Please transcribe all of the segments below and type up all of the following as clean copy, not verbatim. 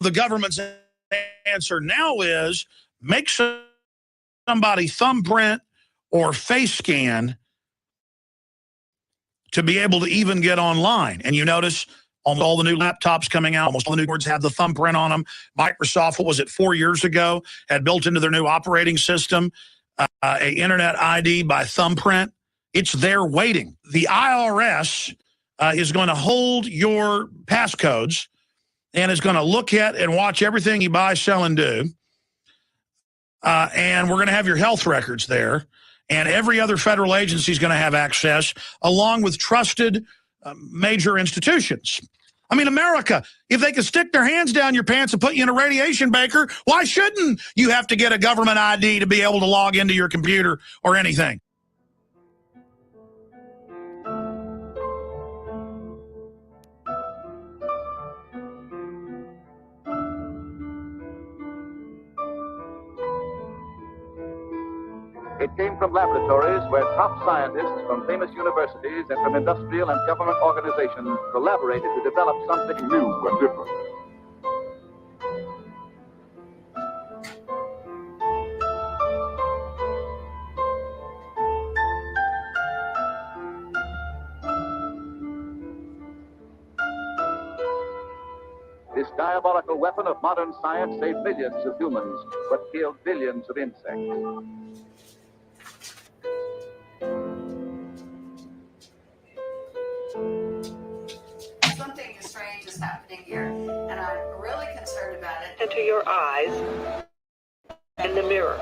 the government's answer now is make somebody thumbprint or face scan to be able to even get online. And you notice almost all the new laptops coming out, almost all the new boards have the thumbprint on them. Microsoft, what was it, 4 years ago, had built into their new operating system a internet ID by thumbprint. It's there waiting. The IRS is going to hold your passcodes and is going to look at and watch everything you buy, sell, and do. And we're going to have your health records there. And every other federal agency is going to have access, along with trusted major institutions. I mean, America, if they can stick their hands down your pants and put you in a radiation baker, why shouldn't you have to get a government ID to be able to log into your computer or anything? It came from laboratories where top scientists from famous universities and from industrial and government organizations collaborated to develop something new and different. This diabolical weapon of modern science saved millions of humans, but killed billions of insects. Something strange is happening here, and I'm really concerned about it. Into your eyes in the mirror.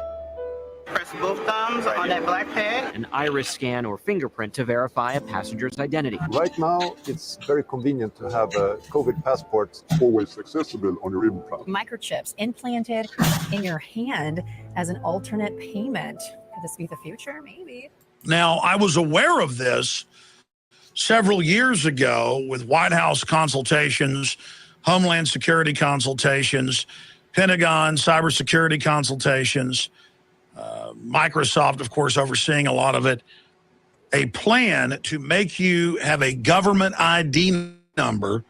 Press both thumbs on that black pad. An iris scan or fingerprint to verify a passenger's identity. Right now, it's very convenient to have a COVID passport always accessible on your implant. Microchips implanted in your hand as an alternate payment. Could this be the future? Maybe. Now, I was aware of this several years ago with White House consultations, Homeland Security consultations, Pentagon cybersecurity consultations, Microsoft, of course, overseeing a lot of it, a plan to make you have a government ID number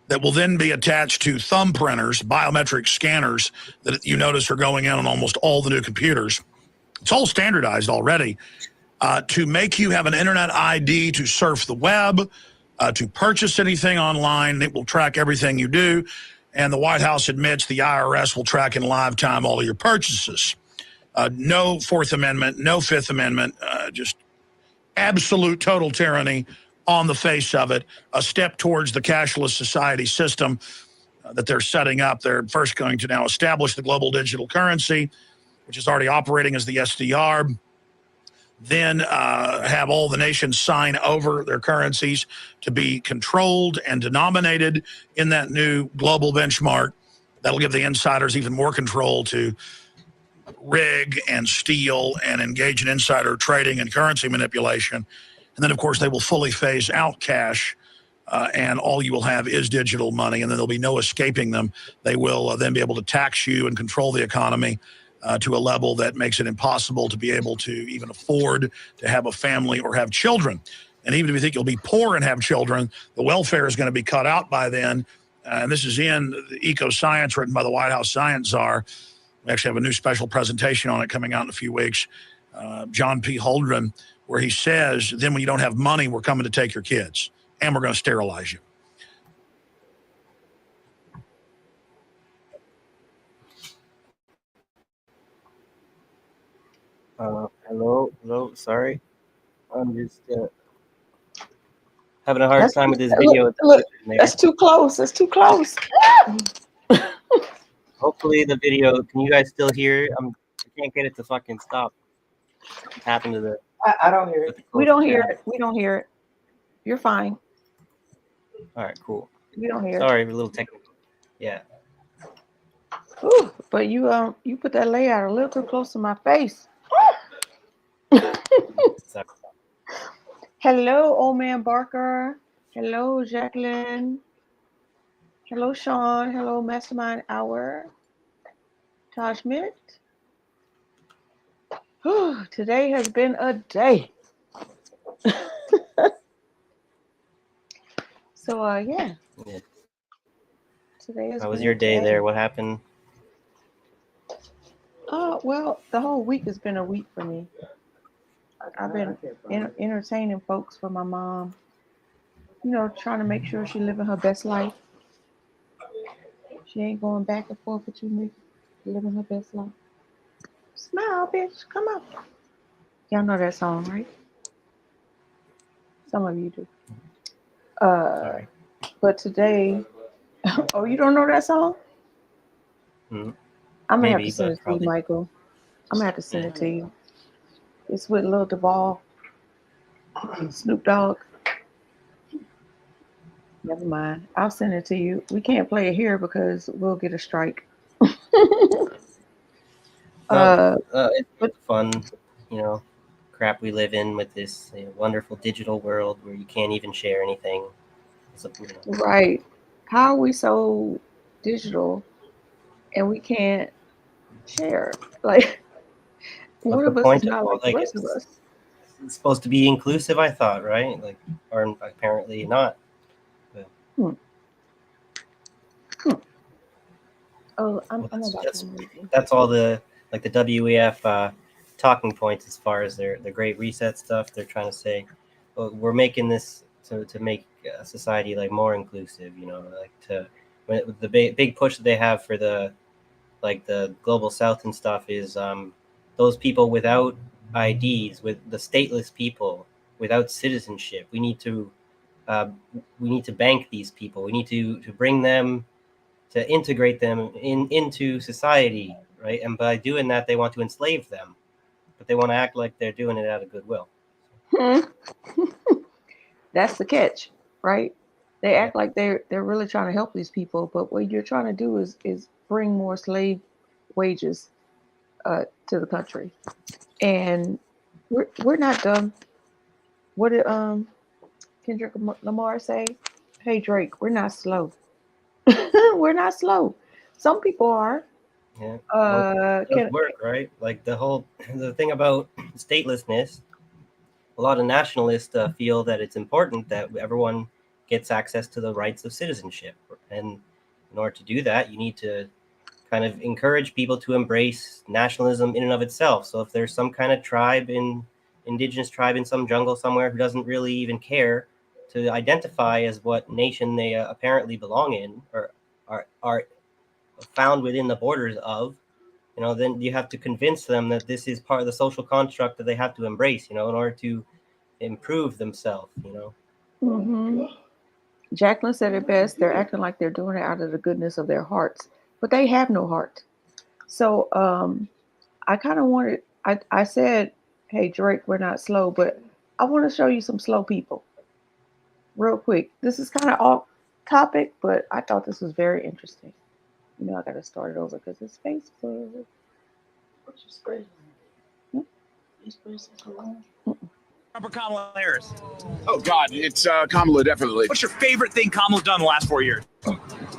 that will then be attached to thumb printers, biometric scanners that you notice are going in on almost all the new computers. It's all standardized already. To make you have an internet ID to surf the web, to purchase anything online. It will track everything you do. And the White House admits the IRS will track in live time all of your purchases. No Fourth Amendment, no Fifth Amendment, just absolute total tyranny on the face of it. A step towards the cashless society system that they're setting up. They're first going to now establish the global digital currency, which is already operating as the SDR. Then have all the nations sign over their currencies to be controlled and denominated in that new global benchmark. That'll give the insiders even more control to rig and steal and engage in insider trading and currency manipulation. And then, of course, they will fully phase out cash, and all you will have is digital money, and then there'll be no escaping them. They will then be able to tax you and control the economy to a level that makes it impossible to be able to even afford to have a family or have children. And even if you think you'll be poor and have children, the welfare is going to be cut out by then. And this is in the Eco Science, written by the White House Science Czar. We actually have a new special presentation on it coming out in a few weeks. John P. Holdren, where he says, then when you don't have money, we're coming to take your kids, and we're going to sterilize you. Hello, sorry. I'm just having a hard time with this video. Look, that's too close. That's too close. Hopefully the video, can you guys still hear? I can't get it to fucking stop. What happened to the... I don't hear it. We don't hear it. We don't hear it. You're fine. All right, cool. We don't hear it. Sorry, a little technical. Yeah. Ooh, but you put that layout a little too close to my face. Hello, old man Barker. Hello, Jacqueline. Hello, Sean. Hello, Mastermind Hour. Todd Schmidt. Today has been a day. So, yeah. Today has How was been your a day there? What happened? Well, the whole week has been a week for me. I've been entertaining folks for my mom. You know, trying to make sure she's living her best life. She ain't going back and forth with you, nigga. Living her best life. Smile, bitch. Come on. Y'all know that song, right? Some of you do. Sorry. But today, oh, you don't know that song? Hmm. I'm gonna have Maybe, to send but it to you, probably. Michael. I'm gonna have to send it to you. It's with Lil Duval, Snoop Dogg. Never mind. I'll send it to you. We can't play it here because we'll get a strike. It's but fun, crap we live in with this wonderful digital world where you can't even share anything. So, right. How are we so digital and we can't share? Like what's one the of us is point of not all? like the Like rest of us. it's supposed to be inclusive, I thought, right? Like, or apparently not. But Hmm. Oh, I'm about to move you. that's all the WEF talking points as far as their Great Reset stuff. They're trying to say, well, we're making this to make society like more inclusive. With the big push that they have for the global South and stuff is those people without IDs, with the stateless people without citizenship. We need to bank these people. We need to bring them, to integrate them into society, right? And by doing that, they want to enslave them, but they want to act like they're doing it out of goodwill. That's the catch, right? They Yeah. act like they're really trying to help these people, but what you're trying to do is bring more slave wages to the country, and we're not dumb. What did Kendrick Lamar say? Hey Drake, we're not slow. We're not slow. Some people are. Yeah, well, it does work, right? Like the thing about statelessness, a lot of nationalists feel that it's important that everyone gets access to the rights of citizenship, and in order to do that, you need to kind of encourage people to embrace nationalism in and of itself. So if there's some kind of indigenous tribe in some jungle somewhere who doesn't really even care to identify as what nation they apparently belong in, or are found within the borders of, then you have to convince them that this is part of the social construct that they have to embrace, in order to improve themselves, Mm-hmm. Jacqueline said it best. They're acting like they're doing it out of the goodness of their hearts, but they have no heart. So I kind of wanted. I said, "Hey Drake, we're not slow," but I want to show you some slow people, real quick. This is kind of off topic, but I thought this was very interesting. I got to start it over because it's Facebook. What's your spray? Trump or Kamala Harris? Oh, God, it's Kamala, definitely. What's your favorite thing Kamala's done in the last 4 years?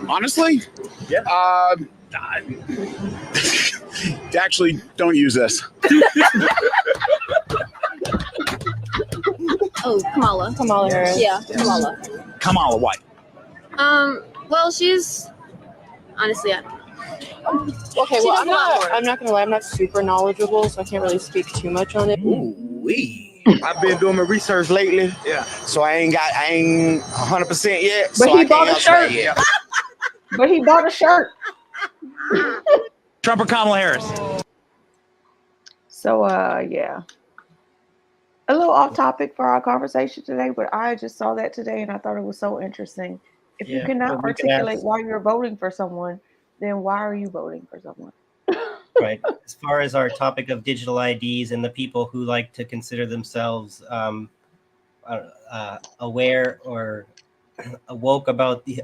Honestly? Yeah. Actually, don't use this. Oh, Kamala. Kamala Harris. Yeah, Kamala. Kamala, why? Well, she's honestly, Okay, well, I'm not gonna lie, I'm not super knowledgeable, so I can't really speak too much on it. Ooh-wee. I've been doing my research lately, so I ain't 100% yet. But so he I bought can't a shirt. yet. But he bought a shirt. Trump or Kamala Harris? So yeah. A little off topic for our conversation today, but I just saw that today and I thought it was so interesting. If you cannot articulate why you're voting for someone, then why are you voting for someone? Right. As far as our topic of digital IDs and the people who like to consider themselves aware or awoke about the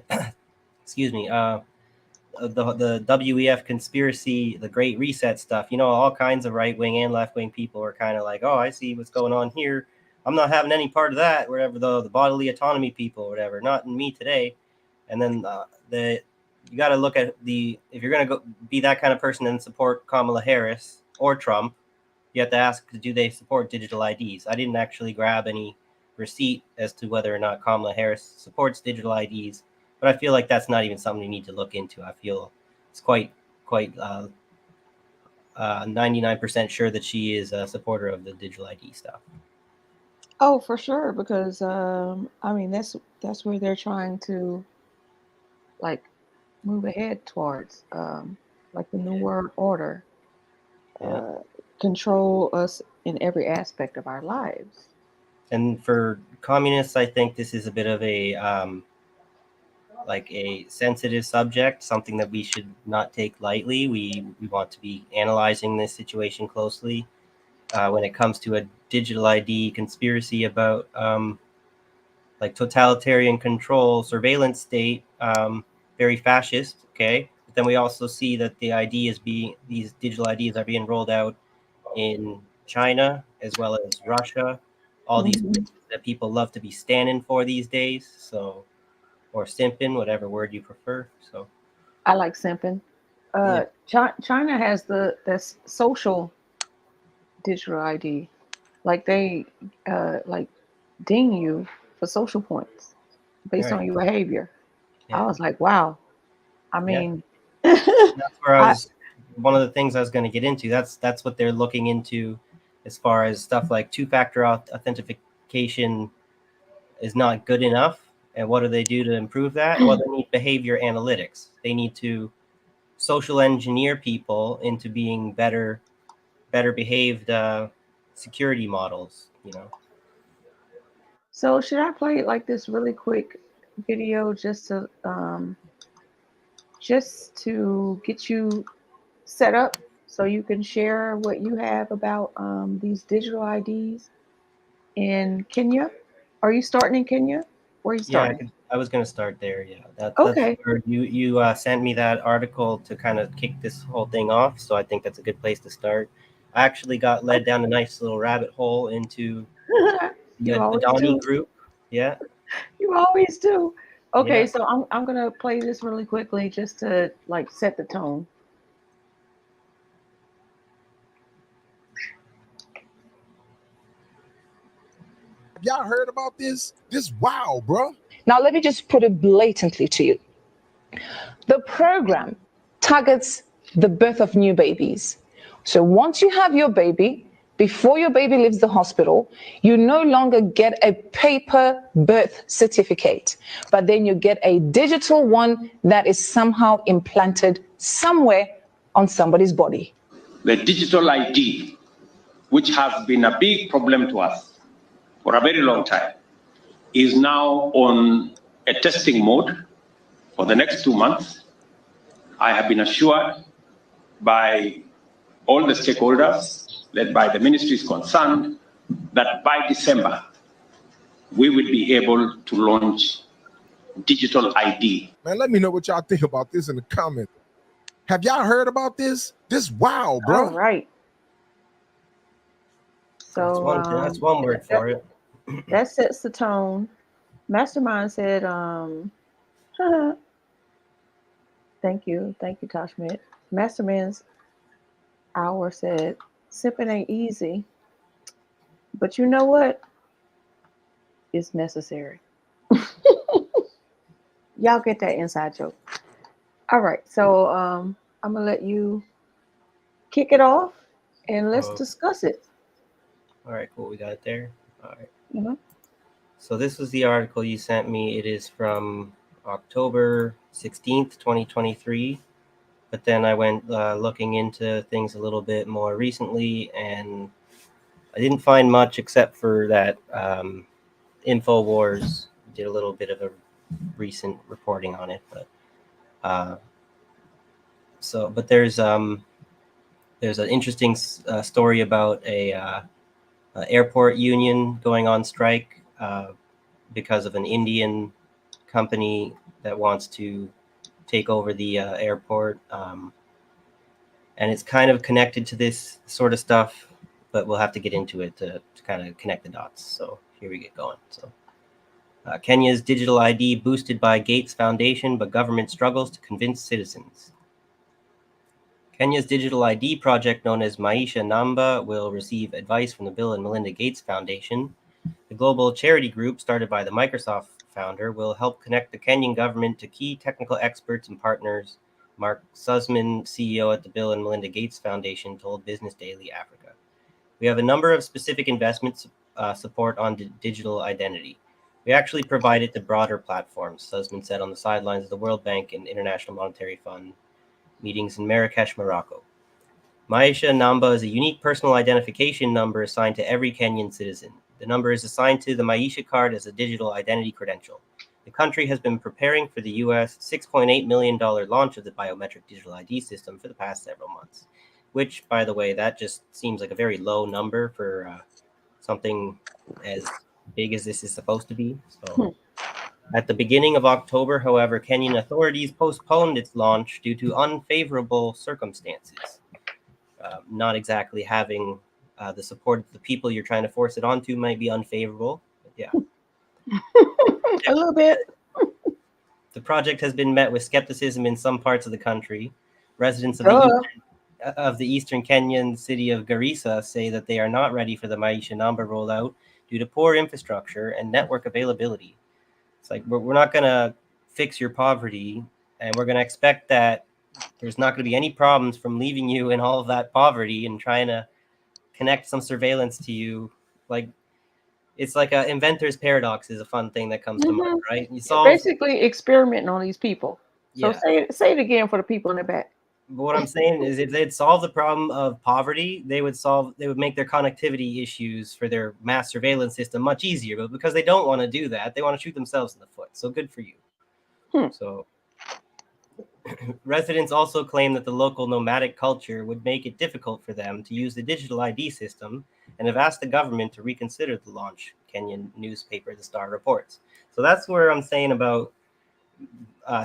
excuse me, the WEF conspiracy, the Great Reset stuff, all kinds of right-wing and left-wing people are kind of like, oh, I see what's going on here. I'm not having any part of that, whatever, the bodily autonomy people, whatever, not in me today. And then you got to look at if you're going to go be that kind of person and support Kamala Harris or Trump, you have to ask, do they support digital IDs? I didn't actually grab any receipt as to whether or not Kamala Harris supports digital IDs. But I feel like that's not even something you need to look into. I feel it's quite 99% sure that she is a supporter of the digital ID stuff. Oh, for sure, because I mean that's where they're trying to like move ahead towards, like the New World Order, Yeah. control us in every aspect of our lives. And for communists, I think this is a bit of a like a sensitive subject, something that we should not take lightly. We want to be analyzing this situation closely. When it comes to a digital ID conspiracy about like totalitarian control, surveillance state, very fascist. Okay, but then we also see that these digital IDs are being rolled out in China as well as Russia. All these places that people love to be standing for these days. So, or simping, whatever word you prefer. So, I like simping. China has this social digital ID. Like they like ding you for social points based on right. your behavior. I Yeah. was like, wow. I Yeah. mean, That's where I was. One of the things I was going to get into. That's what they're looking into, as far as stuff like two-factor authentication is not good enough. And what do they do to improve that? Well, they need behavior analytics. They need to social engineer people into being better behaved security models. You know. so should I play like this really quick video just to get you set up so you can share what you have about these digital IDs in Kenya? Are you starting in Kenya? Where are you Yeah, starting? I was going to start there. Yeah, that's Okay. where you sent me that article to kind of kick this whole thing off. So I think that's a good place to start. I actually got led down a nice little rabbit hole into You the always Adani do. group. Yeah. You always do. Okay, Yeah. so I'm gonna play this really quickly just to like set the tone. Y'all heard about this? This wow, bro. Now, let me just put it blatantly to you. The program targets the birth of new babies. So once you have your baby, before your baby leaves the hospital, you no longer get a paper birth certificate, but then you get a digital one that is somehow implanted somewhere on somebody's body. The digital ID, which has been a big problem to us for a very long time, is now on a testing mode for the next 2 months. I have been assured by all the stakeholders, led by the ministries concerned, that by December, we will be able to launch digital ID. Man, let me know what y'all think about this in the comments. Have y'all heard about this? This wow, bro. All right. So that's one word for it. That sets the tone. Mastermind said, thank you, Tashmit. Mastermind's hour said, sipping ain't easy, but you know what? It's necessary. Y'all get that inside joke. All right, so I'm gonna let you kick it off and let's discuss it. All right, cool. We got it there. All right. Mm-hmm. So this was the article you sent me. It is from October 16th, 2023. But then I went looking into things a little bit more recently, and I didn't find much except for that InfoWars did a little bit of a recent reporting on it. But but there's an interesting story about a airport union going on strike because of an Indian company that wants to take over the airport. And it's kind of connected to this sort of stuff, but we'll have to get into it to kind of connect the dots. So here we get going. So Kenya's digital ID boosted by Gates Foundation, but government struggles to convince citizens. Kenya's digital ID project, known as Maisha Namba, will receive advice from the Bill and Melinda Gates Foundation, the global charity group started by the Microsoft founder, will help connect the Kenyan government to key technical experts and partners. Mark Sussman, CEO at the Bill and Melinda Gates Foundation, told Business Daily Africa. We have a number of specific investments support on digital identity. We actually provide it to broader platforms, Sussman said on the sidelines of the World Bank and International Monetary Fund meetings in Marrakesh, Morocco. Maisha Namba is a unique personal identification number assigned to every Kenyan citizen. The number is assigned to the Maisha card as a digital identity credential. The country has been preparing for the US $6.8 million launch of the biometric digital ID system for the past several months, which, by the way, that just seems like a very low number for something as big as this is supposed to be. So, at the beginning of October, however, Kenyan authorities postponed its launch due to unfavorable circumstances. Not exactly having the support of the people you're trying to force it onto might be unfavorable. But yeah. A little bit. The project has been met with skepticism in some parts of the country. Residents of the eastern Kenyan city of Garissa say that they are not ready for the Maisha Namba rollout due to poor infrastructure and network availability. It's like, we're not going to fix your poverty, and we're going to expect that there's not going to be any problems from leaving you in all of that poverty and trying to connect some surveillance to you. Like, it's like a inventor's paradox is a fun thing that comes to mind, right? You solve basically experimenting on these people. So say it again for the people in the back. But what I'm saying is, if they'd solve the problem of poverty, they would make their connectivity issues for their mass surveillance system much easier. But because they don't want to do that, they want to shoot themselves in the foot. So good for you. So residents also claim that the local nomadic culture would make it difficult for them to use the digital ID system and have asked the government to reconsider the launch, Kenyan newspaper The Star reports. So that's where I'm saying about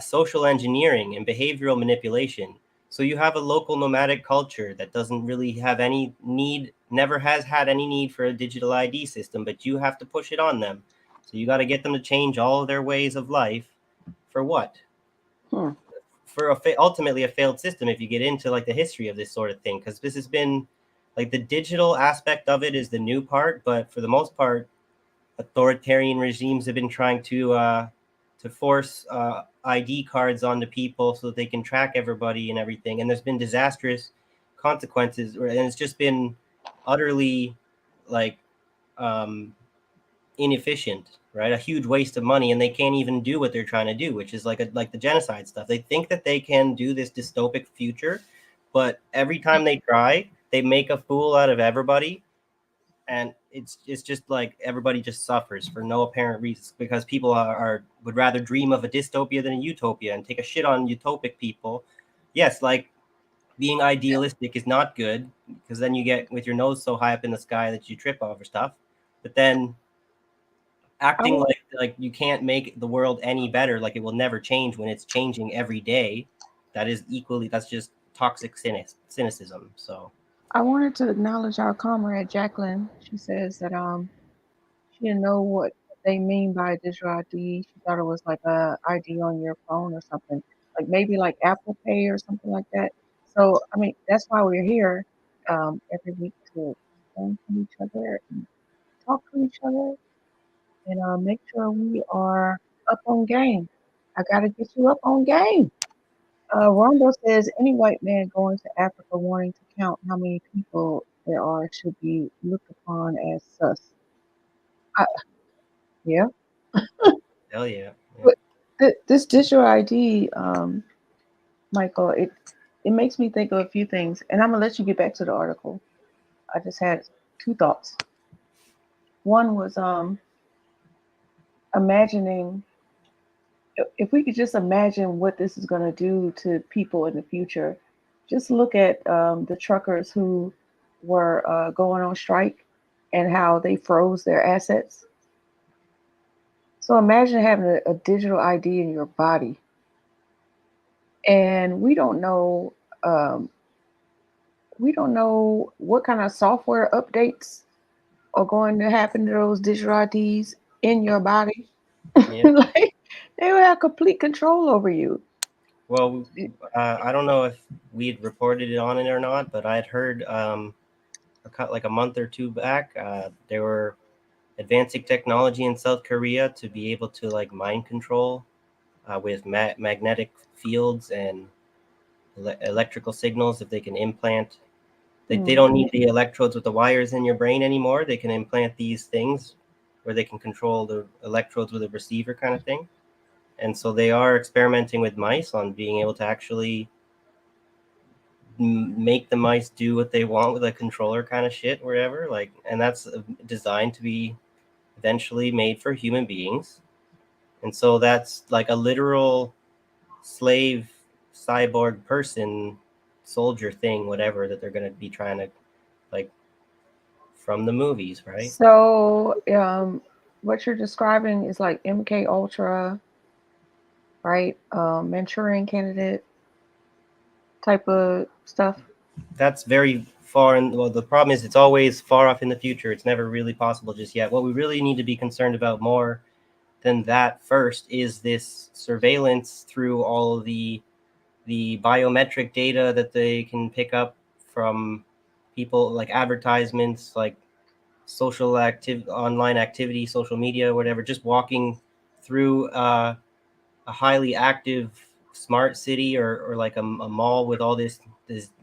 social engineering and behavioral manipulation. So you have a local nomadic culture that doesn't really have any need, never has had any need for a digital ID system, but you have to push it on them. So you got to get them to change all of their ways of life. For what? For ultimately a failed system, if you get into like the history of this sort of thing, because this has been like the digital aspect of it is the new part, but for the most part, authoritarian regimes have been trying to force ID cards onto people so that they can track everybody and everything. And there's been disastrous consequences, and it's just been utterly like inefficient, right? A huge waste of money, and they can't even do what they're trying to do, which is like the genocide stuff. They think that they can do this dystopic future, but every time they try, they make a fool out of everybody. And it's just like everybody just suffers for no apparent reasons, because people would rather dream of a dystopia than a utopia and take a shit on utopic people. Yes, like being idealistic is not good, because then you get with your nose so high up in the sky that you trip over stuff. But then acting like you can't make the world any better, like it will never change when it's changing every day, that's just toxic cynicism. So I wanted to acknowledge our comrade Jacqueline. She says that she didn't know what they mean by digital ID. She thought it was like a ID on your phone or something, like maybe like Apple Pay or something like that. So I mean, that's why we're here every week to learn from each other and talk to each other and make sure we are up on game. I gotta get you up on game. Rondo says any white man going to Africa wanting to count how many people there are should be looked upon as sus. Yeah. hell yeah. But this digital ID, Michael, it makes me think of a few things, and I'm gonna let you get back to the article. I just had two thoughts. One was imagining if we could just imagine what this is going to do to people in the future. Just look at the truckers who were going on strike and how they froze their assets. So imagine having a digital ID in your body, and we don't know what kind of software updates are going to happen to those digital IDs in your body. Yeah. Like they will have complete control over you. Well, I don't know if we had reported it on it or not, but I had heard like a month or two back, there advancing technology in South Korea to be able to like mind control with magnetic fields and electrical signals. If they can implant, they don't need the electrodes with the wires in your brain anymore. They can implant these things where they can control the electrodes with a receiver kind of thing. And so they are experimenting with mice on being able to actually make the mice do what they want with a controller kind of shit, wherever. Like, and that's designed to be eventually made for human beings. And so that's like a literal slave cyborg person soldier thing, whatever, that they're going to be trying to like from the movies, right? So what you're describing is like MK Ultra, right? Manchurian Candidate type of stuff. That's very far in. Well, the problem is it's always far off in the future. It's never really possible just yet. What we really need to be concerned about more than that first is this surveillance through all of the biometric data that they can pick up from people, like advertisements, like online activity, social media, whatever. Just walking through a highly active smart city or like a mall with all this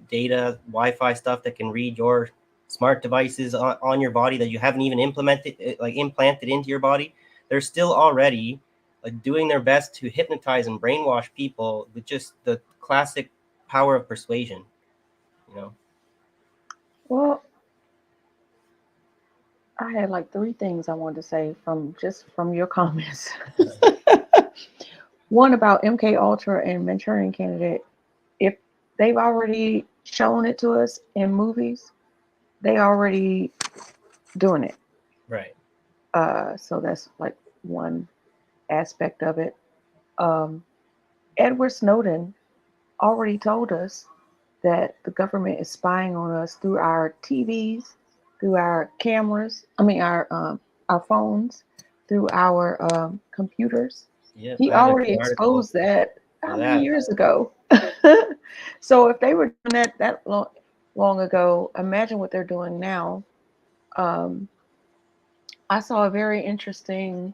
data, Wi-Fi stuff that can read your smart devices on your body that you haven't even implanted into your body. They're still already like doing their best to hypnotize and brainwash people with just the classic power of persuasion, you know. Well, I had like 3 things I wanted to say from your comments. One about MK Ultra and Manchurian Candidate. If they've already shown it to us in movies, they already doing it. Right. So that's like one aspect of it. Edward Snowden already told us that the government is spying on us through our TVs, through our cameras. I mean, our phones, through our computers. Yep, He I have already an article exposed that for how that. many years ago? So if they were doing that long ago, imagine what they're doing now. I saw a very interesting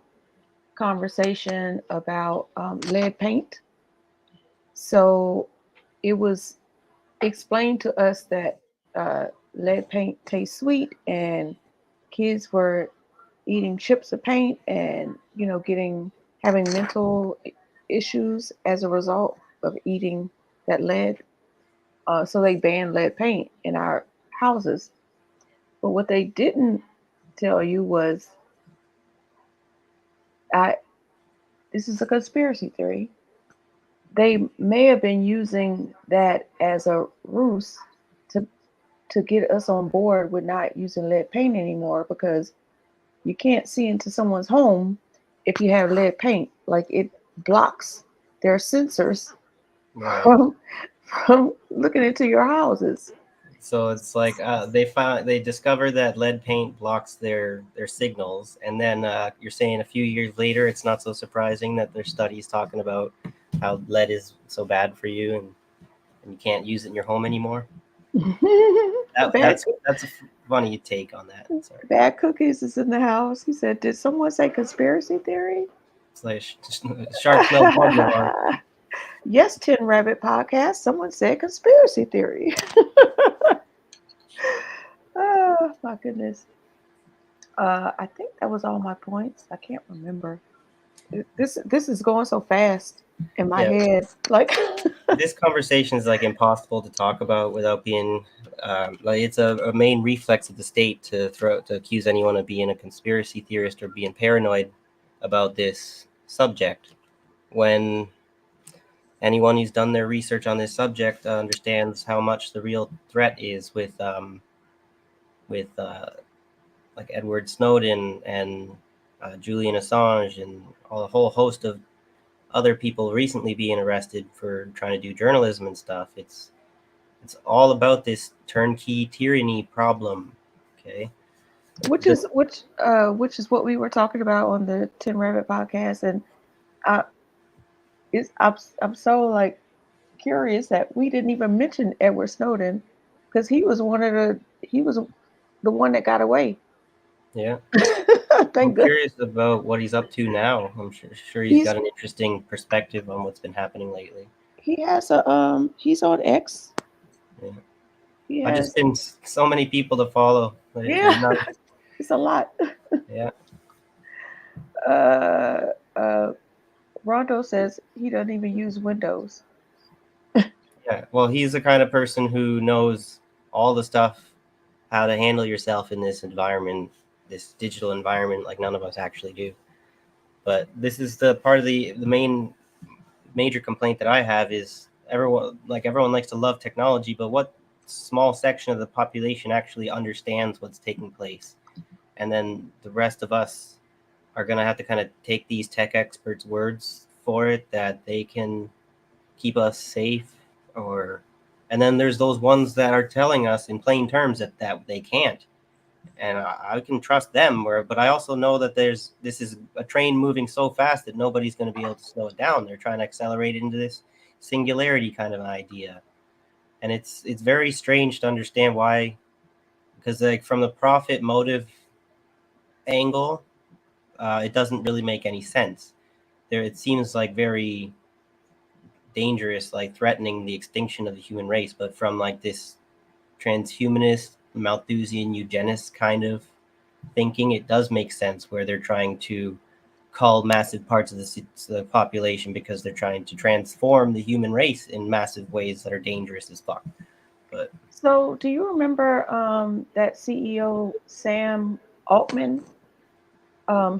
conversation about lead paint. So it was explained to us that lead paint tastes sweet, and kids were eating chips of paint and having mental issues as a result of eating that lead. So they banned lead paint in our houses. But what they didn't tell you was, this is a conspiracy theory. They may have been using that as a ruse to get us on board with not using lead paint anymore, because you can't see into someone's home if you have lead paint. Like, it blocks their sensors from looking into your houses. So it's like they discovered that lead paint blocks their signals, and then you're saying a few years later, it's not so surprising that there's studies talking about how lead is so bad for you, and you can't use it in your home anymore. That's a funny take on that. Sorry. Bad Cookies is in the house. He said, "Did someone say conspiracy theory?" It's like shark smell blood more. Yes, Tin Rabbit Podcast. Someone said conspiracy theory. Oh my goodness. I think that was all my points. I can't remember. This is going so fast in my head. Like, this conversation is like impossible to talk about without being like, it's a main reflex of the state to accuse anyone of being a conspiracy theorist or being paranoid about this subject, when anyone who's done their research on this subject understands how much the real threat is with like Edward Snowden and Julian Assange and a whole host of other people recently being arrested for trying to do journalism and stuff. It's all about this turnkey tyranny problem. Okay. which is what we were talking about on the Tin Rabbit Podcast, and I'm so like curious that we didn't even mention Edward Snowden, because he was the one that got away. Yeah. Thank God. curious about what he's up to now. I'm sure he's got an interesting perspective on what's been happening lately. He has a he's on X. Yeah. He I've has, just been so many people to follow. yeah, it's a lot. Yeah. Rondo says he doesn't even use Windows. Yeah. Well, he's the kind of person who knows all the stuff, how to handle yourself in this environment, this digital environment, like none of us actually do. But this is the part of the major complaint that I have is everyone likes to love technology, but what small section of the population actually understands what's taking place? And then the rest of us are going to have to kind of take these tech experts' words for it that they can keep us safe, and then there's those ones that are telling us in plain terms that they can't. And I can trust them, but I also know that this is a train moving so fast that nobody's going to be able to slow it down. They're trying to accelerate it into this singularity kind of idea, and it's very strange to understand why, because like from the profit motive angle, it doesn't really make any sense. It seems like very dangerous, like threatening the extinction of the human race, but from like this transhumanist Malthusian eugenist kind of thinking, it does make sense where they're trying to cull massive parts of the population because they're trying to transform the human race in massive ways that are dangerous as fuck. But so, do you remember that CEO Sam Altman?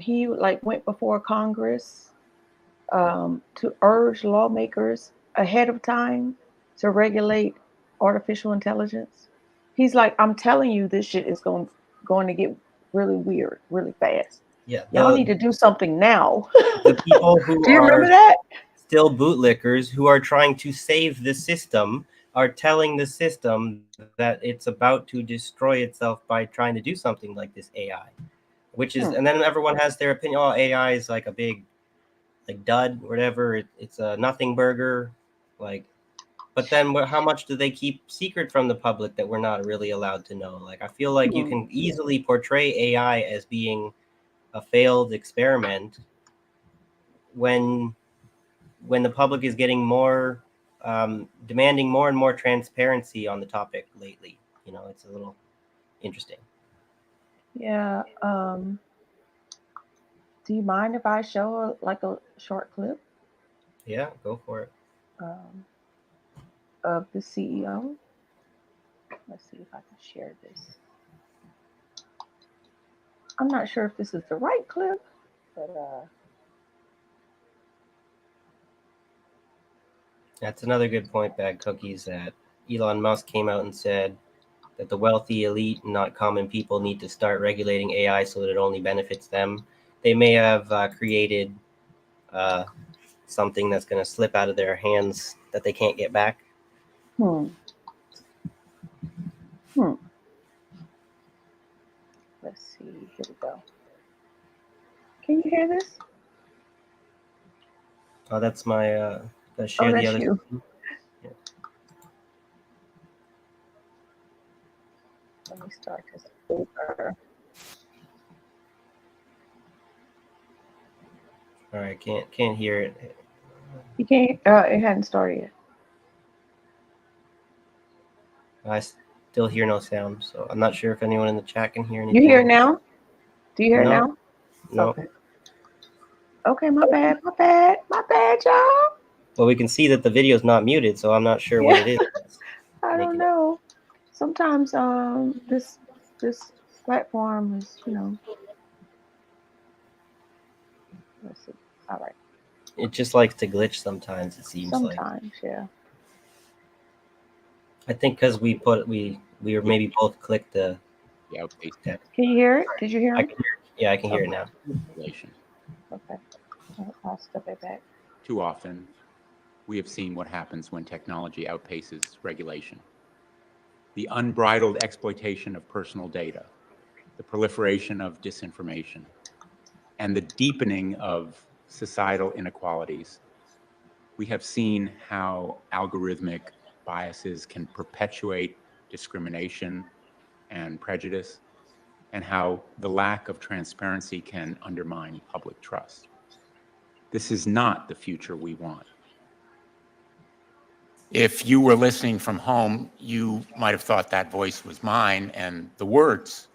He like went before Congress to urge lawmakers ahead of time to regulate artificial intelligence. He's like, I'm telling you, this shit is going to get really weird, really fast. yeah, Y'all need to do something now. The people who do you are remember that? Still bootlickers who are trying to save the system are telling the system that it's about to destroy itself by trying to do something like this AI, which is, and then everyone has their opinion. Oh, AI is like a big, like dud, whatever. It's a nothing burger, like. But then, how much do they keep secret from the public that we're not really allowed to know? Like, I feel like you can easily portray AI as being a failed experiment when the public is getting more demanding more and more transparency on the topic lately. It's a little interesting. Yeah. Do you mind if I show a short clip? Yeah, go for it. Of the CEO. Let's see if I can share this. I'm not sure if this is the right clip, but That's another good point, Bad Cookies, that Elon Musk came out and said that the wealthy elite and not common people need to start regulating AI so that it only benefits them. They may have created something that's going to slip out of their hands that they can't get back. Let's see. Here we go. Can you hear this? Oh, that's my let's share the other. You. Yeah. Let me start this over. All right, can't hear it. You can't. It hadn't started yet. I still hear no sound, so I'm not sure if anyone in the chat can hear anything. You hear it now? Do you hear it No. now? No. Okay. Okay, my bad, y'all. Well, we can see that the video is not muted, so I'm not sure what it is. I don't know. Sometimes this platform is, let's see. All right. It just likes to glitch sometimes, it seems like. Sometimes, yeah. I think because we were maybe both clicked the outpace Can you hear it? Did you hear it? I can hear it. Yeah, I can hear it now. Okay. I'll step it back. Too often, we have seen what happens when technology outpaces regulation. The unbridled exploitation of personal data, the proliferation of disinformation, and the deepening of societal inequalities. We have seen how algorithmic biases can perpetuate discrimination and prejudice, and how the lack of transparency can undermine public trust. This is not the future we want. If you were listening from home, you might have thought that voice was mine and the words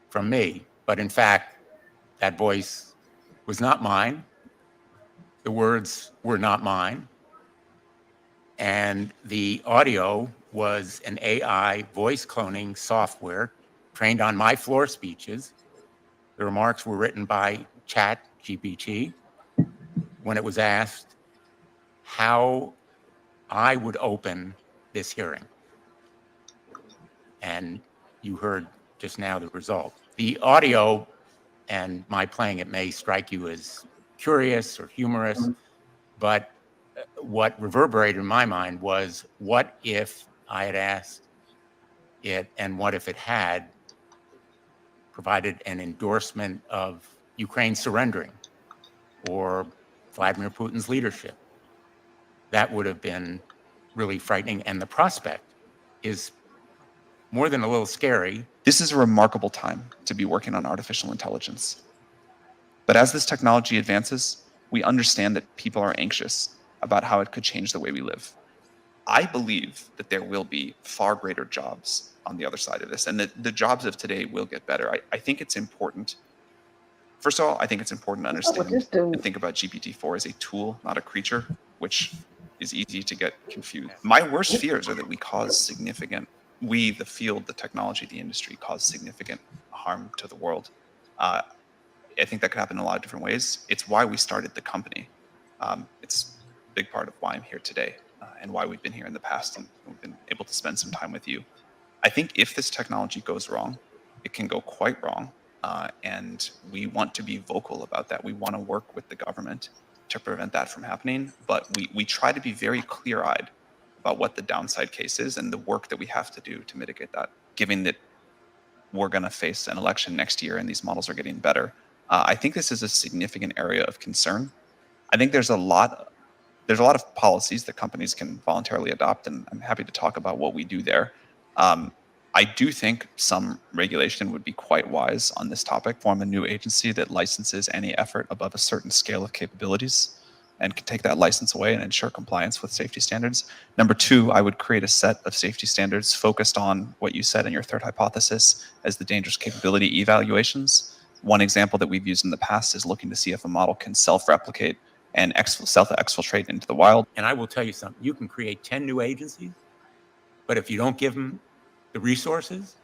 from me, but in fact, that voice was not mine. The words were not mine. And the audio was an AI voice cloning software trained on my floor speeches. The remarks were written by ChatGPT when it was asked how I would open this hearing. And you heard just now the result. The audio and my playing it may strike you as curious or humorous, but what reverberated in my mind was, what if I had asked it, and what if it had provided an endorsement of Ukraine surrendering or Vladimir Putin's leadership? That would have been really frightening, and the prospect is more than a little scary. This is a remarkable time to be working on artificial intelligence. But as this technology advances, we understand that people are anxious about how it could change the way we live. I believe that there will be far greater jobs on the other side of this, and that the jobs of today will get better. I think it's important. First of all, I think it's important to understand and think about GPT-4 as a tool, not a creature, which is easy to get confused. My worst fears are that we, the field, the technology, the industry, cause significant harm to the world. I think that could happen in a lot of different ways. It's why we started the company. It's a big part of why I'm here today and why we've been here in the past, and we've been able to spend some time with you. I think if this technology goes wrong, it can go quite wrong. And we want to be vocal about that. We want to work with the government to prevent that from happening. But we try to be very clear-eyed about what the downside case is and the work that we have to do to mitigate that, given that we're going to face an election next year and these models are getting better. I think this is a significant area of concern. I think there's a lot of policies that companies can voluntarily adopt, and I'm happy to talk about what we do there. I do think some regulation would be quite wise on this topic. Form a new agency that licenses any effort above a certain scale of capabilities and can take that license away and ensure compliance with safety standards. Number two, I would create a set of safety standards focused on what you said in your third hypothesis as the dangerous capability evaluations. One example that we've used in the past is looking to see if a model can self-replicate and self-exfiltrate into the wild. And I will tell you something, you can create 10 new agencies, but if you don't give them the resources,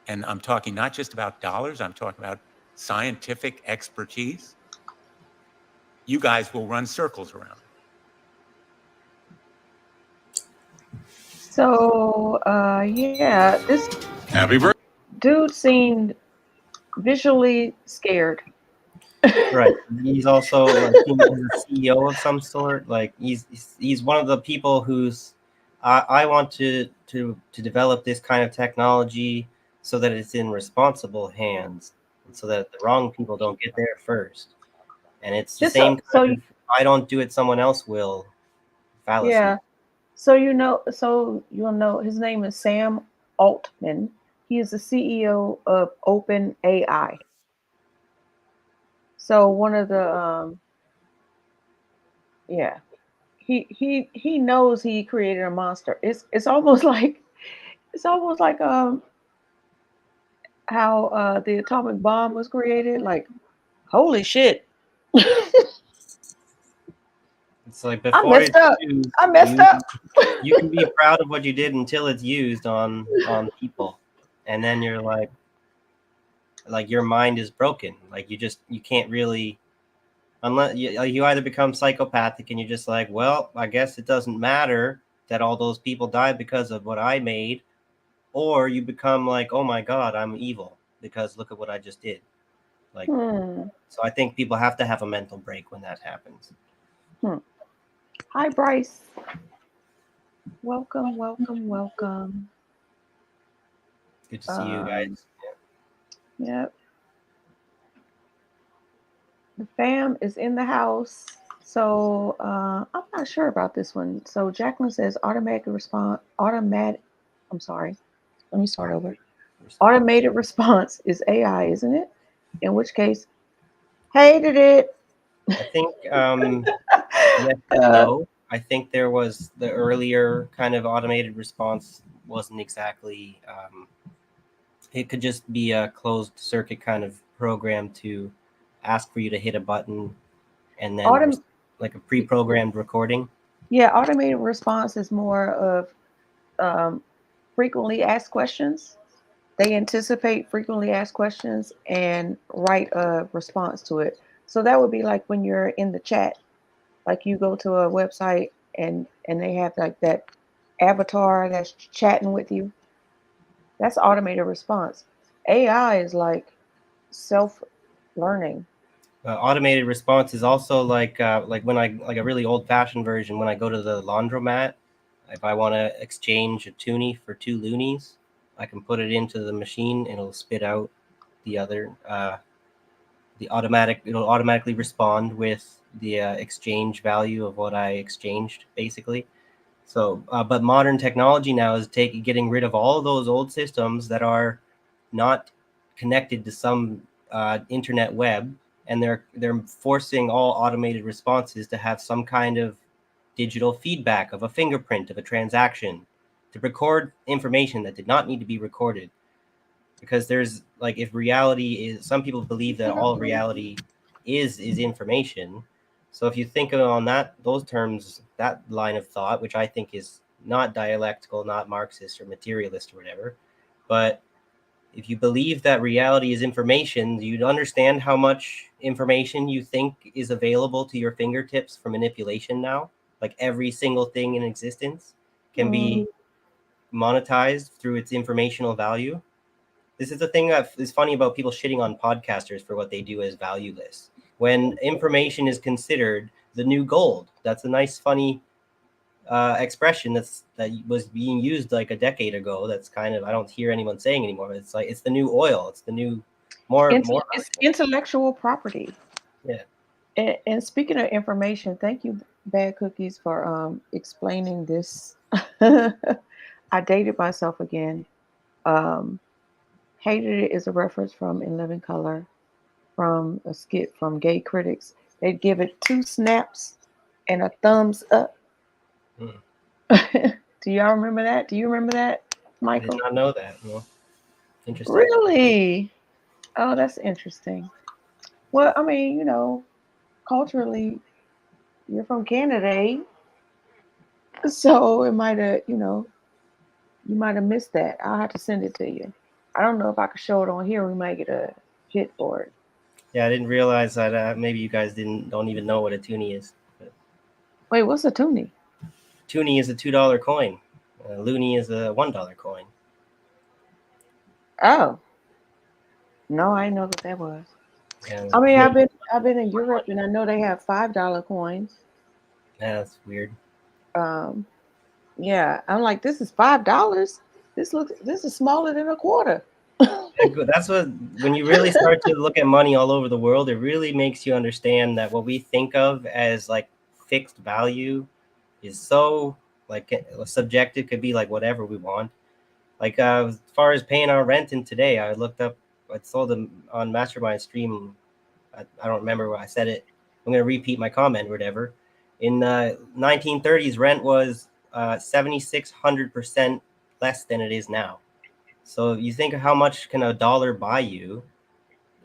and I'm talking not just about dollars, I'm talking about scientific expertise, you guys will run circles around it. So, yeah, this Happy birthday. dude seemed visually scared. Right. He's also like he's a CEO of some sort. Like he's one of the people who's I want to develop this kind of technology so that it's in responsible hands, and so that the wrong people don't get there first. And it's the same kind of, I don't do it, someone else will fallacy. Yeah. So you'll know his name is Sam Altman. He is the CEO of OpenAI. So one of the yeah, he knows he created a monster. It's almost like how the atomic bomb was created. Like, holy shit! It's like before I messed up. I messed up. You can be proud of what you did until it's used on people, and then you're like your mind is broken. Like you can't really, unless you either become psychopathic and you're just like, well, I guess it doesn't matter that all those people died because of what I made, or you become like, oh my God, I'm evil because look at what I just did. Like, so I think people have to have a mental break when that happens. Hi, Bryce. Welcome, welcome, welcome. Good to see you guys. Yep. The fam is in the house. So I'm not sure about this one. So Jacqueline says I'm sorry. Let me start over. Automated response is AI, isn't it? In which case, hated it. I think yes and no. I think there was the earlier kind of automated response wasn't exactly. It could just be a closed circuit kind of program to ask for you to hit a button, and then like a pre-programmed recording. Yeah, automated response is more of frequently asked questions. They anticipate frequently asked questions and write a response to it. So that would be like when you're in the chat, like you go to a website and they have like that avatar that's chatting with you. That's automated response. AI is like self-learning. Automated response is also like when I like a really old-fashioned version. When I go to the laundromat, if I want to exchange a toonie for 2 loonies, I can put it into the machine and it'll spit out the other it'll automatically respond with the exchange value of what I exchanged, basically. So, but modern technology now is getting rid of all of those old systems that are not connected to some internet web, and they're forcing all automated responses to have some kind of digital feedback of a fingerprint of a transaction to record information that did not need to be recorded. Because there's like, if reality is, some people believe that all reality is information. So if you think of it on those terms, that line of thought, which I think is not dialectical, not Marxist or materialist or whatever, but if you believe that reality is information, you'd understand how much information you think is available to your fingertips for manipulation now. Like every single thing in existence can be monetized through its informational value. This is the thing that is funny about people shitting on podcasters for what they do as valueless. When information is considered the new gold, that's a nice, funny expression that was being used like a decade ago. That's kind of, I don't hear anyone saying anymore. It's like it's the new oil. It's the new more. It's intellectual property. Yeah. And speaking of information, thank you, Bad Cookies, for explaining this. I dated myself again. Hated It is a reference from In Living Color, from a skit from Gay Critics. They'd give it 2 snaps and a thumbs up. Do y'all remember that? Do you remember that, Michael? I did not know that. Well, interesting. Really? Oh, that's interesting. Well, I mean, culturally, you're from Canada, eh? So it might have, you might have missed that. I'll have to send it to you. I don't know if I could show it on here. We might get a hit for it. Yeah, I didn't realize that. Maybe you guys don't even know what a toonie is. But wait, what's a toonie? Toonie is a $2 coin. Loonie is a $1 coin. Oh, no, I didn't know what that was. Yeah, I mean, I've been in Europe and I know they have $5 coins. Yeah, that's weird. Yeah, I'm like, this is $5. This is smaller than a quarter. That's when you really start to look at money all over the world, it really makes you understand that what we think of as like fixed value is so like subjective. Could be like whatever we want. Like as far as paying our rent in today, I saw them on Mastermind stream. I don't remember what I said it. I'm going to repeat my comment or whatever. In 1930s, rent was 7,600% less than it is now. So you think of how much can a dollar buy you?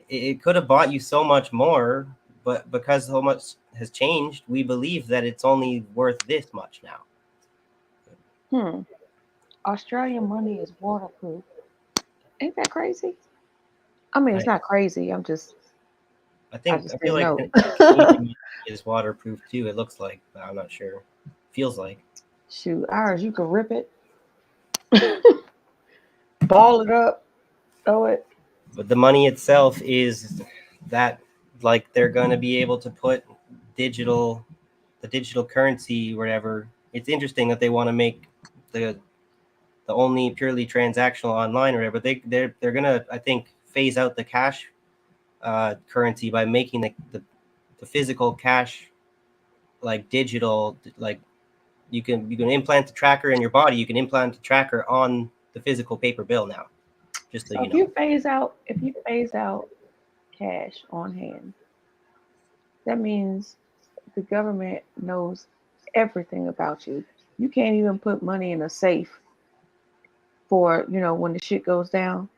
It could have bought you so much more, but because so much has changed, we believe that it's only worth this much now. Australian money is waterproof. Ain't that crazy? I mean, it's not crazy. I feel like Canadian is waterproof too. It looks like, but I'm not sure. Feels like. Shoot, ours, you can rip it, ball it up, throw it. But the money itself is that, like, they're going to be able to put the digital currency, whatever. It's interesting that they want to make the only purely transactional online or whatever. But they're going to, I think, phase out the cash currency by making the physical cash like digital. Like you can implant the tracker in your body. You can implant the tracker on the physical paper bill now. Just so So you if know. you phase out cash on hand, that means the government knows everything about you. You can't even put money in a safe for, when the shit goes down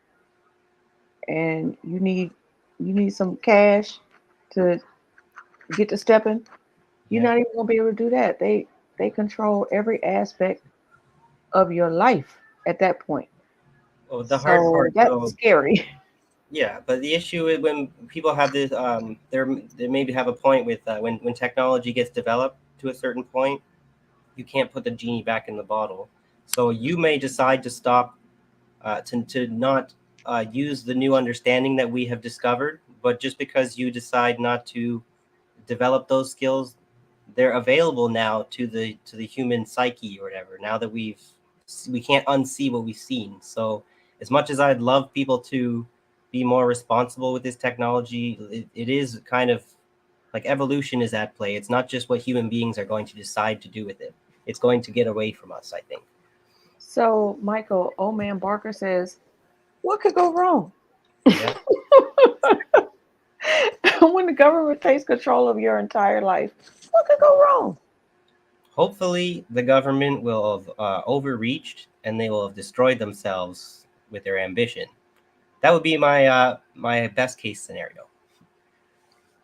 and you need some cash to get to stepping. You're Yeah. not even gonna be able to do that. They control every aspect of your life at that point. Well, the hard So part that's though, scary. yeah, but the issue is when people have this, they maybe have a point with when technology gets developed to a certain point, you can't put the genie back in the bottle. So you may decide to stop, to not use the new understanding that we have discovered, but just because you decide not to develop those skills, they're available now to the human psyche or whatever. Now that we can't unsee what we've seen. So as much as I'd love people to be more responsible with this technology, it is kind of like evolution is at play. It's not just what human beings are going to decide to do with it. It's going to get away from us, I think. So Michael, old man Barker says, what could go wrong? Yeah. When the government takes control of your entire life, what could go wrong? Hopefully, the government will have overreached and they will have destroyed themselves with their ambition. That would be my best case scenario.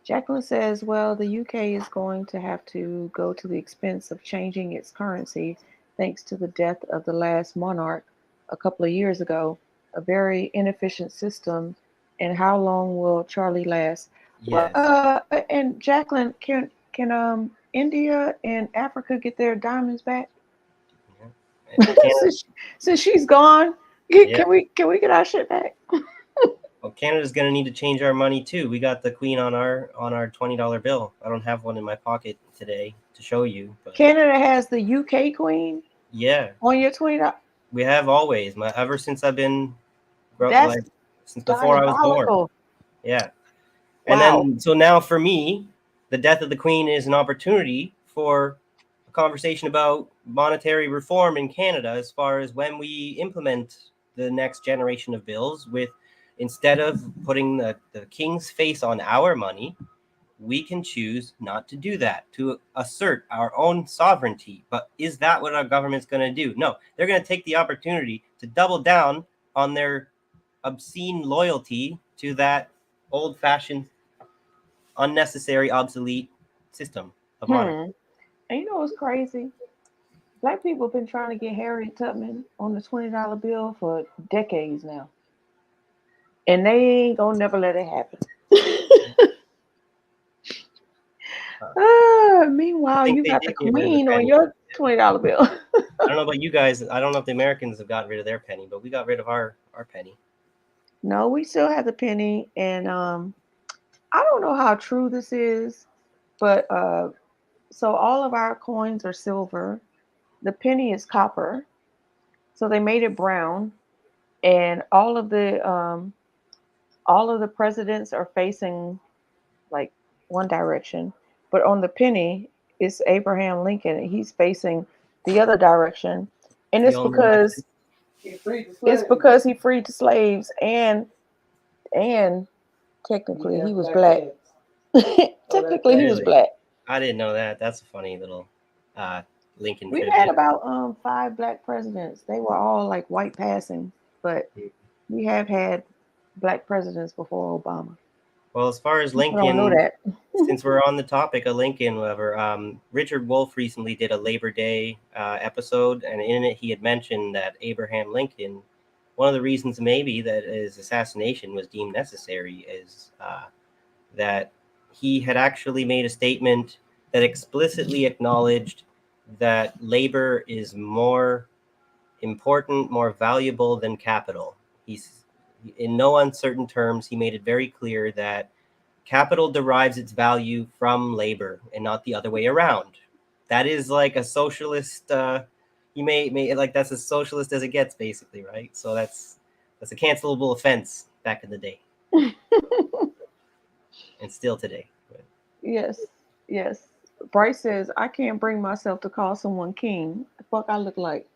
Jacqueline says, well, the UK is going to have to go to the expense of changing its currency thanks to the death of the last monarch a couple of years ago. A very inefficient system. And how long will Charlie last? Well, Yes. and Jacqueline, can India and Africa get their diamonds back? since she's gone, Yeah. can we get our shit back? Well, Canada's going to need to change our money too. We got the Queen on our $20 bill. I don't have one in my pocket today to show you. But Canada has the UK Queen yeah, on your $20. we have always. Ever since I've been That's since before I was born. diabolical. Yeah. And Wow. then so now for me, the death of the Queen is an opportunity for a conversation about monetary reform in Canada as far as when we implement the next generation of bills with instead of putting the king's face on our money, we can choose not to do that, to assert our own sovereignty. But is that what our government's going to do? No, they're going to take the opportunity to double down on their obscene loyalty to that old-fashioned, unnecessary, obsolete system of monarchy. And you know what's crazy? Black people have been trying to get Harriet Tubman on the $20 bill for decades now. And they ain't gonna never let it happen. Meanwhile, you They got did the get rid of the Queen on penny. your $20 bill. I don't know about you guys. I don't know if the Americans have got rid of their penny, but we got rid of our penny. No, we still have the penny, and I don't know how true this is, but so all of our coins are silver. The penny is copper, so they made it brown, and all of the presidents are facing like one direction, but on the penny is Abraham Lincoln, and he's facing the other direction, and it's because he freed the slaves, and technically he was black. Technically he was black. I didn't know that. That's a funny little Lincoln We've trivia. had about 5 black presidents. They were all like white passing, but we have had black presidents before Obama. Well, as far as People don't know Lincoln, that. since we're on the topic of Lincoln, whatever, Richard Wolff recently did a Labor Day episode, and in it he had mentioned that Abraham Lincoln, one of the reasons maybe that his assassination was deemed necessary is that he had actually made a statement that explicitly acknowledged that labor is more important, more valuable than capital. He's in no uncertain terms, he made it very clear that capital derives its value from labor and not the other way around. That is like a socialist. You may like that's as socialist as it gets, basically, right? So that's a cancelable offense back in the day, and still today. Yes. Bryce says, I can't bring myself to call someone king. The fuck I look like.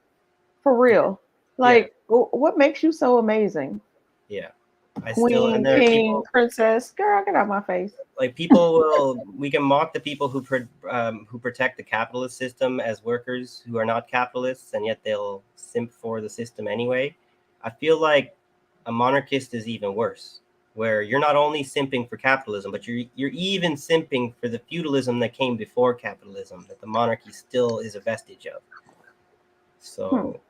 For real. Like, what makes you so amazing? Yeah, I still, and Queen, there are king, people princess. Girl, get out my face. like we can mock the people who protect the capitalist system as workers who are not capitalists, and yet they'll simp for the system anyway. I feel like a monarchist is even worse, where you're not only simping for capitalism, but you're even simping for the feudalism that came before capitalism, that the monarchy still is a vestige of. So,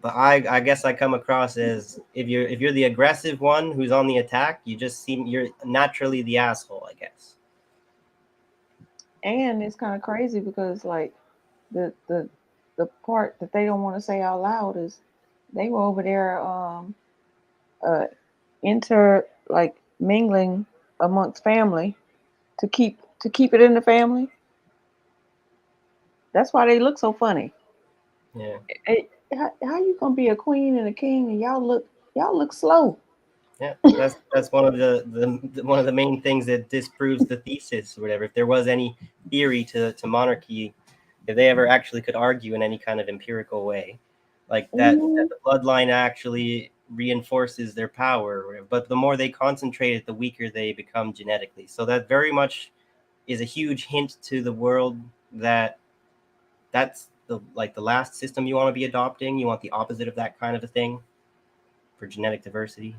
but I guess I come across as if you're the aggressive one who's on the attack, you're naturally the asshole, I guess. And it's kind of crazy because like the part that they don't want to say out loud is they were over there uh like mingling amongst family to keep it in the family. That's why they look so funny. Yeah. How you gonna be a queen and a king and y'all look slow? Yeah, that's one of the one of the main things that disproves the thesis or whatever. If there was any theory to monarchy, if they ever actually could argue in any kind of empirical way, like that the bloodline actually reinforces their power, or whatever. But the more they concentrate it, the weaker they become genetically. So that very much is a huge hint to the world that that's the last system you want to be adopting. You want the opposite of that kind of a thing for genetic diversity.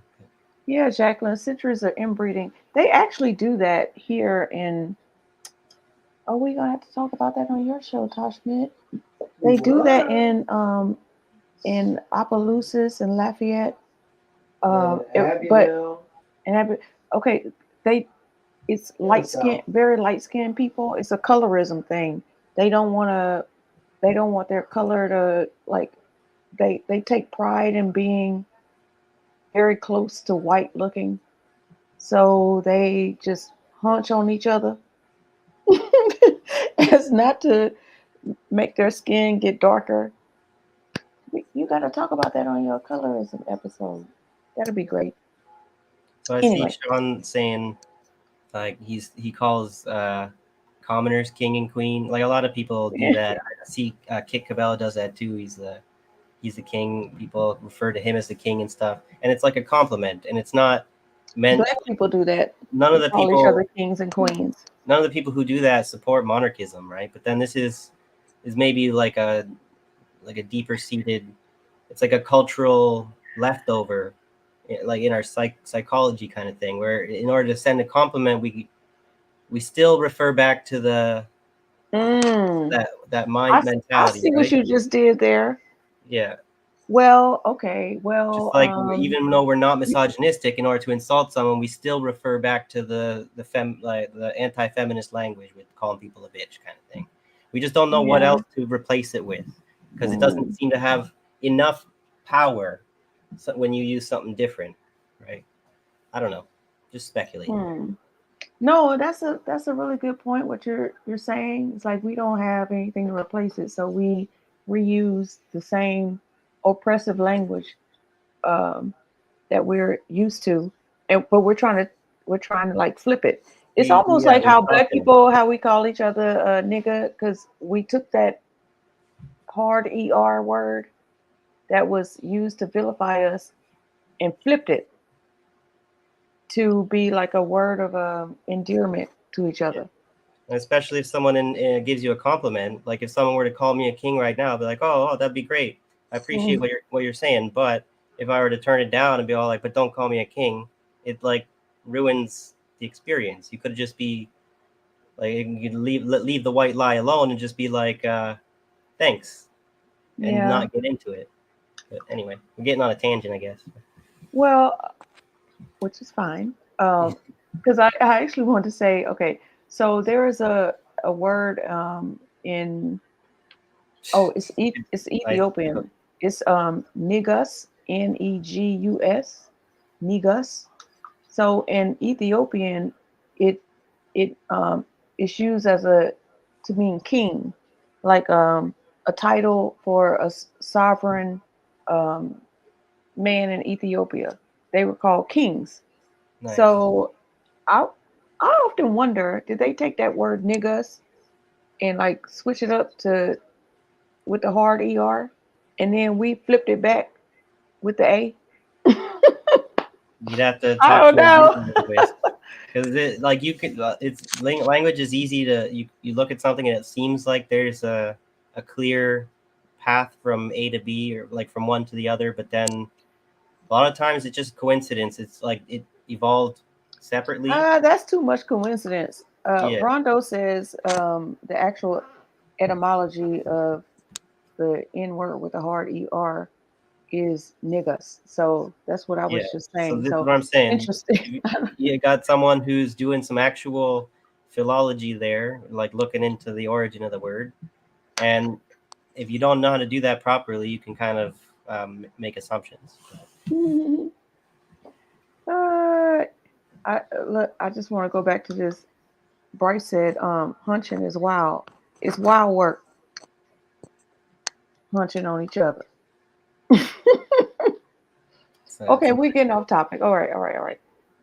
Yeah, Jacqueline, citrus are inbreeding. They actually do that here in. Oh, we're gonna have to talk about that on your show, Tosh Schmidt. They do that in Opelousas and Lafayette. Okay, it's light skin, very light skinned people. It's a colorism thing. They don't want to. They don't want their color to like. They take pride in being very close to white looking, so they just hunch on each other as not to make their skin get darker. You got to talk about that on your colorism episode. That'll be great. So I see Sean saying like he calls commoners king and queen. Like a lot of people do that. I see Kit Cabela does that too. He's the king. People refer to him as the king and stuff, and it's like a compliment, and it's not meant. Black people do that. None They of the call people each other kings and queens. None of the people who do that support monarchism, right? But then this is maybe like a deeper seated. It's like a cultural leftover, like in our psychology kind of thing, where in order to send a compliment, we still refer back to the that mind mentality. I see what you just did there. Yeah. Well, okay. Well, just like even though we're not misogynistic, in order to insult someone, we still refer back to the anti-feminist language with calling people a bitch kind of thing. We just don't know what else to replace it with because it doesn't seem to have enough power when you use something different, right? I don't know. Just speculating. No, that's a really good point. What you're saying, it's like we don't have anything to replace it, so we reuse the same oppressive language that we're used to, but we're trying to like flip it. It's almost like how black people, how we call each other nigga, because we took that hard ER word that was used to vilify us and flipped it to be like a word of endearment to each other. Especially if someone gives you a compliment. Like if someone were to call me a king right now, I'd be like, oh, that'd be great. I appreciate what you're saying. But if I were to turn it down and be all like, but don't call me a king, it like ruins the experience. You could just be like, you leave the white lie alone and just be like, thanks, and not get into it. But anyway, we're getting on a tangent, I guess. Well, which is fine. Because I actually wanted to say, okay, so there is a word in it's Ethiopian. It's negus, negus, negus. So in Ethiopian, it's used as to mean king, like a title for a sovereign man in Ethiopia. They were called kings. Nice. So I often wonder, did they take that word niggas and like switch it up to with the hard ER, and then we flipped it back with the A? You'd have to I talk don't to a know. Google linguist because like you could. Language is easy to you look at something and it seems like there's a clear path from A to B or like from one to the other, but then a lot of times it's just coincidence. It's like it evolved separately. That's too much coincidence. Yeah. Rondo says the actual etymology of the N word with a hard ER is niggas. So that's what I was just So saying. this is So what I'm saying. interesting. You got someone who's doing some actual philology there, like looking into the origin of the word. And if you don't know how to do that properly, you can kind of make assumptions. I just want to go back to this. Bryce said, hunching is wild. It's wild work. Hunching on each other. Okay, we're getting off topic. All right.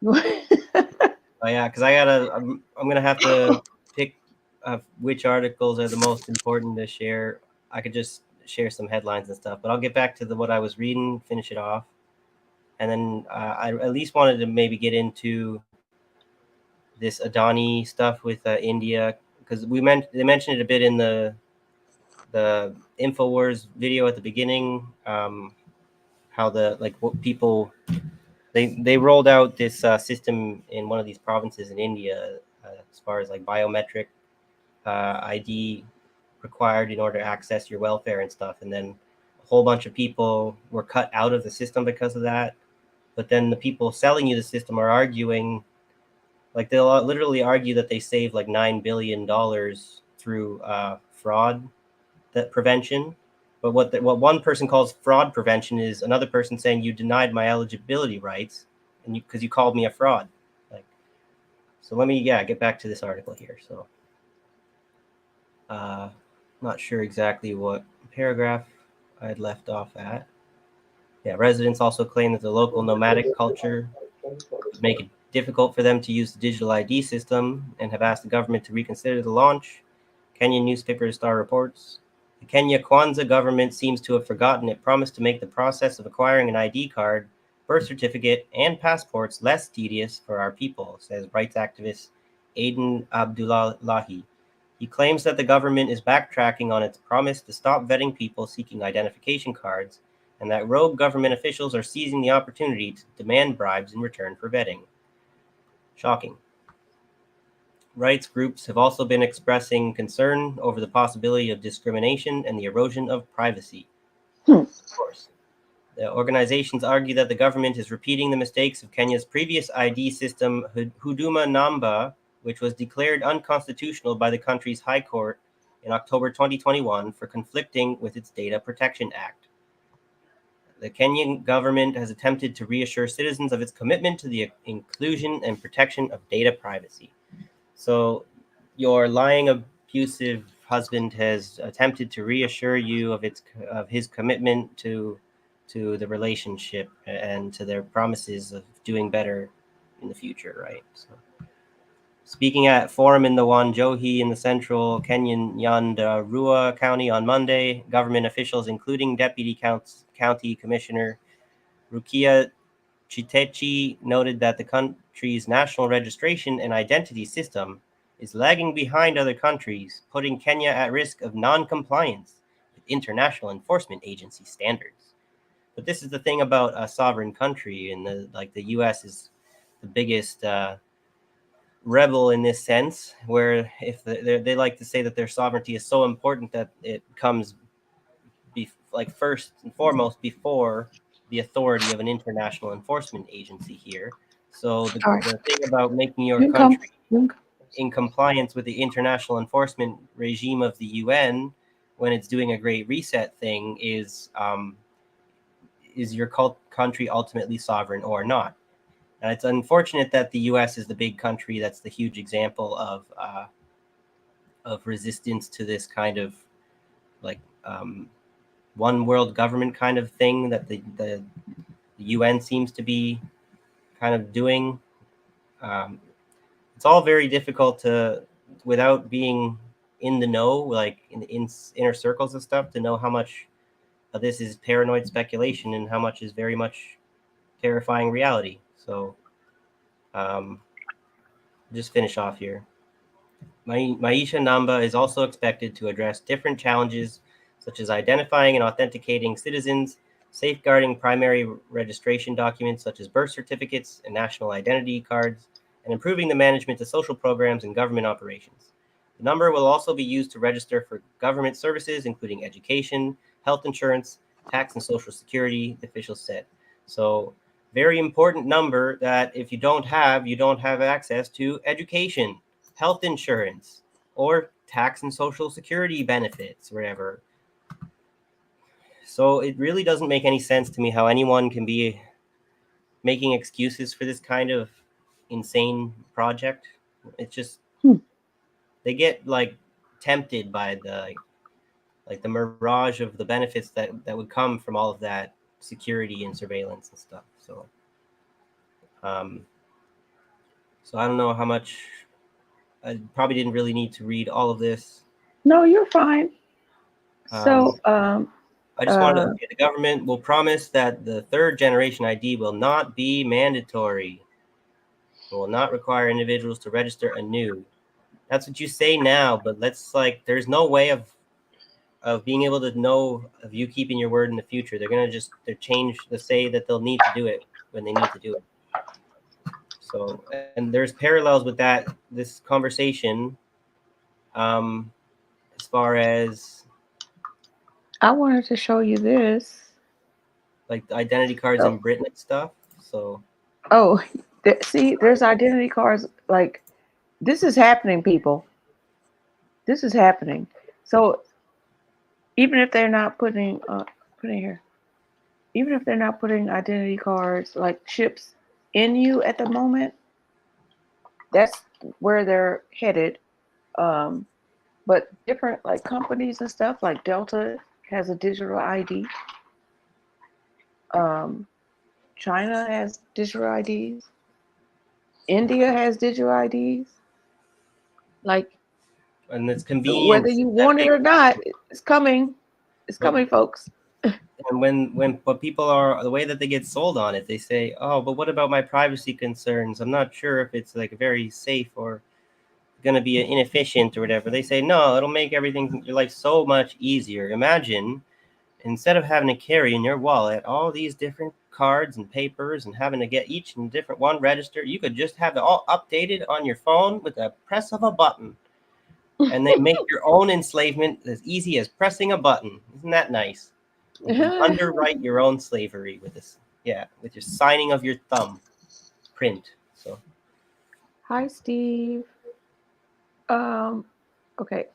Oh yeah, because I'm gonna have to pick which articles are the most important to share. I could just share some headlines and stuff, but I'll get back to what I was reading, finish it off, and then I at least wanted to maybe get into this Adani stuff with India because they mentioned it a bit in the Infowars video at the beginning. How what people they rolled out this system in one of these provinces in India as far as like biometric ID required in order to access your welfare and stuff, and then a whole bunch of people were cut out of the system because of that. But then the people selling you the system are arguing, like they'll literally argue that they saved like $9 billion through fraud prevention. But what one person calls fraud prevention is another person saying you denied my eligibility rights, and because you called me a fraud. Like, so let me get back to this article here. So, not sure exactly what paragraph I'd left off at. Yeah, residents also claim that the local nomadic culture would make it difficult for them to use the digital ID system and have asked the government to reconsider the launch. Kenyan newspaper Star reports. The Kenya Kwanza government seems to have forgotten it promised to make the process of acquiring an ID card, birth certificate, and passports less tedious for our people, says rights activist Aiden Abdullahi. He claims that the government is backtracking on its promise to stop vetting people seeking identification cards, and that rogue government officials are seizing the opportunity to demand bribes in return for vetting. Shocking. Rights groups have also been expressing concern over the possibility of discrimination and the erosion of privacy. Of course. The organizations argue that the government is repeating the mistakes of Kenya's previous ID system, Huduma Namba, which was declared unconstitutional by the country's High Court in October 2021 for conflicting with its Data Protection Act. The Kenyan government has attempted to reassure citizens of its commitment to the inclusion and protection of data privacy. So your lying, abusive husband has attempted to reassure you of his commitment to the relationship and to their promises of doing better in the future, right? So, speaking at Forum in the Wanjohi in the central Kenyan Nyandarua County on Monday, government officials, including Deputy County Commissioner Rukia Chitechi, noted that the country's national registration and identity system is lagging behind other countries, putting Kenya at risk of non-compliance with international enforcement agency standards. But this is the thing about a sovereign country, and the U.S. is the biggest rebel in this sense, where if they like to say that their sovereignty is so important that it comes first and foremost before the authority of an international enforcement agency here. So the thing about making your country in compliance with the international enforcement regime of the UN when it's doing a great reset thing is your country ultimately sovereign or not? And it's unfortunate that the U.S. is the big country that's the huge example of resistance to this kind of one world government kind of thing that the UN seems to be kind of doing. It's all very difficult to, without being in the know, like in inner circles and stuff, to know how much of this is paranoid speculation and how much is very much terrifying reality. So, just finish off here. Maisha Namba is also expected to address different challenges, such as identifying and authenticating citizens, safeguarding primary registration documents such as birth certificates and national identity cards, and improving the management of social programs and government operations. The number will also be used to register for government services, including education, health insurance, tax and social security, the officials said. So, very important number that if you don't have access to education, health insurance, or tax and social security benefits, whatever. So it really doesn't make any sense to me how anyone can be making excuses for this kind of insane project. It's just they get like tempted by the mirage of the benefits that would come from all of that security and surveillance and stuff. So so I don't know how much. I probably didn't really need to read all of this. No, you're fine. So, I just wanted to say the government will promise that the third generation ID will not be mandatory. It will not require individuals to register anew. That's what you say now, but there's no way of being able to know of you keeping your word in the future. They're gonna say that they'll need to do it when they need to do it. So, and there's parallels with this conversation, as far as I wanted to show you this. like the identity cards in Britain and stuff. So, see, there's identity cards. Like, this is happening, people. This is happening. So, even if they're not putting here, even if they're not putting identity cards like chips in you at the moment, that's where they're headed. But different like companies and stuff, like Delta has a digital ID. China has digital IDs. India has digital IDs. Like, and it's convenient. Whether you want it or not, it's coming. It's coming, folks. And when people are the way that they get sold on it, they say, "Oh, but what about my privacy concerns? I'm not sure if it's like very safe or going to be inefficient or whatever." They say, "No, it'll make your life so much easier." Imagine instead of having to carry in your wallet all these different cards and papers and having to get each and different one registered, you could just have it all updated on your phone with a press of a button. And they make your own enslavement as easy as pressing a button. Isn't that nice? You can underwrite your own slavery with this. Yeah, with your signing of your thumb print. So, hi, Steve. Okay,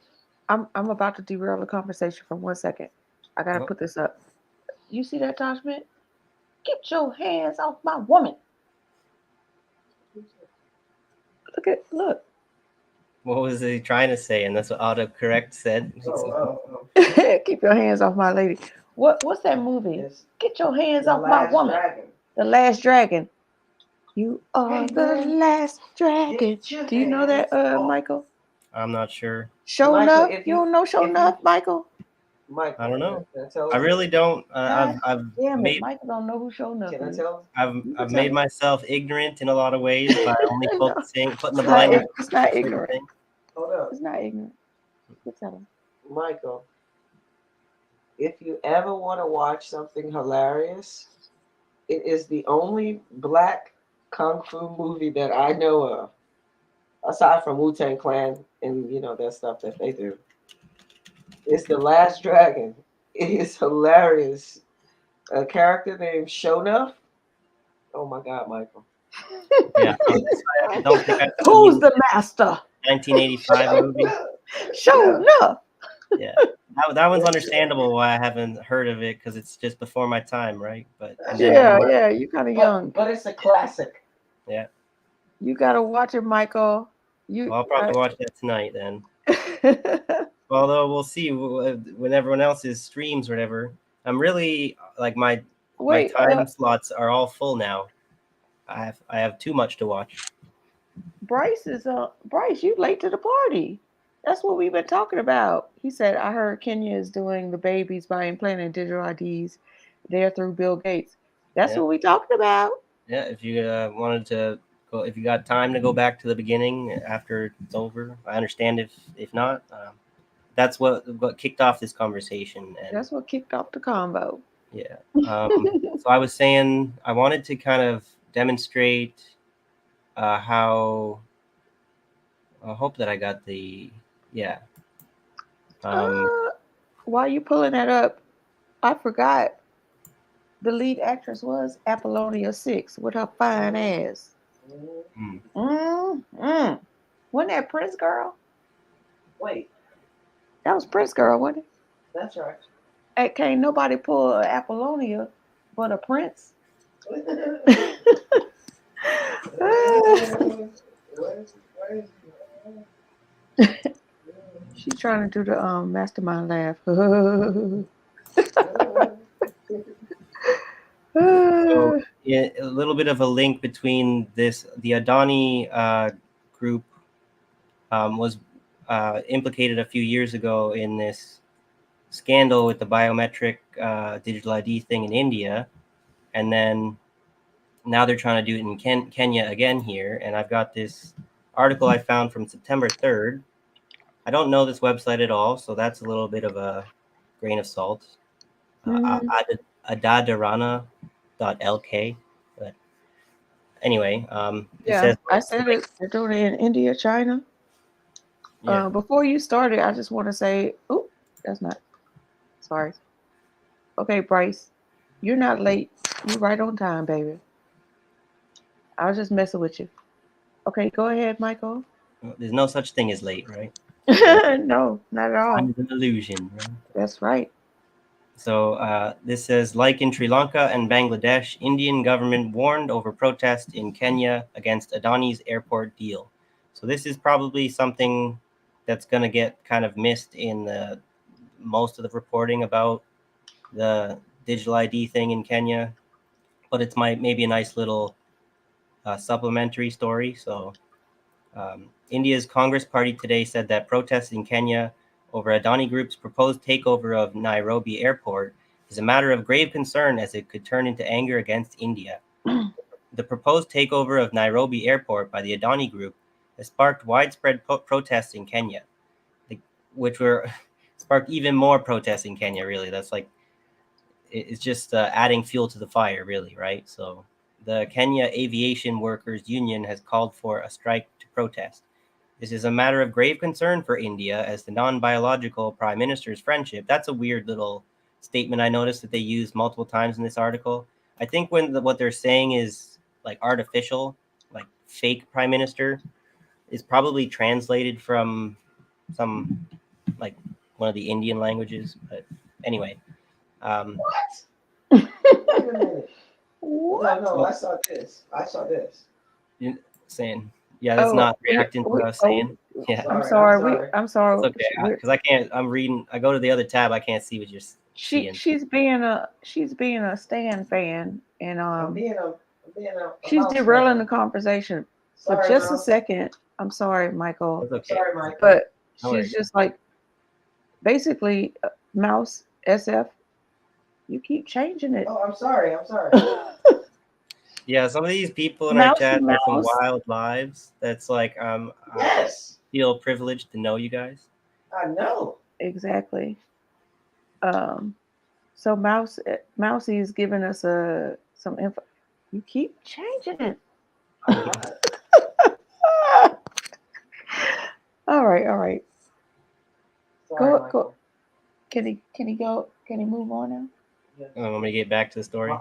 I'm about to derail the conversation for 1 second. I gotta put this up. You see that, Tajman? Get your hands off my woman. Look. What was he trying to say? And that's what autocorrect said. Keep your hands off my lady. What's that movie? Get your hands off my woman. Dragon. The Last Dragon. You are the last dragon. Do you know that, Michael? I'm not sure. Show enough? You don't know show enough, Michael? I don't know. I really don't. Michael don't know who show enough is. I've made myself ignorant in a lot of ways by only putting the blind. It's not ignorant. Hold up. It's not ignorant. Tell him. Michael, if you ever want to watch something hilarious, it is the only black kung fu movie that I know of, aside from Wu-Tang Clan and that stuff that they do. It's The Last Dragon. It is hilarious. A character named Shonuff. Oh my God, Michael. Yeah. Who's the master? 1985 movie. Shonuff. Yeah, that one's understandable why I haven't heard of it, because it's just before my time, right? But yeah, you're kind of young. But it's a classic. Yeah. You gotta watch it, Michael. I'll probably watch that tonight then. Although we'll see when everyone else's streams or whatever. I'm really like my time slots are all full now. I have too much to watch. Bryce, you late to the party. That's what we've been talking about. He said, I heard Kenya is doing the babies by implanting digital IDs there through Bill Gates. That's what we talked about. Yeah, if you wanted to go, if you got time to go back to the beginning after it's over, I understand. If not, that's what kicked off this conversation. And That's what kicked off the combo. yeah. So I was saying I wanted to kind of demonstrate how. I hope that I got the While you pulling that up, I forgot the lead actress was Apollonia 6 with her fine ass. Wasn't that Prince Girl? Wait, That was Prince Girl, wasn't it? that's right. Hey, can't nobody pull a Apollonia but a Prince. She's trying to do the mastermind laugh. So yeah, a little bit of a link between this, the Adani group was implicated a few years ago in this scandal with the biometric digital ID thing in India, and then now they're trying to do it in Kenya again here. And I've got this article I found from September 3rd. I don't know this website at all, so that's a little bit of a grain of salt. Adadarana.lk. But anyway, it says I said it. They're doing it in India, China. Yeah. Before you started, I just want to say, oh, that's not. Sorry. Okay, Bryce, you're not late. You're right on time, baby. I was just messing with you. Okay, go ahead, Michael. There's no such thing as late, right? No, not at all. Time is an illusion, right? That's right. So this says, like in Sri Lanka and Bangladesh, Indian government warned over protest in Kenya against Adani's airport deal. So this is probably something that's going to get kind of missed in most of the reporting about the digital ID thing in Kenya, but it's maybe a nice little supplementary story. So India's Congress Party today said that protests in Kenya over Adani Group's proposed takeover of Nairobi Airport is a matter of grave concern as it could turn into anger against India. The proposed takeover of Nairobi Airport by the Adani Group has sparked widespread protests in Kenya, which were sparked even more protests in Kenya, really. That's like, it's just adding fuel to the fire, really, right? So the Kenya Aviation Workers Union has called for a strike to protest. This is a matter of grave concern for India as the non-biological prime minister's friendship. That's a weird little statement I noticed that they used multiple times in this article. I think what they're saying is like artificial, like fake prime minister, is probably translated from some like one of the Indian languages. But anyway. What? No, I saw this. You're saying, yeah, that's not reacting to what I was saying. Yeah, I'm sorry. I'm sorry. It's okay, because I can't. I'm reading. I go to the other tab. I can't see what you're seeing. She's being a Stan fan, and she's derailing the conversation. For just a second. I'm sorry, Michael. It's okay. Sorry, Michael. But No she's worries. just like basically Mouse SF. You keep changing it. Oh, I'm sorry. Yeah, some of these people in our chat have some Mouse. wild lives. That's like, Yes. I feel privileged to know you guys. I know. Exactly. So Mousy is giving us some info. You keep changing it. All right. Sorry, Go. Can he go? Can he move on now? Want me to get back to the story?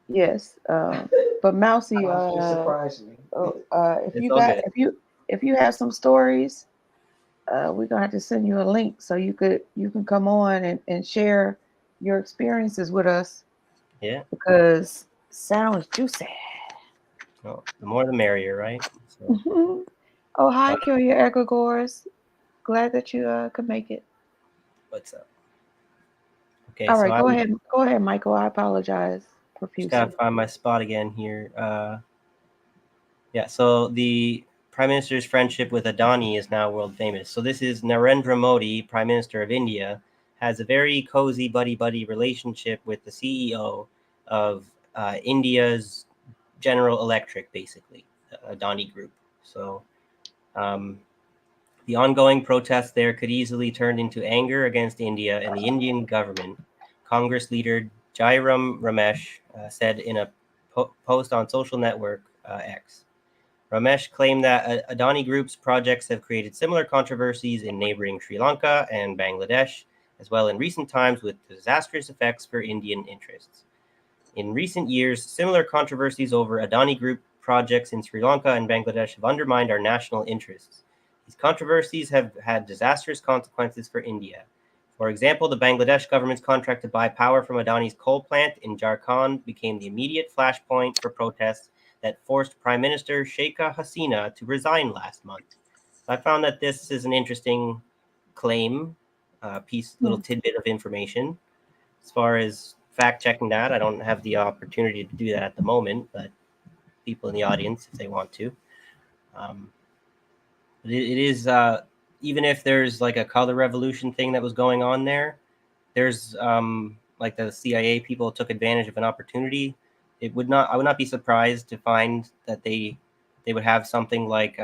Yes. But Mousy, You surprised me. if you have some stories, we're gonna have to send you a link so you can come on and share your experiences with us. Yeah. Because sounds juicy. Well, the more the merrier, right? So, Oh, hi, Kyria Egregores. Glad that you could make it. what's up? Okay, All right, so go ahead, Michael. I apologize just profusely. gotta find my spot again here. Yeah, so the Prime Minister's friendship with Adani is now world famous. So this is Narendra Modi, Prime Minister of India, has a very cozy buddy-buddy relationship with the CEO of India's General Electric, basically, Adani Group. So the ongoing protests there could easily turn into anger against India and the Indian government. Congress leader Jairam Ramesh said in a post on social network X. Ramesh claimed that Adani Group's projects have created similar controversies in neighboring Sri Lanka and Bangladesh, as well in recent times, with disastrous effects for Indian interests. In recent years, similar controversies over Adani Group projects in Sri Lanka and Bangladesh have undermined our national interests. These controversies have had disastrous consequences for India. For example, the Bangladesh government's contract to buy power from Adani's coal plant in Jharkhand became the immediate flashpoint for protests that forced Prime Minister Sheikh Hasina to resign last month. I found that this is an interesting claim, little tidbit of information. As far as fact checking that, I don't have the opportunity to do that at the moment, but people in the audience, if they want to. But it is, even if there's like a color revolution thing that was going on there, there's like the CIA people took advantage of an opportunity. I would not be surprised to find that they would have something like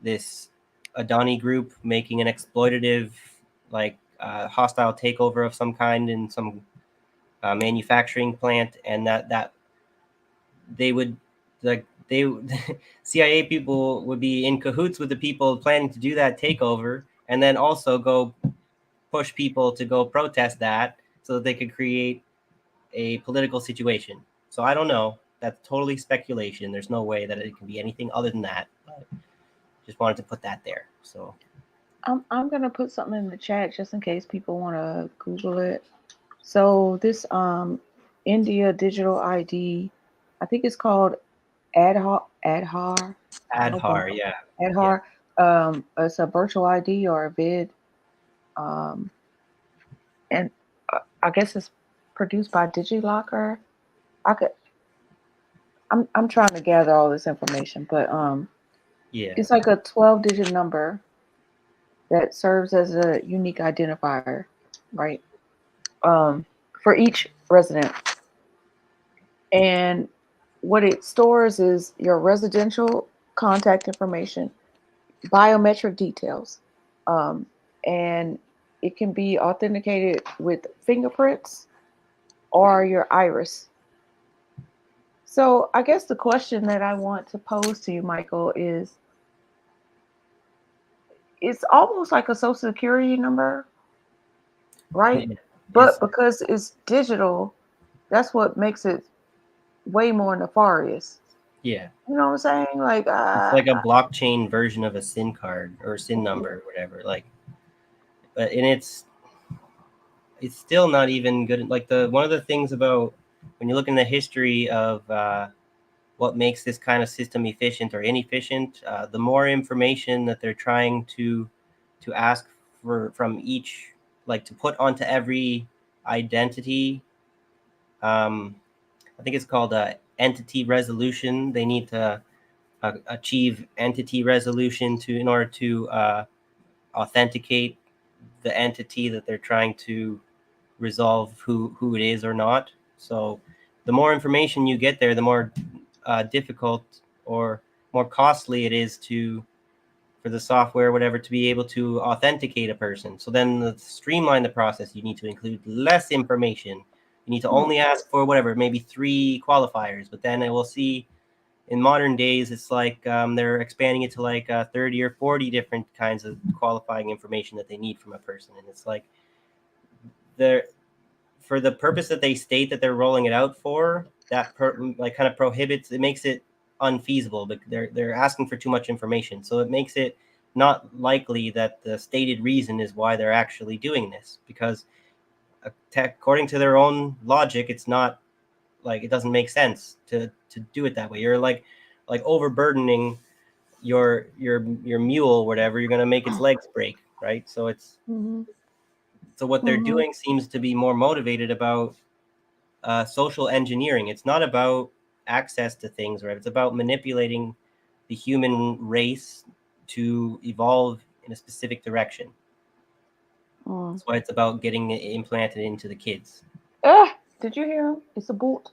this Adani Group making an exploitative, like hostile takeover of some kind in some manufacturing plant, and that they would CIA people would be in cahoots with the people planning to do that takeover, and then also go push people to go protest that so that they could create a political situation. So I don't know. That's totally speculation. There's no way that it can be anything other than that. But just wanted to put that there. So I'm gonna put something in the chat just in case people want to Google it. So this India digital ID, I think it's called Aadhaar. Aadhaar, yeah. Aadhaar. It's a virtual ID or a vid, and I guess it's produced by DigiLocker. I'm trying to gather all this information, but it's like a 12-digit number that serves as a unique identifier, right? For each resident. And what it stores is your residential contact information, biometric details, and it can be authenticated with fingerprints or your iris. So I guess the question that I want to pose to you, Michael, is it's almost like a social security number, right? But because it's digital, that's what makes it way more nefarious. Yeah. You know what I'm saying? Like it's like a blockchain version of a SIN card or SIN number or whatever. Like, but and it's still not even good. Like one of the things about when you look in the history of what makes this kind of system efficient or inefficient, the more information that they're trying to ask from each, like to put onto every identity. I think it's called entity resolution. They need to achieve entity resolution in order to authenticate the entity that they're trying to resolve who it is or not. So the more information you get there, the more difficult or more costly it is for the software, whatever, to be able to authenticate a person. So then to streamline the process, you need to include less information. You need to only ask for whatever, maybe 3 qualifiers, but then I will see in modern days, it's like they're expanding it to like 30 or 40 different kinds of qualifying information that they need from a person. And it's like for the purpose that they state that they're rolling it out for, that kind of prohibits, it makes it unfeasible, but they're asking for too much information. So it makes it not likely that the stated reason is why they're actually doing this, because according to their own logic, it's not like, it doesn't make sense to do it that way. You're like overburdening your mule, whatever. You're going to make its legs break, right? So it's so what they're doing seems to be more motivated about social engineering. It's not about access to things, right? It's about manipulating the human race to evolve in a specific direction. That's why it's about getting it implanted into the kids. Did you hear him? It's a boot.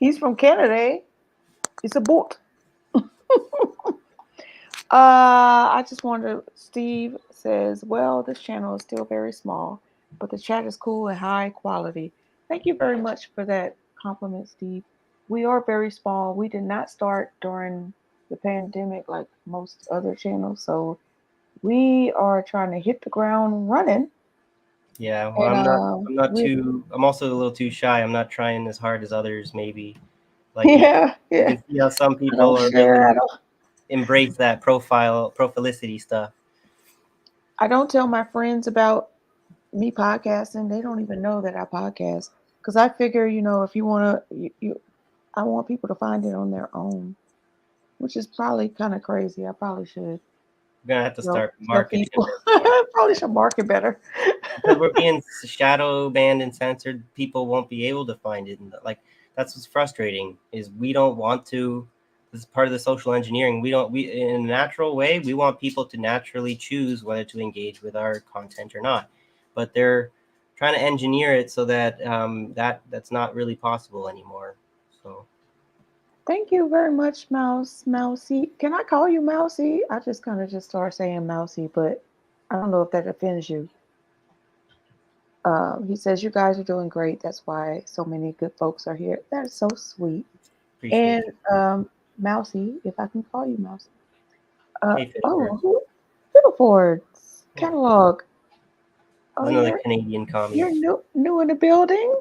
He's from Canada. It's a boat. I just wonder, Steve says, well, this channel is still very small, but the chat is cool and high quality. Thank you very much for that compliment, Steve. We are very small. We did not start during the pandemic like most other channels, so we are trying to hit the ground running. Yeah, well, And, I'm not we- too. I'm also a little too shy. I'm not trying as hard as others. Maybe, like Yeah, you yeah. can see how some I people don't are share. really embrace that profilicity stuff. I don't tell my friends about me podcasting. They don't even know that I podcast because I figure, if you want to, I want people to find it on their own, which is probably kind of crazy. I probably should. We're gonna have to start Tell marketing people. Probably should market better. because we're being shadow banned and censored. People won't be able to find it, and like that's what's frustrating. Is we don't want to. This is part of the social engineering. We in a natural way. We want people to naturally choose whether to engage with our content or not, but they're trying to engineer it so that that's not really possible anymore. So. Thank you very much, Mousy. Can I call you Mousy? I just kind of just start saying Mousy, but I don't know if that offends you. He says, you guys are doing great. That's why so many good folks are here. That is so sweet. Appreciate And Mousy, if I can call you Mousy. Hey, Fiddleford's catalog. Oh, There's another Canadian commie. You're new in the building?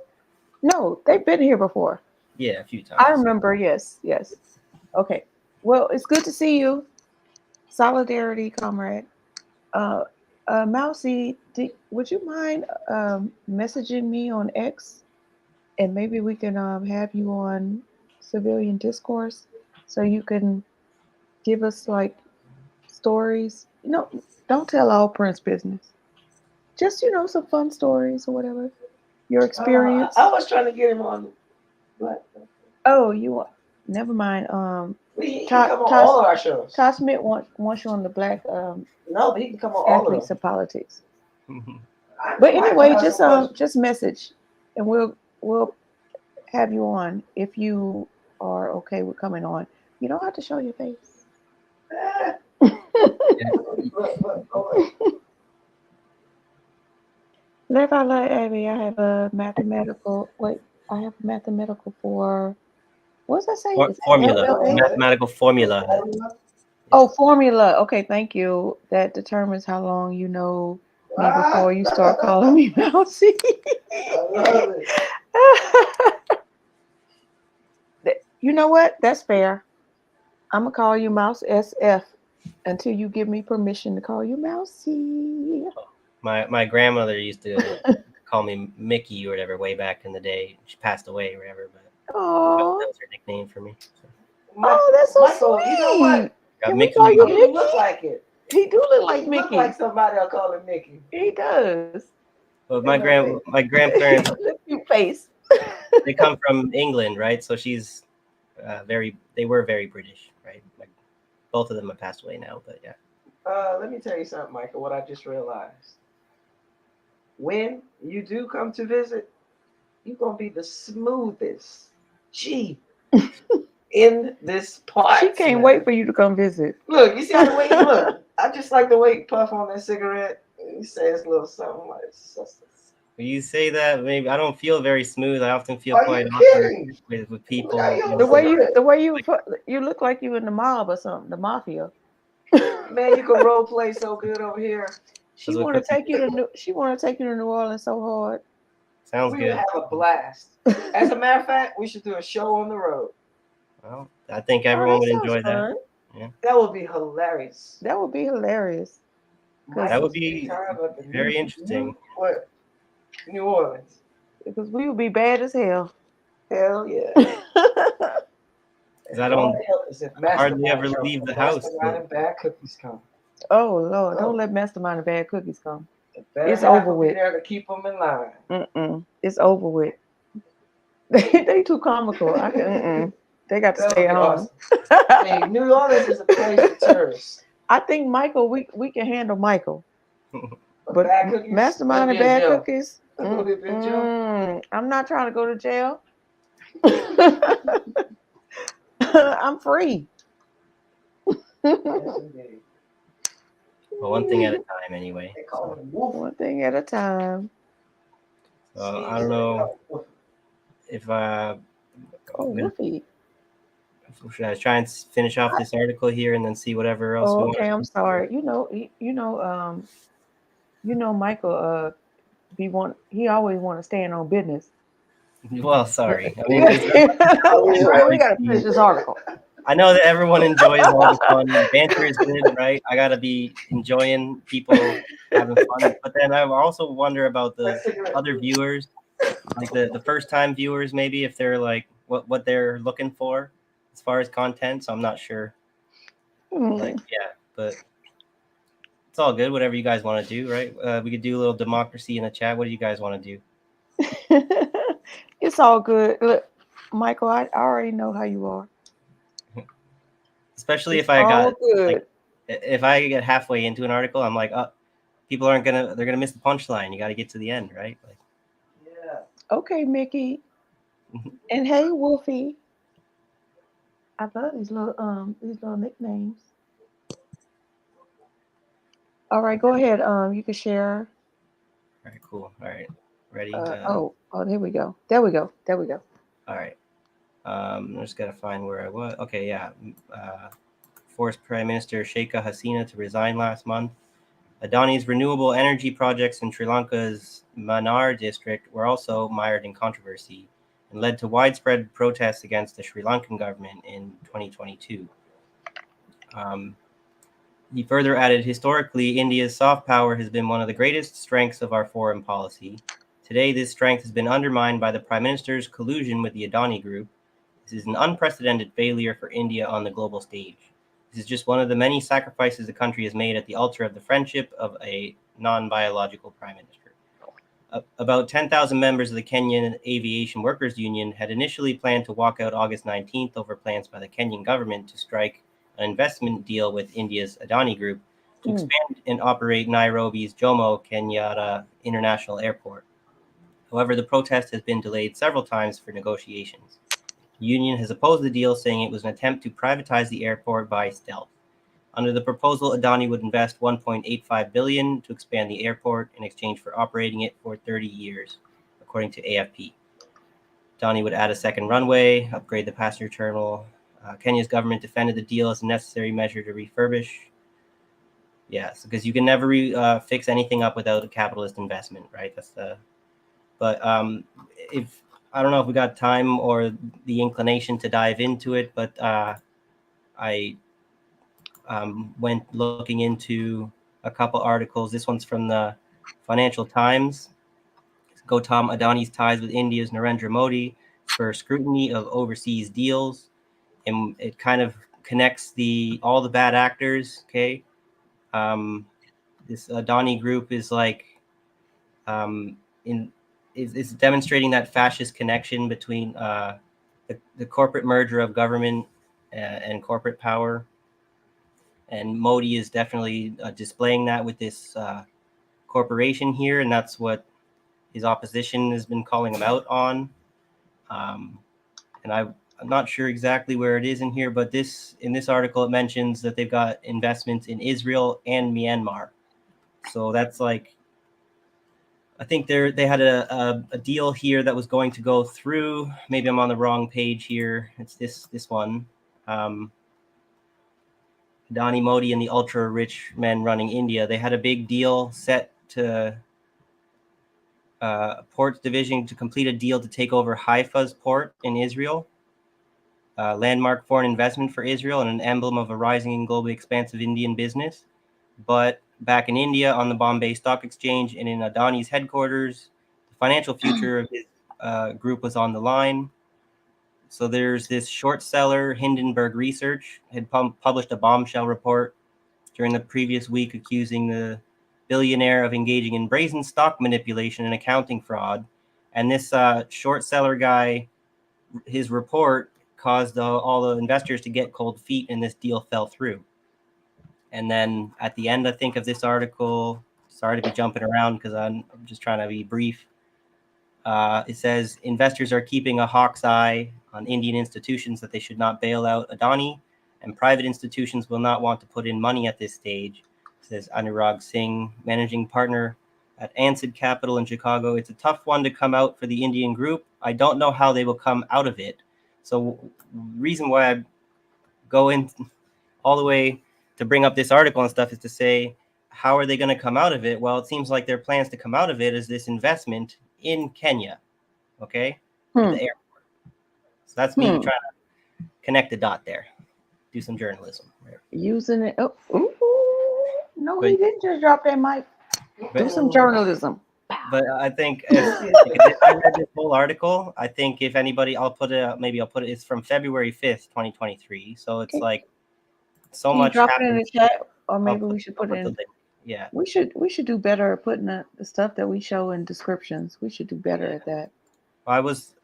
No, they've been here before. Yeah, a few times. I remember, yes. Okay. Well, it's good to see you. Solidarity, comrade. Mousy, would you mind messaging me on X? And maybe we can have you on Civilian Discourse so you can give us like stories. Don't tell all Prince business. Just, some fun stories or whatever. Your experience. I was trying to get him on. But Oh, you want? Never mind. he can come on all of our shows. Todd Smith wants you on the Black. No, but he can come on all of Athletes them. of Politics. But anyway, just message, and we'll have you on if you are okay with coming on. You don't have to show your face. Left out loud, Abby. I have a mathematical. Wait, I have a mathematical for. What's that say? Formula, mathematical formula. Oh, formula. Okay, thank you. That determines how long you know me before you start calling me Mousy. You know what? That's fair. I'm gonna call you Mouse SF until you give me permission to call you Mousy. My grandmother used to call me Mickey or whatever way back in the day. She passed away or whatever, but that was her nickname for me. So. Oh, that's so Michael, sweet. You know what? Can Mickey. we call you Mickey? He looks like it. He do look like Mickey. Look like somebody will call him Mickey. He does. Well, my grandparents. Cute face. They come from England, right? So she's they were very British, right? Like, both of them have passed away now, but yeah. Let me tell you something, Michael, what I just realized. When you do come to visit, you're going to be the smoothest G in this part. She can't wait for you to come visit. Look, you see how the way you look? I just like the way you puff on that cigarette. He says a little something like When you say that, maybe I don't feel very smooth. I often feel Are quite you awkward with people. The way you look like you in the mob or something, the mafia. Man, you can role play so good over here. She want to take you to New Orleans so hard. Sounds We good. would have a blast. As a matter of fact, we should do a show on the road. Well, I think everyone would enjoy that. Fun. Yeah. That would be hilarious. That would be hilarious. That would be very interesting. What? New Orleans. Because we would be bad as hell. Hell yeah. Because I don't hardly ever leave the house. And bad cookies come. Oh Lord! Don't let Mastermind and bad cookies come. It's over with. There to keep them in line. It's over with. They too comical. They got to stay at home. Awesome. Hey, New Orleans is a place for tourists. I think Michael, we can handle Michael. But Mastermind and bad cookies. I'm not trying to go to jail. I'm free. Well, one thing at a time, anyway. One thing at a time. I don't know if Woofy. should I try and finish off this article here and then see whatever else we want. Okay, I'm sorry. Michael. He always want to stand on business. Well, sorry. I mean, we gotta finish this article. I know that everyone enjoys all the fun. Banter is good, right? I gotta be enjoying people having fun. But then I also wonder about the other viewers, like the first time viewers, maybe if they're like what they're looking for as far as content. So I'm not sure. Like, yeah, but it's all good. Whatever you guys want to do, right? We could do a little democracy in the chat. What do you guys want to do? It's all good. Look, Michael, I already know how you are. Especially It's if I got all good. like, if I get halfway into an article, I'm like, oh, people they're gonna miss the punchline. You got to get to the end, right? Like, yeah. Okay, Mickey. And hey, Wolfie. I love these little nicknames. All right, go ahead. You can share. All right, cool. All right, ready? Oh, there we go. There we go. All right. I just gotta find where I was. Okay, yeah. Forced Prime Minister Sheikha Hasina to resign last month. Adani's renewable energy projects in Sri Lanka's Mannar district were also mired in controversy and led to widespread protests against the Sri Lankan government in 2022. He further added, historically, India's soft power has been one of the greatest strengths of our foreign policy. Today, this strength has been undermined by the Prime Minister's collusion with the Adani Group. This is an unprecedented failure for India on the global stage. This is just one of the many sacrifices the country has made at the altar of the friendship of a non-biological Prime Minister. About 10,000 members of the Kenyan Aviation Workers Union had initially planned to walk out August 19th over plans by the Kenyan government to strike an investment deal with India's Adani Group to expand and operate Nairobi's Jomo Kenyatta International Airport. However, the protest has been delayed several times for negotiations. The union has opposed the deal, saying it was an attempt to privatize the airport by stealth. Under the proposal, Adani would invest $1.85 billion to expand the airport in exchange for operating it for 30 years, according to AFP. Adani would add a second runway, upgrade the passenger terminal. Kenya's government defended the deal as a necessary measure to refurbish. Yes, because you can never fix anything up without a capitalist investment, right? But if I don't know if we got time or the inclination to dive into it, but I went looking into a couple articles. This one's from the Financial Times. Gautam Adani's ties with India's Narendra Modi spur scrutiny of overseas deals, and it kind of connects all the bad actors. Okay, this Adani group is like is demonstrating that fascist connection between the corporate merger of government and corporate power. And Modi is definitely displaying that with this corporation here, and that's what his opposition has been calling him out on. And I'm not sure exactly where it is in here, but in this article, it mentions that they've got investments in Israel and Myanmar. So that's like, I think they had a deal here that was going to go through. Maybe I'm on the wrong page here. It's this one. Adani, Modi, and the ultra-rich men running India, they had a big deal set to ports division to complete a deal to take over Haifa's port in Israel, landmark foreign investment for Israel and an emblem of a rising and globally expansive Indian business. But back in India on the Bombay Stock Exchange and in Adani's headquarters, the financial future of his group was on the line. So there's this short seller, Hindenburg Research, had published a bombshell report during the previous week accusing the billionaire of engaging in brazen stock manipulation and accounting fraud. And this short seller guy, his report caused all the investors to get cold feet, and this deal fell through. And then at the end, I think, of this article, sorry to be jumping around because I'm just trying to be brief. It says investors are keeping a hawk's eye on Indian institutions that they should not bail out Adani, and private institutions will not want to put in money at this stage, says Anurag Singh, managing partner at Ansett Capital in Chicago. It's a tough one to come out for the Indian group. I don't know how they will come out of it. So reason why I go in all the way to bring up this article and stuff is to say, how are they going to come out of it? Well, it seems like their plans to come out of it is this investment in Kenya, okay, at the airport. So that's me trying to connect the dot there, do some journalism. Using it. Oh, ooh, no, he didn't just drop that mic. Do some journalism. But I think if I read this whole article, I think if anybody, I'll put it. It's from February 5th, 2023. So it's like so Can much you drop it in the happens. chat, or maybe we should put it in. Yeah, we should do better at putting the stuff that we show in descriptions. We should do better at that. I was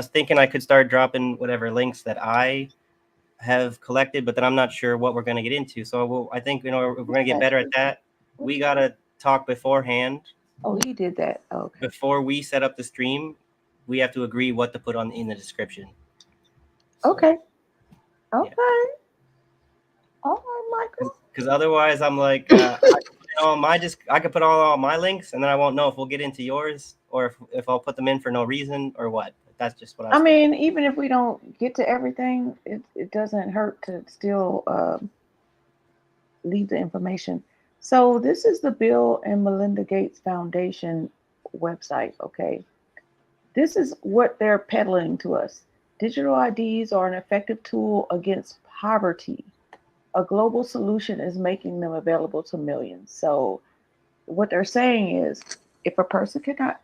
thinking I could start dropping whatever links that I have collected, but then I'm not sure what we're going to get into. So I think, if we're going to get better at that, we got to talk beforehand. Oh, he did that. Okay. Before we set up the stream, we have to agree what to put in the description. Okay. Okay. All right, Michael. Because otherwise, I'm like, I could put all my links, and then I won't know if we'll get into yours or if I'll put them in for no reason or what. That's just what I mean, even if we don't get to everything, it doesn't hurt to still leave the information. So this is the Bill and Melinda Gates Foundation website, okay? This is what they're peddling to us. Digital IDs are an effective tool against poverty. A global solution is making them available to millions. So what they're saying is, if a person cannot,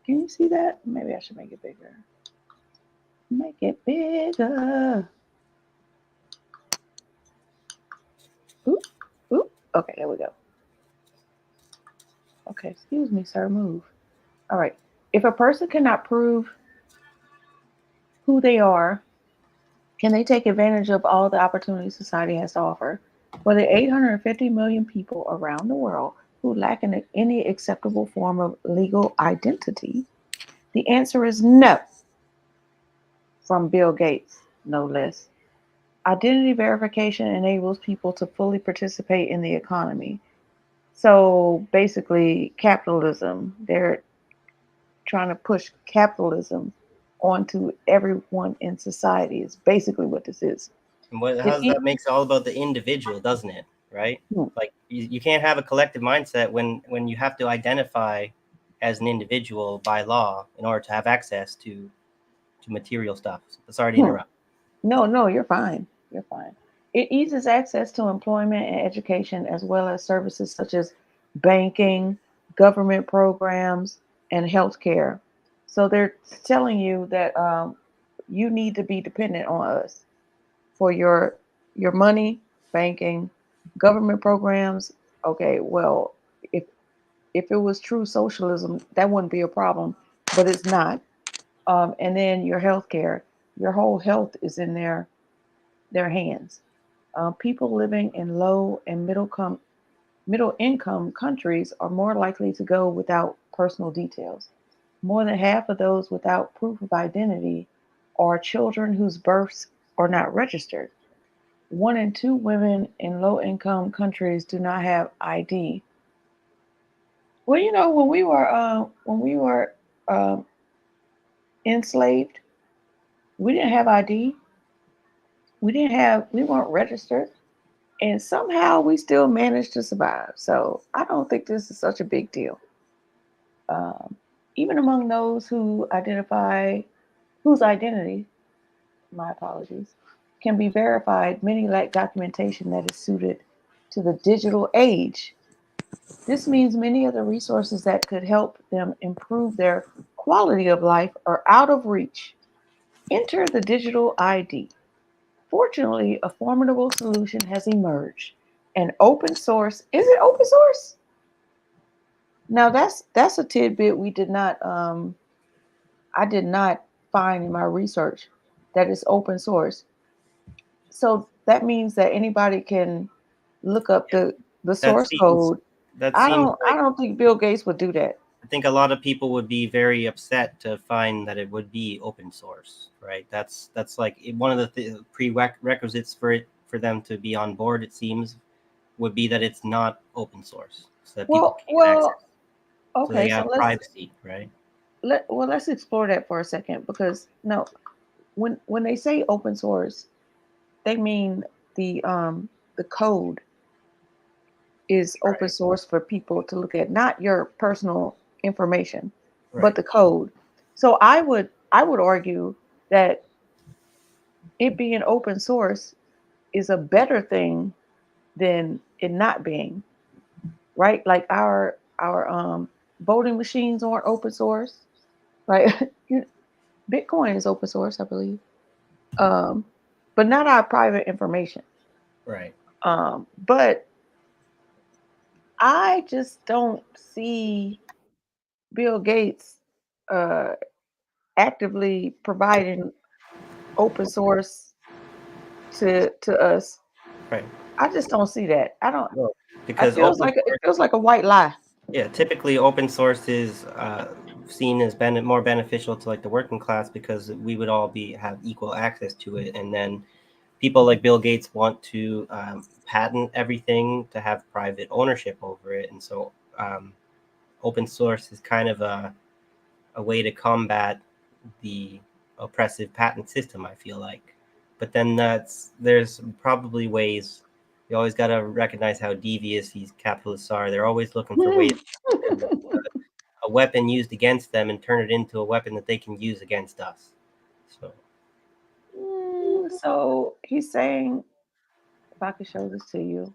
can you see that? Maybe I should make it bigger. Make it bigger. Oop, oop. Okay, there we go. Okay, excuse me, sir, move. All right. If a person cannot prove who they are, can they take advantage of all the opportunities society has to offer? For the 850 million people around the world who lack any acceptable form of legal identity, the answer is no. From Bill Gates, no less. Identity verification enables people to fully participate in the economy. So basically, capitalism, they're trying to push capitalism onto everyone in society is basically what this is. And that makes it all about the individual, doesn't it? Right? Like you can't have a collective mindset when you have to identify as an individual by law in order to have access to material stuff. Sorry to interrupt. No, you're fine. You're fine. It eases access to employment and education, as well as services such as banking, government programs, and healthcare. So they're telling you that you need to be dependent on us for your money, banking, government programs. Okay, well, if it was true socialism, that wouldn't be a problem, but it's not. And then your healthcare, your whole health is in their hands. People living in low and middle income countries are more likely to go without personal details. More than half of those without proof of identity are children whose births are not registered. 1 in 2 women in low income countries do not have ID. Well, when we were enslaved, we didn't have ID. We weren't registered. And somehow we still managed to survive. So I don't think this is such a big deal. Even among those whose identity, my apologies, can be verified, many lack documentation that is suited to the digital age. This means many of the resources that could help them improve their quality of life are out of reach. Enter the digital ID. Fortunately, a formidable solution has emerged. An open source. Is it open source? Now that's a tidbit we did not I did not find in my research that it's open source. So that means that anybody can look up the source code. I don't think Bill Gates would do that. I think a lot of people would be very upset to find that it would be open source, right? That's like one of the prerequisites for them to be on board. It seems would be that it's not open source, so that people can't access. So they Okay, so have privacy, right? let's explore that for a second, because no, when they say open source, they mean the code is open source for people to look at, not your personal information, but the code. So I would argue that it being open source is a better thing than it not being, right? Like our voting machines aren't open source, right? Bitcoin is open source, I believe, but not our private information. Right. But I just don't see Bill Gates actively providing open source to us. Right. I just don't see that. I don't. No, It because feels like a white lie. Yeah, typically open source is seen as more beneficial to like the working class because we would all have equal access to it, and then people like Bill Gates want to patent everything to have private ownership over it, and so open source is kind of a way to combat the oppressive patent system, I feel like. But then there's probably ways. You always got to recognize how devious these capitalists are. They're always looking for ways to a weapon used against them and turn it into a weapon that they can use against us. So So he's saying, if I could show this to you,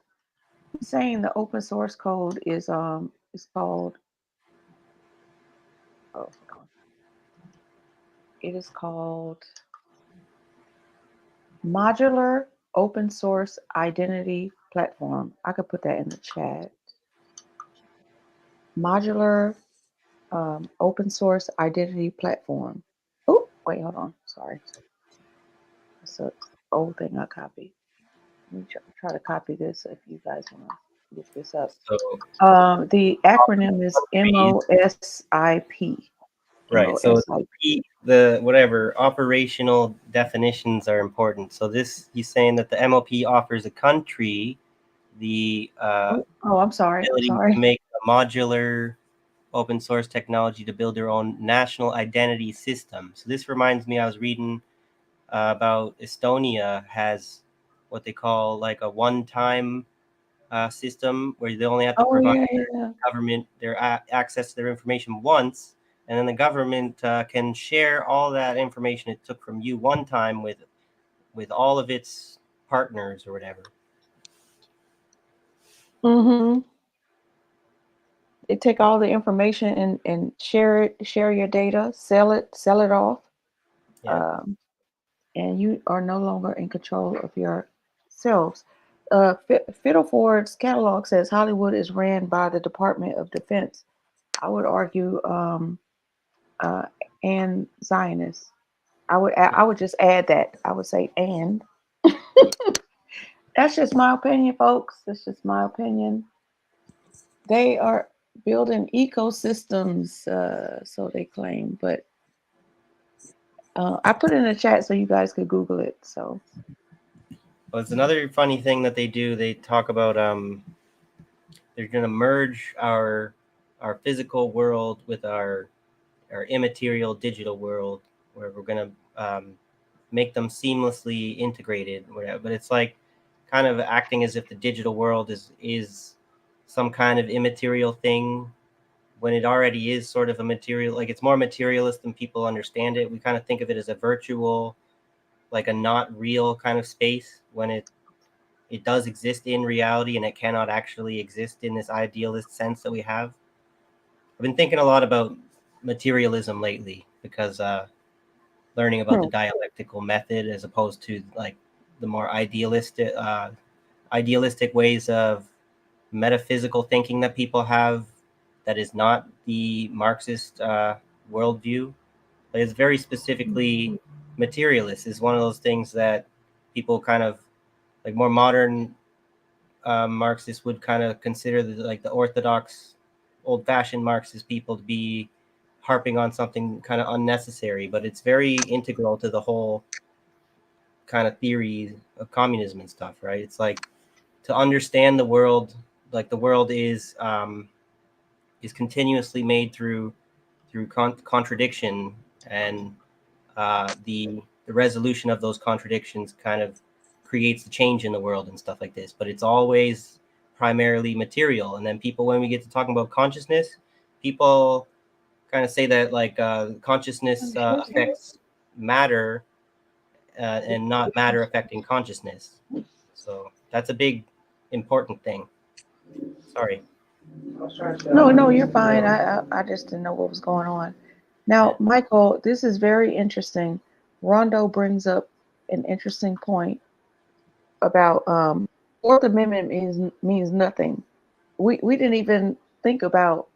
he's saying the open source code is called, oh, hold on. It is called Modular Open Source Identity Platform. I could put that in the chat. Modular Open Source Identity Platform. Oh, wait, hold on. Sorry. That's an old thing I copied. Let me try to copy this if you guys want to look this up. So, the acronym is MOSIP. right. So the whatever operational definitions are important. So he's saying that the MOP offers a country the I'm sorry. ability to make a modular open source technology to build their own national identity system. So this reminds me, I was reading about Estonia has what they call like a one-time system where they only have to provide the government their access to their information once, and then the government can share all that information it took from you one time with all of its partners or whatever. Mm-hmm. They take all the information and share your data, sell it off. Yeah. And you are no longer in control of yourselves. Fiddleford's catalog says Hollywood is ran by the Department of Defense. I would argue and Zionists. I would just add that. I would say and. That's just my opinion, folks. That's just my opinion. They are building ecosystems, so they claim, but I put it in the chat so you guys could Google it. So, well, it's another funny thing that they do. They talk about they're going to merge our physical world with our immaterial digital world, where we're going to make them seamlessly integrated, whatever. But it's like kind of acting as if the digital world is some kind of immaterial thing when it already is sort of a material, like it's more materialist than people understand it. We kind of think of it as a virtual, like a not real kind of space when it does exist in reality and it cannot actually exist in this idealist sense that we have. I've been thinking a lot about materialism lately because learning about the dialectical method as opposed to like the more idealistic ways of metaphysical thinking that people have that is not the Marxist worldview. But it's very specifically materialist. Is one of those things that people kind of like more modern Marxists would kind of consider the orthodox old-fashioned Marxist people to be harping on something kind of unnecessary, but it's very integral to the whole kind of theory of communism and stuff, right? It's like to understand the world, like the world is continuously made through contradiction, and the resolution of those contradictions kind of creates the change in the world and stuff like this. But it's always primarily material. And then people, when we get to talking about consciousness, people kind of say that like consciousness affects matter and not matter affecting consciousness. So that's a big important thing. Sorry. No, you're fine. I just didn't know what was going on. Now, Michael, this is very interesting. Rondo brings up an interesting point about Fourth Amendment means nothing. We didn't even think about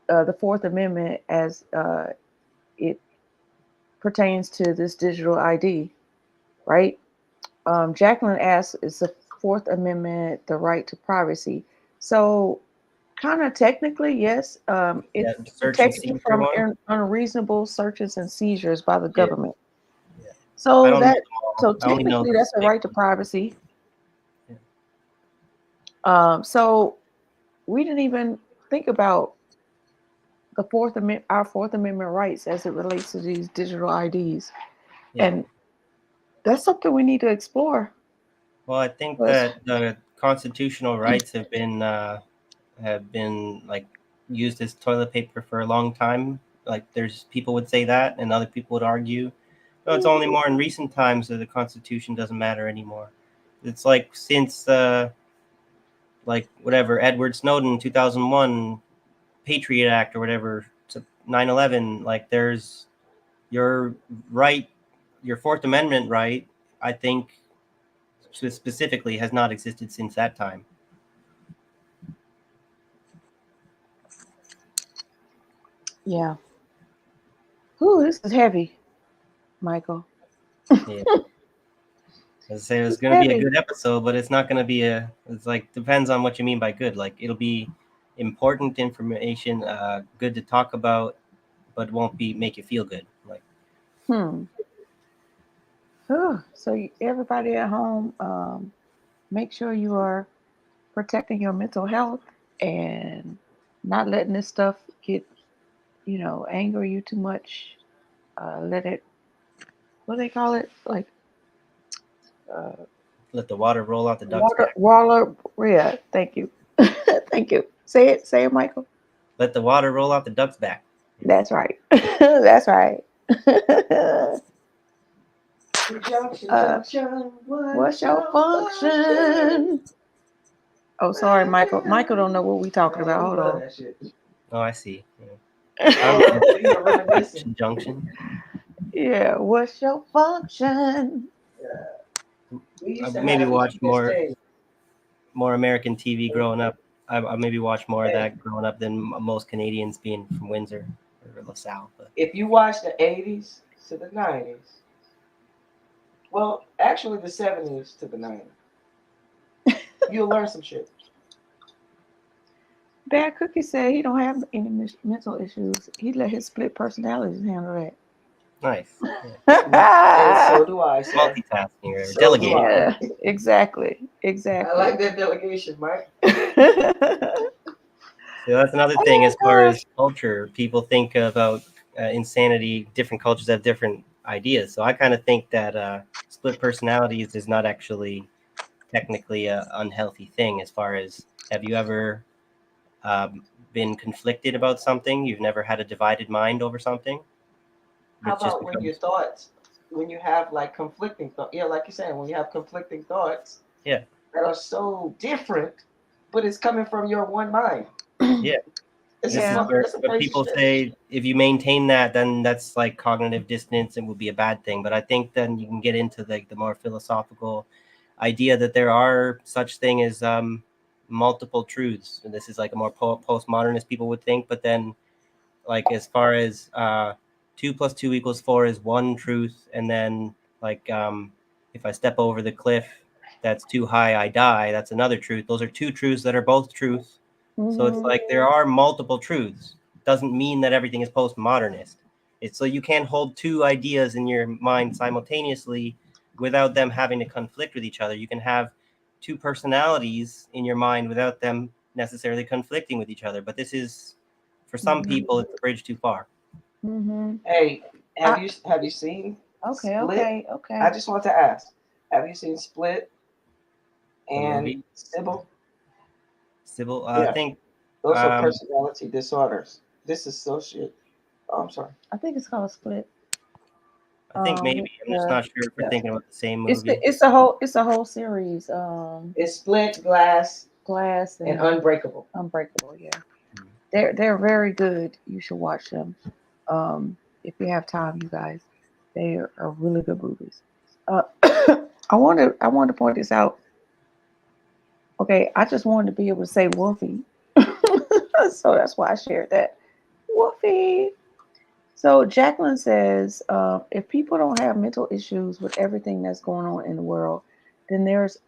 the Fourth Amendment as it pertains to this digital ID, right? Jacqueline asks, is the Fourth Amendment the right to privacy? So kind of technically, yes. It protects you from unreasonable searches and seizures by the government. So technically that's a right to privacy. So we didn't even think about the our Fourth Amendment rights as it relates to these digital IDs. And that's something we need to explore. Well, I think that the constitutional rights have been like used as toilet paper for a long time. Like there's people would say that, and other people would argue, no, it's only more in recent times that the Constitution doesn't matter anymore. It's like since like whatever Edward Snowden 2001 Patriot Act or whatever, 9/11. Like there's your right, your Fourth Amendment right. I think specifically has not existed since that time. Yeah. Ooh, this is heavy, Michael. Yeah. I say it was going to be a good episode, but it's not going to be it's like, depends on what you mean by good. Like it'll be important information, good to talk about, but won't make you feel good. Like, So everybody at home, make sure you are protecting your mental health and not letting this stuff get, anger you too much. Let it, what do they call it? Like, let the water roll out the duck's back. Yeah, thank you. Thank you. Say it, Michael. Let the water roll out the duck's back. That's right. That's right. What's your function? Oh, sorry, Michael. Michael don't know what we talking about. Hold on. Oh, I see. Yeah. Junction. Yeah. What's your function? I maybe watch more American TV growing up. I maybe watch more of that growing up than most Canadians, being from Windsor or LaSalle. But if you watch the 80s to the 90s, well, actually the 70s to the 90s, you'll learn some shit. Bad Cookie said he don't have any mental issues. He let his split personalities handle that. Nice. And so do I. Sir. Multitasking or delegating. Yeah, exactly. I like that delegation, Mike. So that's another thing as far as culture. People think about insanity. Different cultures have different ideas. So I kind of think that split personalities is not actually technically an unhealthy thing. As far as, have you ever been conflicted about something? You've never had a divided mind over something? How about when your thoughts, when you have like conflicting thoughts? Yeah, like you're saying, when you have conflicting thoughts. Yeah. That are so different, but it's coming from your one mind. Yeah. But people say if you maintain that, then that's like cognitive dissonance and would be a bad thing. But I think then you can get into the more philosophical idea that there are such thing as multiple truths. And this is like a more postmodernist people would think. But then like as far as 2 + 2 = 4 is one truth. And then like if I step over the cliff that's too high, I die. That's another truth. Those are two truths that are both truth. So it's like there are multiple truths. Doesn't mean that everything is postmodernist. It's so you can't hold two ideas in your mind simultaneously without them having to conflict with each other. You can have two personalities in your mind without them necessarily conflicting with each other. But this is, for some people, it's a bridge too far. Hey, have you seen Okay, Split? okay. I just want to ask, have you seen Split The and movie? Sybil? Sybil, Yeah. I think Those are personality disorders. Disassociate. Oh, I'm sorry. I think it's called Split. I think maybe I'm just not sure if we're thinking about the same movie. It's a whole series. It's Split, Glass, and Unbreakable. Unbreakable, yeah. They're very good. You should watch them. If you have time, you guys. They are really good movies. I want to point this out. Okay, I just wanted to be able to say Wolfie. So that's why I shared that. Wolfie. So Jacqueline says, if people don't have mental issues with everything that's going on in the world, then there's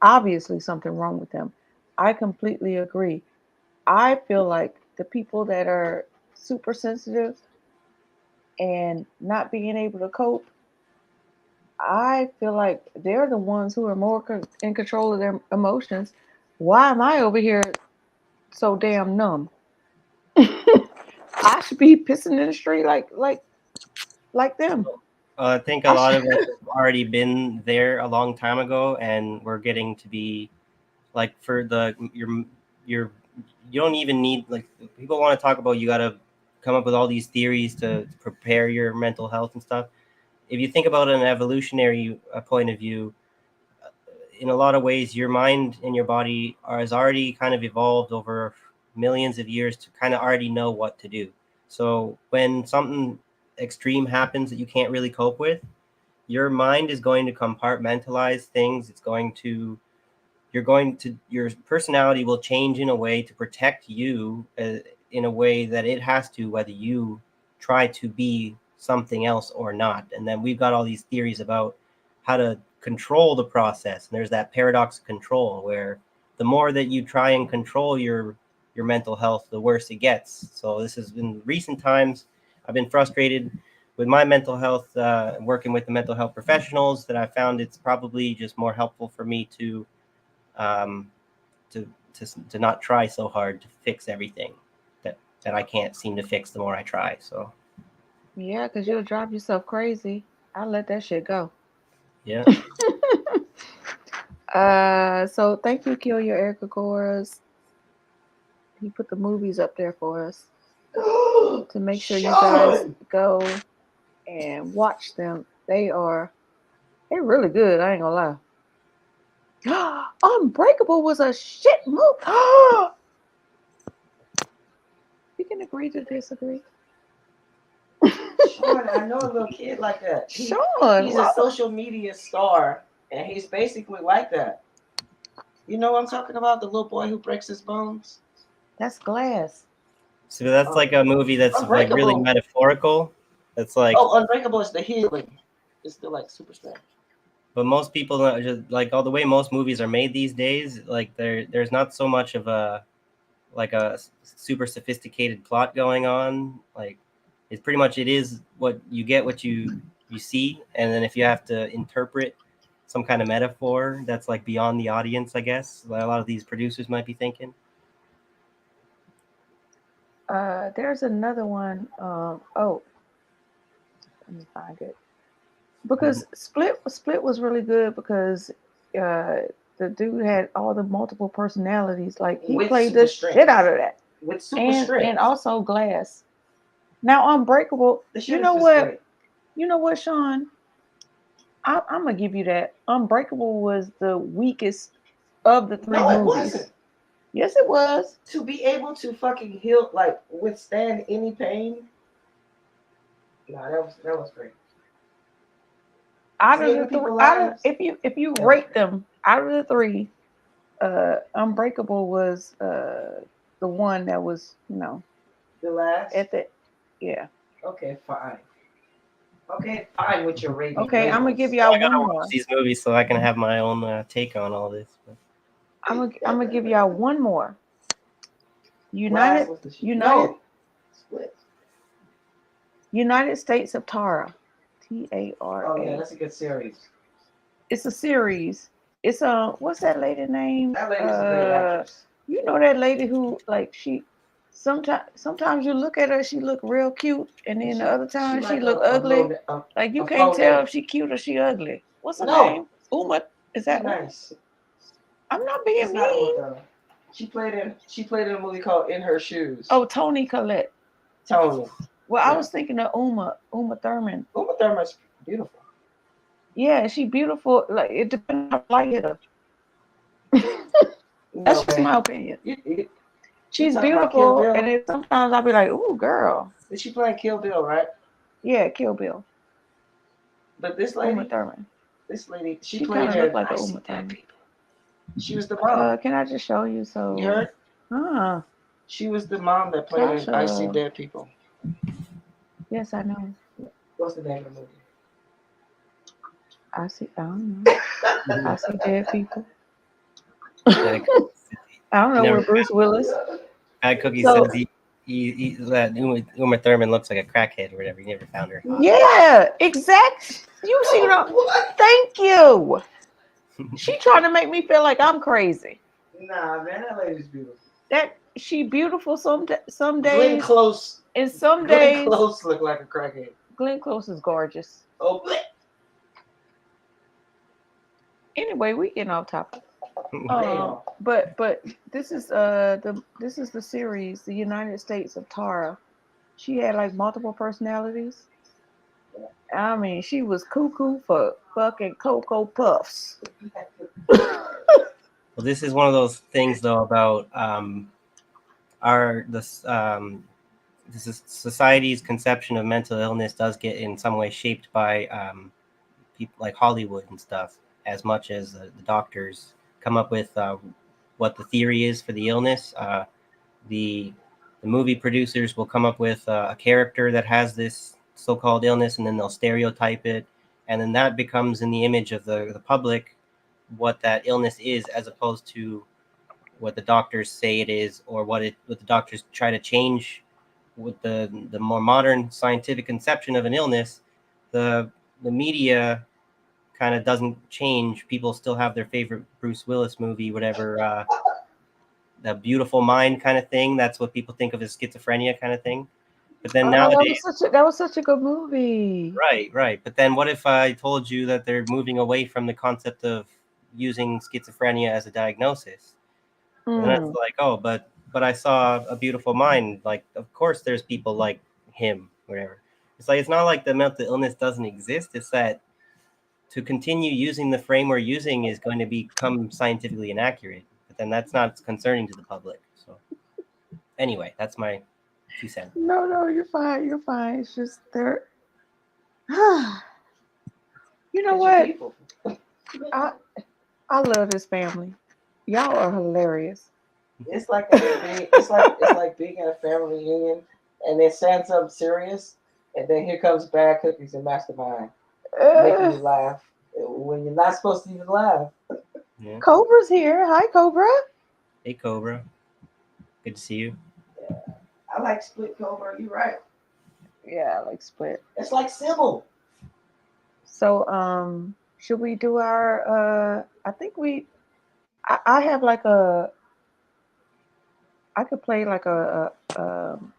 obviously something wrong with them. I completely agree. I feel like the people that are super sensitive and not being able to cope, I feel like they're the ones who are more in control of their emotions. Why am I over here so damn numb? I should be pissing in the street like them. I think a lot of us have already been there a long time ago, and we're getting to be like for you don't even need, like, people want to talk about you got to come up with all these theories to prepare your mental health and stuff. If you think about an evolutionary point of view, in a lot of ways, your mind and your body has already kind of evolved over millions of years to kind of already know what to do. So when something extreme happens that you can't really cope with, your mind is going to compartmentalize things. Your personality will change in a way to protect you in a way that it has to, whether you try to be something else or not. And then we've got all these theories about how to control the process. And there's that paradox of control, where the more that you try and control your mental health, the worse it gets. So this is, in recent times, I've been frustrated with my mental health, working with the mental health professionals, that I found it's probably just more helpful for me to not try so hard to fix everything that I can't seem to fix the more I try. So Yeah, because you'll drive yourself crazy. I'll let that shit go. yeah. So thank you, Kill Your Erica Goras. He put the movies up there for us to make sure you guys go and watch them. They're really good. I ain't gonna lie. Unbreakable was a shit movie. We can agree to disagree. Sean, I know a little kid like that. Sean, He's a social media star, and he's basically like that. You know what I'm talking about? The little boy who breaks his bones? That's Glass. So that's like a movie that's like really metaphorical. That's like, oh, Unbreakable is the healing. It's the like super strength. but most people just like, all the way most movies are made these days, like there's not so much of a super sophisticated plot going on. Like, it's pretty much, it is what you get, what you see, and then if you have to interpret some kind of metaphor that's like beyond the audience, I guess, like a lot of these producers might be thinking. There's another one. Let me find it. Because Split was really good because the dude had all the multiple personalities. Like, he played the shit out of that. With super strength. And also Glass. Now Unbreakable. You know what? Great. You know what, Sean? I'm gonna give you that. Unbreakable was the weakest of the three movies. Wasn't. Yes, it was. To be able to fucking heal, like withstand any pain. No, that was great. Out of the three, if you rate them out of the three, Unbreakable was the one that was, the last. Yeah. Okay, fine. Okay, fine with your rating. Okay, I'm gonna give y'all one more. Watch these movies so I can have my own take on all this. I'm gonna give y'all one more. United with the United no. Split. United States of Tara. TARA. Oh yeah, that's a good series. It's a series. It's what's that lady name? That lady's a great actress. You know that lady who like she sometimes you look at her, she look real cute, and then the other time she like look a ugly. Like you can't tell if she cute or she ugly. What's her name? Uma. Is that nice? I'm not being It's not mean. Uma. She played in a movie called In Her Shoes. Oh, Toni Collette. Tony. Well, I was thinking of Uma Thurman. Uma Thurman's beautiful. Yeah, she beautiful. Like it depends on how light hit her. That's just my opinion. She's talking about Kill beautiful, Bill? and then sometimes I'll be like, "Ooh, girl." Did she play Kill Bill, right? Yeah, Kill Bill. But this Uma lady, Thurman. she She played kind of looked in like I a See Uma Dead Thurman. People. She was the mom. Can I just show you? So You heard? She was the mom that played in I See Tasha. Dead People. Yes, I know. What's the name of the movie? I don't know. I see dead people. I don't know where Bruce Willis. Bad Cookie So- says that Uma Thurman looks like a crackhead or whatever. He never found her. Yeah, exact. You see what? Thank you. She trying to make me feel like I'm crazy. Nah, man, that lady's beautiful. That she beautiful some days. Glenn Close. And some Glenn days. Close look like a crackhead. Glenn Close is gorgeous. Oh. Anyway, we getting off topic. Damn. But this is the series, The United States of Tara. She had like multiple personalities. I mean, she was cuckoo for fucking Cocoa Puffs. Well, this is one of those things though about this is society's conception of mental illness does get in some way shaped by people like Hollywood and stuff, as much as the doctors come up with what the theory is for the illness. The movie producers will come up with a character that has this so-called illness, and then they'll stereotype it, and then that becomes in the image of the public what that illness is, as opposed to what the doctors say it is, or what the doctors try to change with the more modern scientific conception of an illness. The media kind of doesn't change. People still have their favorite Bruce Willis movie, whatever, The Beautiful Mind kind of thing. That's what people think of as schizophrenia kind of thing. But then nowadays, that was such a good movie. right. But then what if I told you that they're moving away from the concept of using schizophrenia as a diagnosis? And that's like, oh, but I saw A Beautiful Mind. Like, of course, there's people like him, whatever. It's like, it's not like the mental illness doesn't exist. It's that to continue using the frame we're using is going to become scientifically inaccurate. But then that's not concerning to the public. So anyway, that's my 2 cents. No, you're fine. You're fine. It's just they're. You know what? I love this family. Y'all are hilarious. It's like it's like being at a family reunion, and they saying something serious, and then here comes Bad Cookies and Mastermind, making you laugh when you're not supposed to even laugh. Yeah. Cobra's here. Hi, Cobra. Hey, Cobra. Good to see you. Yeah. I like Split, Cobra. You're right. Yeah, I like Split. It's like Sybil. So, should we do our? I think I have like I could play like a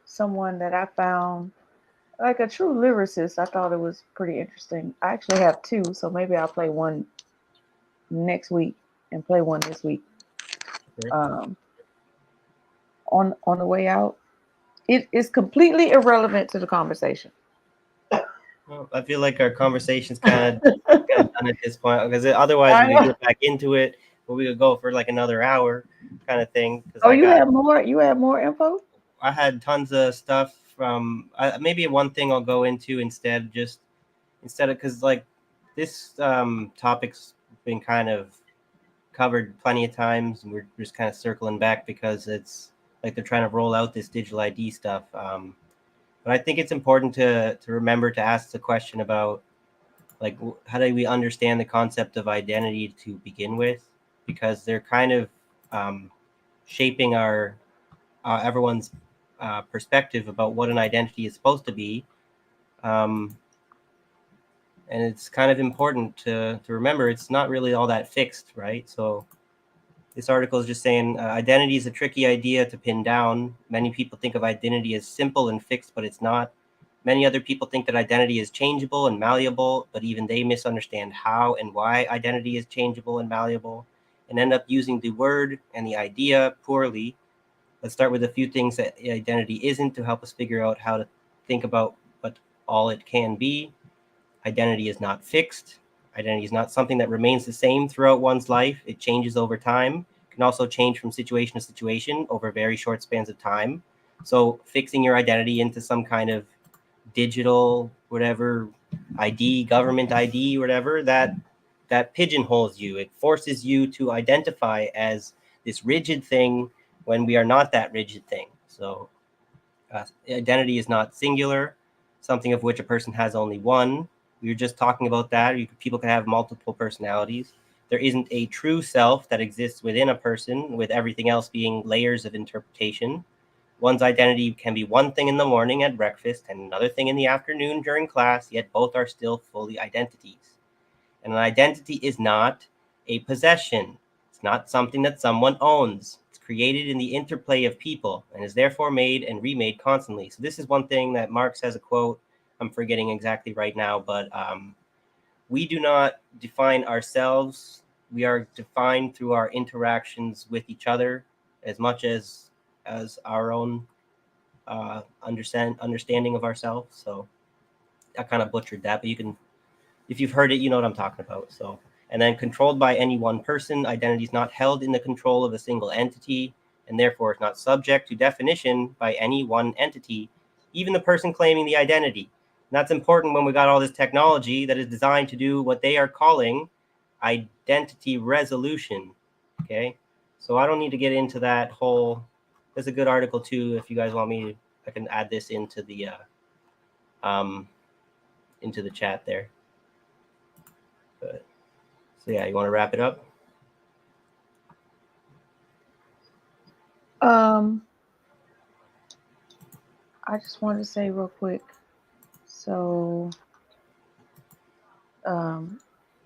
someone that I found like a true lyricist. I thought it was pretty interesting. I actually have two, so maybe I'll play one next week and play one this week. Okay. On the way out, it is completely irrelevant to the conversation. Well, I feel like our conversation's kind of done at this point, because otherwise we could get back into it, but we could go for like another hour kind of thing. Oh, you have more? You have more info? I had tons of stuff from maybe one thing I'll go into instead of because like this topic's been kind of covered plenty of times, and we're just kind of circling back because it's like they're trying to roll out this digital ID stuff. But I think it's important to remember to ask the question about like how do we understand the concept of identity to begin with, because they're kind of shaping our everyone's perspective about what an identity is supposed to be. And it's kind of important to remember it's not really all that fixed, right? So this article is just saying identity is a tricky idea to pin down. Many people think of identity as simple and fixed, but it's not. Many other people think that identity is changeable and malleable, but even they misunderstand how and why identity is changeable and malleable and end up using the word and the idea poorly. Let's start with a few things that identity isn't to help us figure out how to think about what all it can be. Identity is not fixed. Identity is not something that remains the same throughout one's life. It changes over time. It can also change from situation to situation over very short spans of time. So fixing your identity into some kind of digital, whatever, ID, government ID, whatever, that pigeonholes you. It forces you to identify as this rigid thing when we are not that rigid thing. So identity is not singular, something of which a person has only one. We were just talking about that. People can have multiple personalities. There isn't a true self that exists within a person, with everything else being layers of interpretation. One's identity can be one thing in the morning at breakfast and another thing in the afternoon during class, yet both are still fully identities. And an identity is not a possession. It's not something that someone owns. It's created in the interplay of people and is therefore made and remade constantly. So this is one thing that Marx has a quote, I'm forgetting exactly right now, but we do not define ourselves. We are defined through our interactions with each other as much as our own understanding of ourselves. So I kind of butchered that, but you can, if you've heard it, you know what I'm talking about. So, and then controlled by any one person, identity is not held in the control of a single entity, and therefore is not subject to definition by any one entity, even the person claiming the identity. And that's important when we got all this technology that is designed to do what they are calling identity resolution. Okay, so I don't need to get into that whole. There's a good article too. If you guys want me to, I can add this into the chat there. But, so yeah, you want to wrap it up? I just wanted to say real quick. So,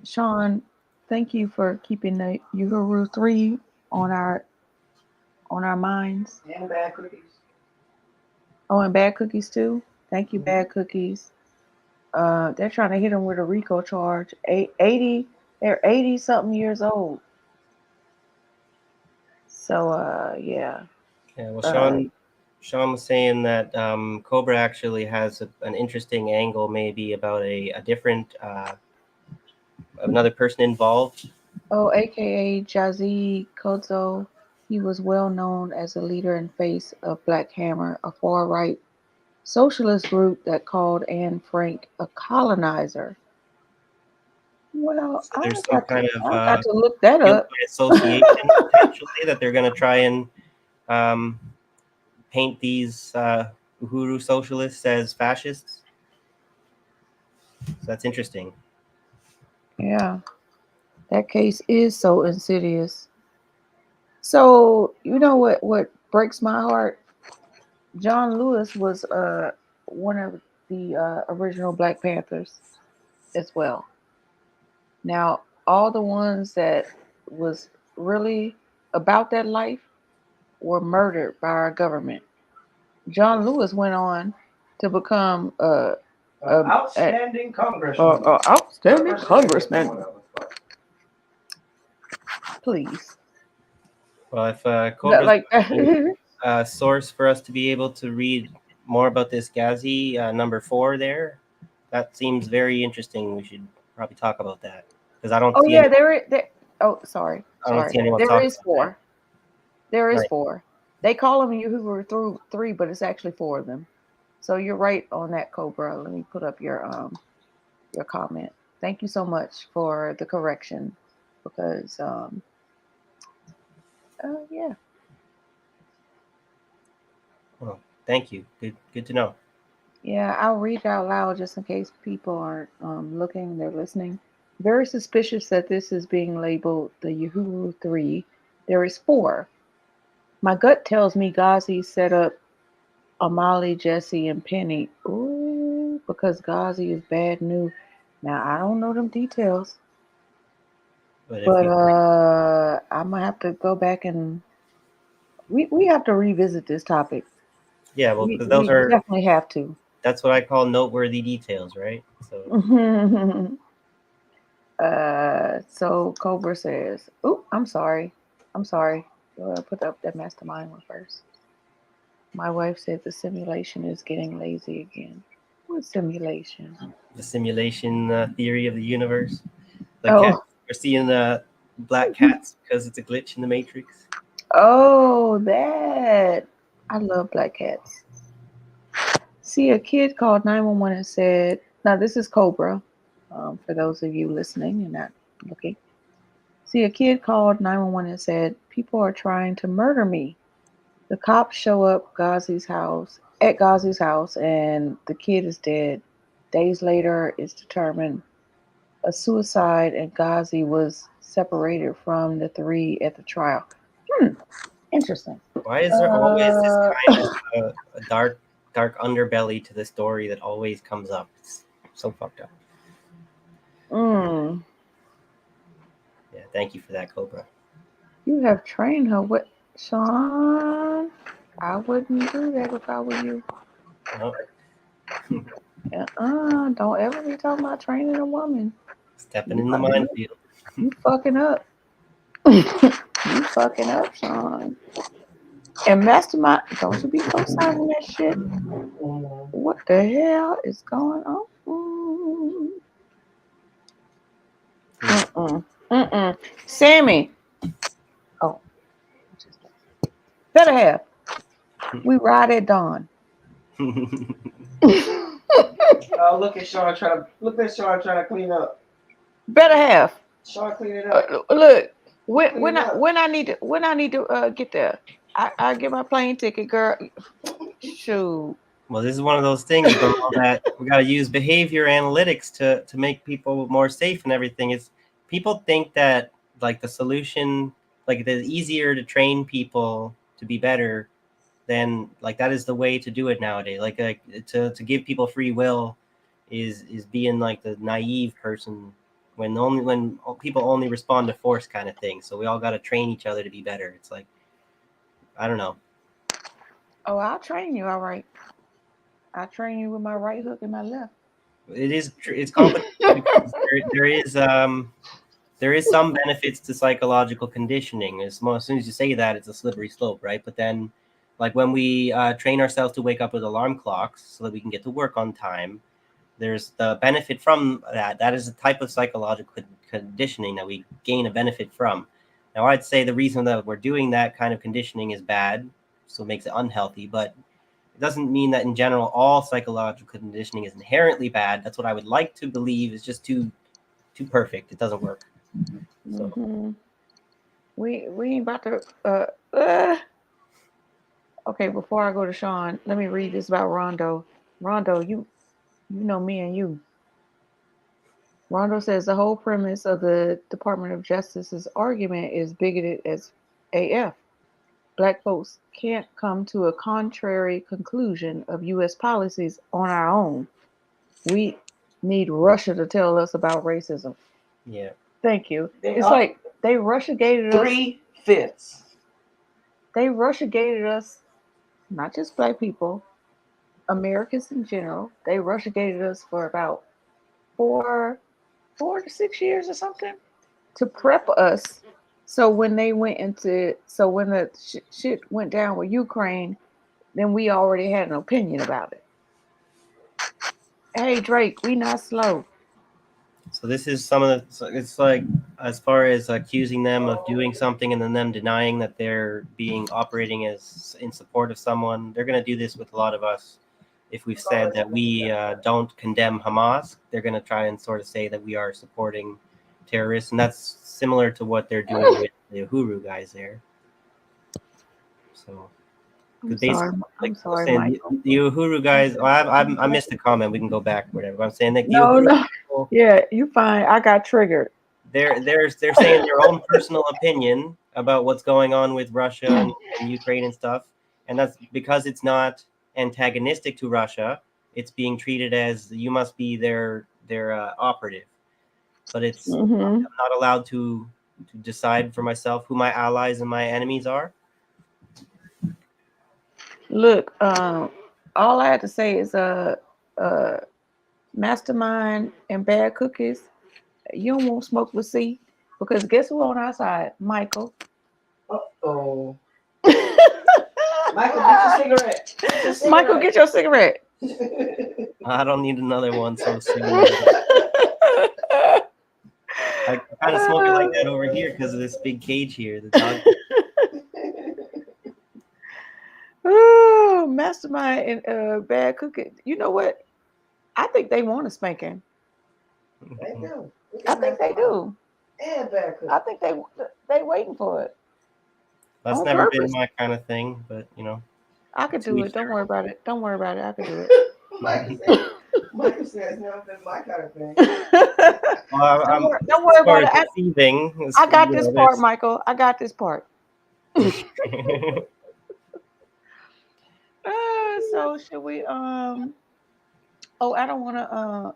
Sean, thank you for keeping the Uhuru 3 on our minds. And bad cookies. Oh, and bad cookies too. Thank you, bad cookies. They're trying to hit them with a RICO charge. 80, they're 80 something years old. So yeah. Yeah. Well, Sean was saying that Cobra actually has an interesting angle, maybe about a different another person involved. Oh, aka Jazzy Kodzo. He was well known as a leader and face of Black Hammer, a far-right socialist group that called Anne Frank a colonizer. Well, So there's some kind of got to look that up. Association potentially that they're going to try and paint these Uhuru socialists as fascists. So that's interesting. Yeah, that case is so insidious. So you know what breaks my heart? John Lewis was one of the original Black Panthers as well. Now, all the ones that was really about that life were murdered by our government. John Lewis went on to become outstanding congressman. Outstanding congressman. Please. Well, if Cobra's Like a source for us to be able to read more about this Ghazi number 4 there, that seems very interesting. We should probably talk about that because I don't. Oh see yeah, sorry. I don't see anyone There talking is about 4. that. There is Right. 4. They call them Uhuru through 3, but it's actually 4 of them. So you're right on that, Cobra. Let me put up your comment. Thank you so much for the correction, because yeah. Well, thank you. Good to know. Yeah, I'll read it out loud just in case people aren't looking, they're listening. Very suspicious that this is being labeled the Uhuru 3. There is 4. My gut tells me Ghazi set up Amali, Jesse, and Penny. Ooh, because Ghazi is bad news. Now I don't know them details, But but I'm gonna have to go back and we have to revisit this topic. yeah, well, We because those we are definitely have to. that's what I call noteworthy details, right? So So Cobra says, "Oop, I'm sorry. I'm sorry. Put up that mastermind one first." My wife said the simulation is getting lazy again. What simulation? the simulation theory of the universe. The Oh, cat we're seeing black cats because it's a glitch in the matrix. oh, that. I love black cats. See, a kid called 911 and said, now this is Cobra, for those of you listening and not looking. See, a kid called 911 and said, people are trying to murder me. The cops show up at Ghazi's house, and the kid is dead. Days later, it's determined a suicide, and Ghazi was separated from the three at the trial. Interesting. Why is there always this kind of a dark underbelly to the story that always comes up? It's so fucked up. Yeah, thank you for that, Cobra. You have trained her. What, Sean? I wouldn't do that if I were you. Nope. Don't ever be talking about training a woman. Stepping in the minefield. You fucking up. You fucking up, Sean. And Mastermind, don't you be co-signing that shit. What the hell is going on? Sammy. Oh. Better have. We ride at dawn. Oh, look at Sean trying to clean up. Better have. Sean, clean it up. Look, when I need to get there, I get my plane ticket, girl. Shoot. Well, this is one of those things, bro, that we got to use behavior analytics to make people more safe and everything. Is people think that like the solution, like it is easier to train people to be better than like that is the way to do it nowadays. Like to give people free will is being like the naive person when people only respond to force kind of thing. So we all got to train each other to be better. It's like, I don't know. Oh, I'll train you. All right. I'll train you with my right hook and my left. It is it's complicated because there is some benefits to psychological conditioning. As soon as you say that, it's a slippery slope, right? But then, like when we train ourselves to wake up with alarm clocks so that we can get to work on time, there's the benefit from that. That is a type of psychological conditioning that we gain a benefit from. Now, I'd say the reason that we're doing that kind of conditioning is bad, so it makes it unhealthy, but it doesn't mean that in general all psychological conditioning is inherently bad. That's what I would like to believe. Is just too perfect. It doesn't work. So. We ain't about to. Okay, before I go to Sean, let me read this about Rondo. Rondo, you know me and you. Rondo says the whole premise of the Department of Justice's argument is bigoted as AF. Black folks can't come to a contrary conclusion of U.S. policies on our own. We need Russia to tell us about racism. Yeah. Thank you. It's like they Russiagated us. 3/5. They Russiagated us, not just black people, Americans in general. They Russiagated us for about 4 to 6 years or something to prep us. So when the shit went down with Ukraine, then we already had an opinion about it. Hey Drake, we not slow. So this is some of the. It's like as far as accusing them of doing something and then them denying that they're being operating as in support of someone. They're going to do this with a lot of us. If we've said that we don't condemn Hamas, they're going to try and sort of say that we are supporting terrorists, and that's similar to what they're doing with the Uhuru guys there. So. I'm sorry, saying, Michael. the Uhuru guys. I missed the comment. We can go back, whatever. I'm saying that the No. people, Yeah, you fine. I got triggered. they're saying their own personal opinion about what's going on with Russia and Ukraine and stuff, and that's because it's not antagonistic to Russia. It's being treated as you must be their operative, but it's I'm not allowed to decide for myself who my allies and my enemies are. Look, all I have to say is Mastermind and Bad Cookies. You don't want smoke with C, because guess who on our side? Michael. Oh. Michael, get your cigarette. Michael, get your cigarette. I don't need another one so soon. I kind of smoke it like that over here because of this big cage here. The dog. Oh, Mastermind and Bad Cookie. You know what? I think they want a spanking. They do. I think they do. And Bad Cookie. I think they waiting for it. That's On never purpose. been my kind of thing, but you know. I could do it. Don't worry about it. Don't worry about it. I could do it. Michael says it's never been my kind of thing. Well, don't worry about it. I got this part, this. Michael. I got this part. So should we oh, I don't want to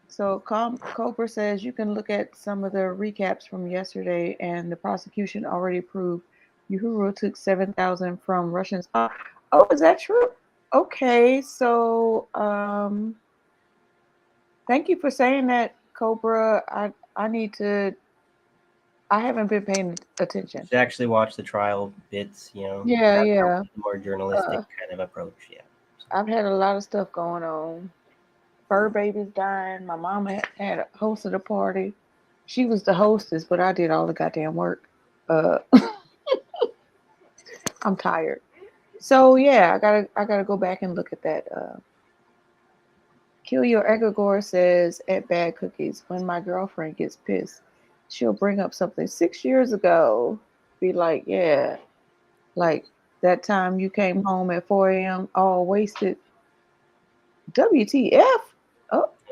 so Cobra says you can look at some of the recaps from yesterday, and the prosecution already proved Uhuru took 7,000 from Russians. Oh, is that true? Okay, so thank you for saying that, Cobra. I need to. I haven't been paying attention. To actually watch the trial bits, you know. Yeah, That's yeah. a more journalistic kind of approach. Yeah. I've had a lot of stuff going on. Fur babies dying. My mama had hosted a party. She was the hostess, but I did all the goddamn work. I'm tired. So yeah, I gotta go back and look at that. Kill Your Egregore says at Bad Cookies, when my girlfriend gets pissed, she'll bring up something 6 years ago. Be like, yeah, like that time you came home at 4 a.m. all wasted. WTF?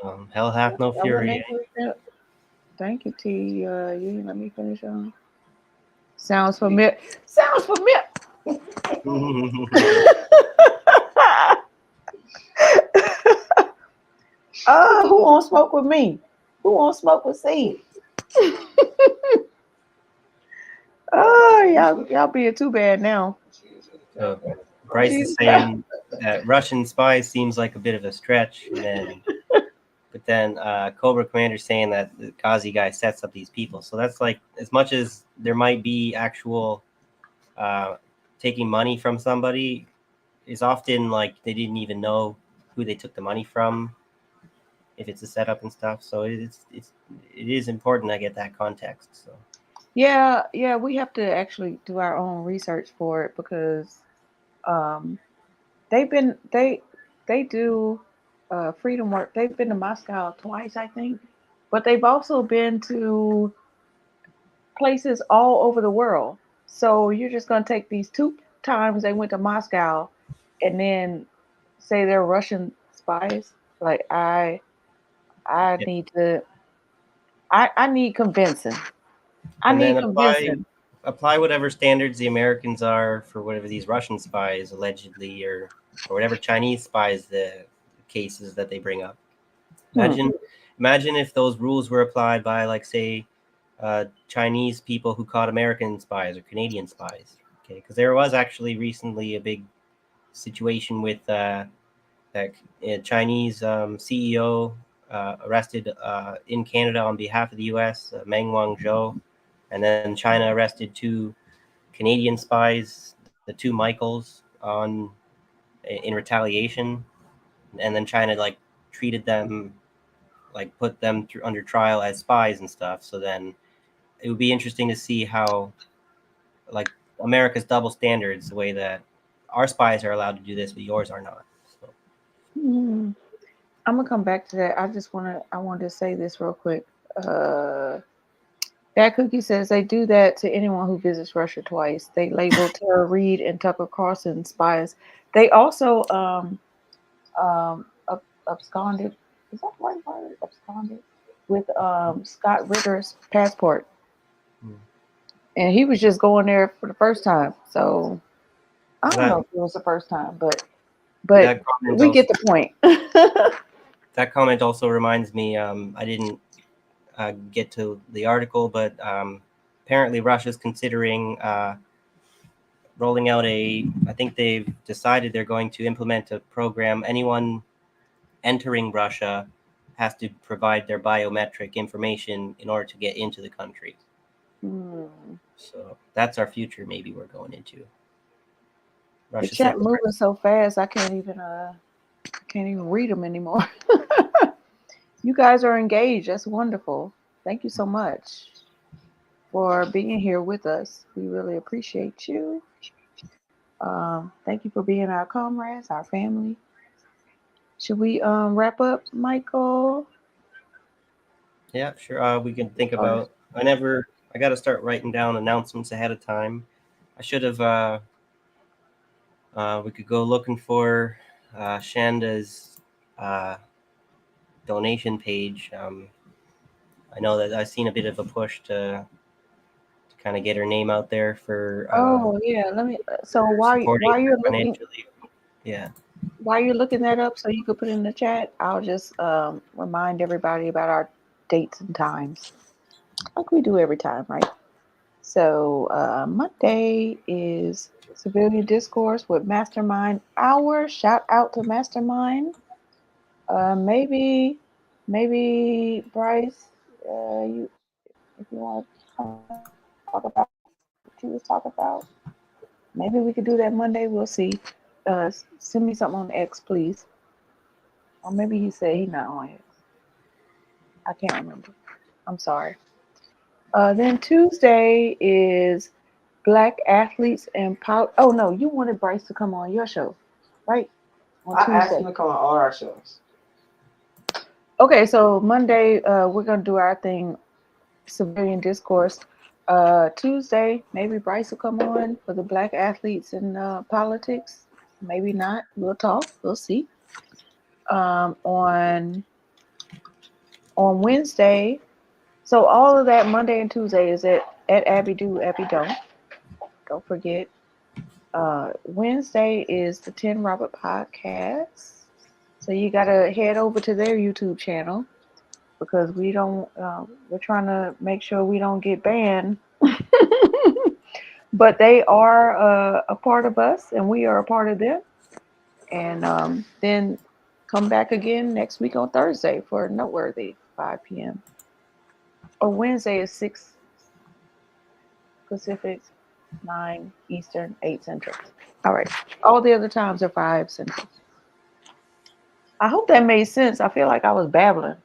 Oh, Hell hath no fury. Thank you, T. You didn't let me finish on. Sounds familiar. Sounds familiar. Who won't smoke with me? Who won't smoke with C? Y'all being too bad now. So Bryce is saying that Russian spies seems like a bit of a stretch, but then Cobra Commander saying that the Ghazi guy sets up these people. So that's like, as much as there might be actual taking money from somebody, is often like they didn't even know who they took the money from, if it's a setup and stuff. So it is important I get that context. So yeah, we have to actually do our own research for it, because they do freedom work. They've been to Moscow twice, I think, but they've also been to places all over the world. So you're just going to take these 2 times they went to Moscow and then say they're Russian spies? Like I need to. I need convincing. I need convincing. Apply whatever standards the Americans are for whatever these Russian spies allegedly, or whatever Chinese spies, the cases that they bring up. Imagine if those rules were applied by, like, say, Chinese people who caught American spies or Canadian spies. Okay, because there was actually recently a big situation with that Chinese CEO arrested in Canada on behalf of the U.S., Meng Wanzhou, and then China arrested 2 Canadian spies, the 2 Michaels, in retaliation, and then China like treated them, like put them under trial as spies and stuff. So then it would be interesting to see how, like, America's double standards, the way that our spies are allowed to do this but yours are not. So. I'm gonna come back to that. I wanted to say this real quick. That Cookie says they do that to anyone who visits Russia twice. They label Tara Reid and Tucker Carlson spies. They also absconded. Is that the right word? Absconded with Scott Ritter's passport, and he was just going there for the first time. So I don't know if it was the first time, but we get the point. That comment also reminds me. I didn't get to the article, but apparently Russia's considering rolling out I think they've decided they're going to implement a program. Anyone entering Russia has to provide their biometric information in order to get into the country. So that's our future. Maybe we're going into. The chat moving so fast, I can't even read them anymore. You guys are engaged. That's wonderful. Thank you so much for being here with us. We really appreciate you. Thank you for being our comrades, our family. Should we wrap up, Michael? Yeah, sure. We can think about. I got to start writing down announcements ahead of time. I should have. We could go looking for Shanda's donation page. I know that I've seen a bit of a push to kind of get her name out there for. Oh yeah, let me. So while you're looking, yeah. While you're looking that up, so you could put it in the chat, I'll just remind everybody about our dates and times, like we do every time, right? So Monday is Civilian Discourse with Mastermind Hour. Shout out to Mastermind. Maybe Bryce, if you want to talk about what you was talking about, maybe we could do that Monday. We'll see. Send me something on X, please. Or maybe he said he's not on X. I can't remember. I'm sorry. Then Tuesday is Black Athletes and Power. Oh no, you wanted Bryce to come on your show, right? On I asked him to come on all our shows. Okay, so Monday we're gonna do our thing, Civilian Discourse. Tuesday, maybe Bryce will come on for the Black Athletes and Politics. Maybe not. We'll talk. We'll see. On Wednesday, so all of that Monday and Tuesday is at Abby Do, Abby Don't. Don't forget. Wednesday is the 10 Robert podcast. So you gotta head over to their YouTube channel because we're trying to make sure we don't get banned. But they are a part of us and we are a part of them. And then come back again next week on Thursday for Noteworthy, 5 p.m. Or Wednesday is 6 Pacific, 9 Eastern, 8 Central. All right. All the other times are 5 Central. I hope that made sense. I feel like I was babbling.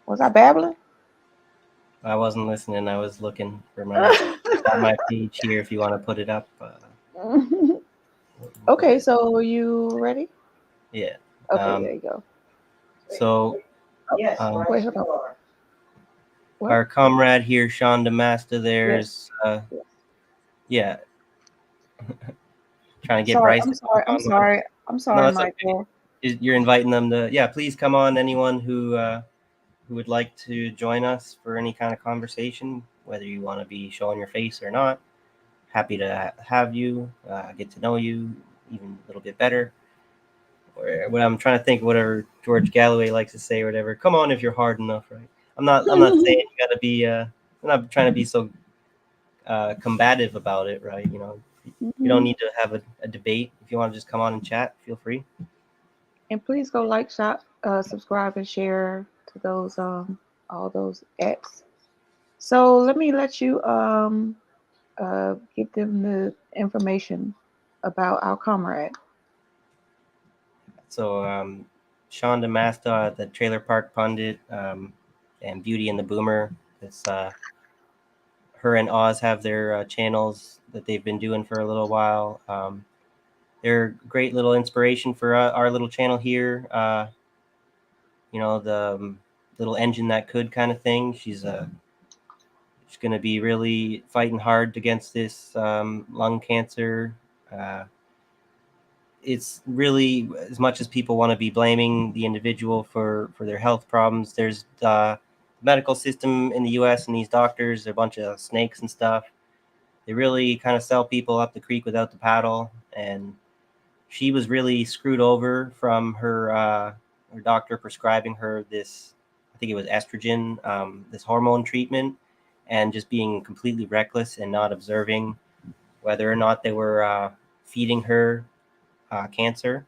Was I babbling? I wasn't listening. I was looking for my page here. If you want to put it up. Okay, so you ready? Yeah. Okay, there you go. So, wait, hold on. Our comrade here, Sean DeMasta, there's, yeah. Trying to get Bryce. I'm sorry, Michael. Okay. You're inviting them to, please come on. Anyone who would like to join us for any kind of conversation, whether you want to be showing your face or not, happy to have you, get to know you even a little bit better. Or what I'm trying to think, whatever George Galloway likes to say or whatever. Come on if you're hard enough, right? I'm not saying you got to be. I'm not trying to be so combative about it, right? You know, you don't need to have a debate. If you want to just come on and chat, feel free. And please go like, subscribe, and share to those all those apps. So let me let you give them the information about our comrade. So Sean DeMasta, the Trailer Park Pundit, and Beauty and the Boomer. It's her and Oz have their channels that they've been doing for a little while. They're a great little inspiration for our little channel here. You know, the little engine that could kind of thing. She's going to be really fighting hard against this lung cancer. It's really, as much as people want to be blaming the individual for their health problems, there's medical system in the U.S. and these doctors are a bunch of snakes and stuff. They really kind of sell people up the creek without the paddle, and she was really screwed over from her doctor prescribing her this, I think it was estrogen, this hormone treatment, and just being completely reckless and not observing whether or not they were feeding her cancer,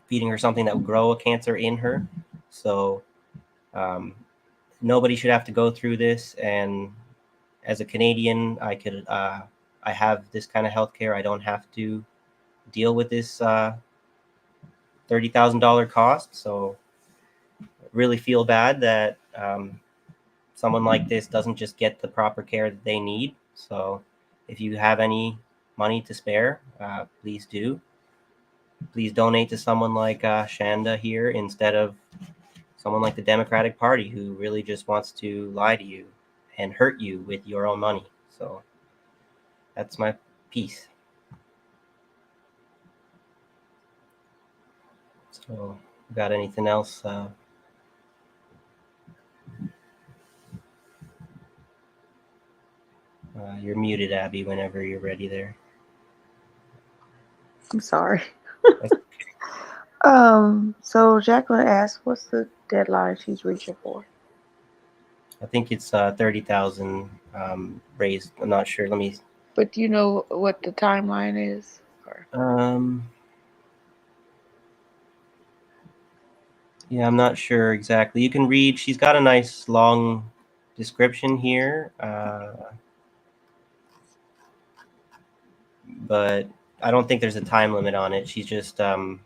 feeding her something that would grow a cancer in her. So nobody should have to go through this. And as a Canadian, I have this kind of healthcare. I don't have to deal with this $30,000 cost. So I really feel bad that someone like this doesn't just get the proper care that they need. So if you have any money to spare, please do. Please donate to someone like Shanda here instead of someone like the Democratic Party who really just wants to lie to you and hurt you with your own money. So that's my piece. So, got anything else? You're muted, Abby, whenever you're ready there. I'm sorry. So Jacqueline asked, what's the deadline she's reaching for? I think it's 30,000 raised. I'm not sure. Let me. But do you know what the timeline is? Yeah, I'm not sure exactly. You can read. She's got a nice long description here, but I don't think there's a time limit on it. She's just like,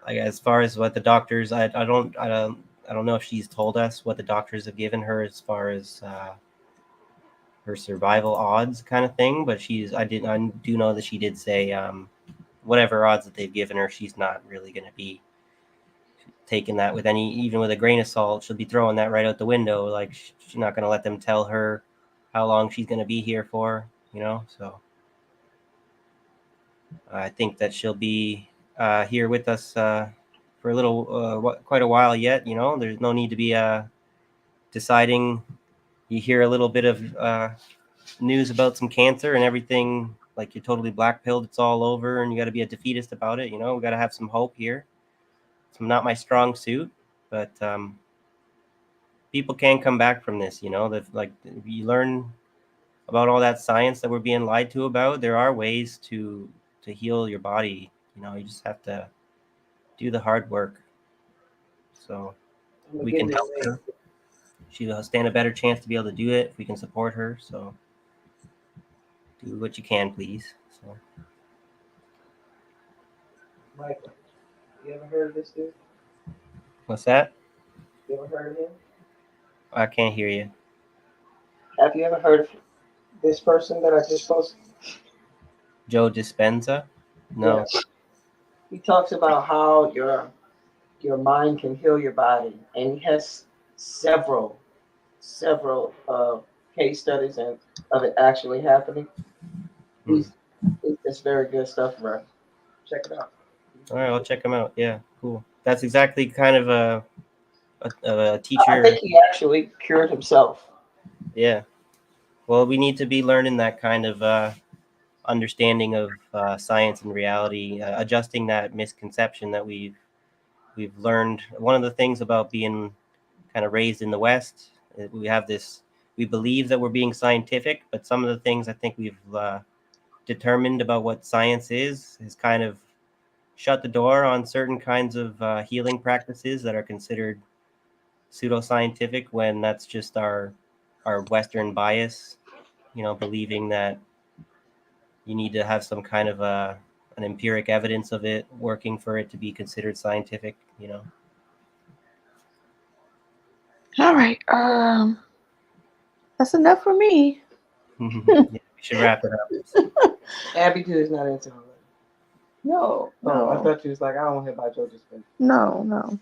as far as what the doctors, I don't know if she's told us what the doctors have given her as far as her survival odds kind of thing. But I do know that she did say whatever odds that they've given her, she's not really going to be taking that with even with a grain of salt. She'll be throwing that right out the window. Like, she's not going to let them tell her how long she's going to be here for, so I think that she'll be here with us for a little, quite a while yet. There's no need to be deciding. You hear a little bit of news about some cancer and everything, like you're totally black-pilled, it's all over, and you got to be a defeatist about it. We got to have some hope here. It's not my strong suit, but people can come back from this. Like, if you learn about all that science that we're being lied to about, there are ways to heal your body. You just have to do the hard work. So we can help her. She'll stand a better chance to be able to do it if we can support her. So do what you can, please. So. Michael, you ever heard of this dude? What's that? You ever heard of him? I can't hear you. Have you ever heard of this person that I just posted? Joe Dispenza? No. Yeah. He talks about how your mind can heal your body, and he has several case studies and of it actually happening. It's very good stuff, bro. Check it out. All right, I'll check him out. Yeah, cool. That's exactly kind of a teacher. I think he actually cured himself. Yeah. Well, we need to be learning that kind of understanding of science and reality, adjusting that misconception that we've learned. One of the things about being kind of raised in the West, we believe that we're being scientific, but some of the things I think we've determined about what science is has kind of shut the door on certain kinds of healing practices that are considered pseudoscientific, when that's just our Western bias, believing that you need to have some kind of an empiric evidence of it working for it to be considered scientific. All right. That's enough for me. Yeah, we should wrap it up. Abby too is not into all that. No. Oh, I thought you was like, I don't want to hear about Joe Dispenza. No.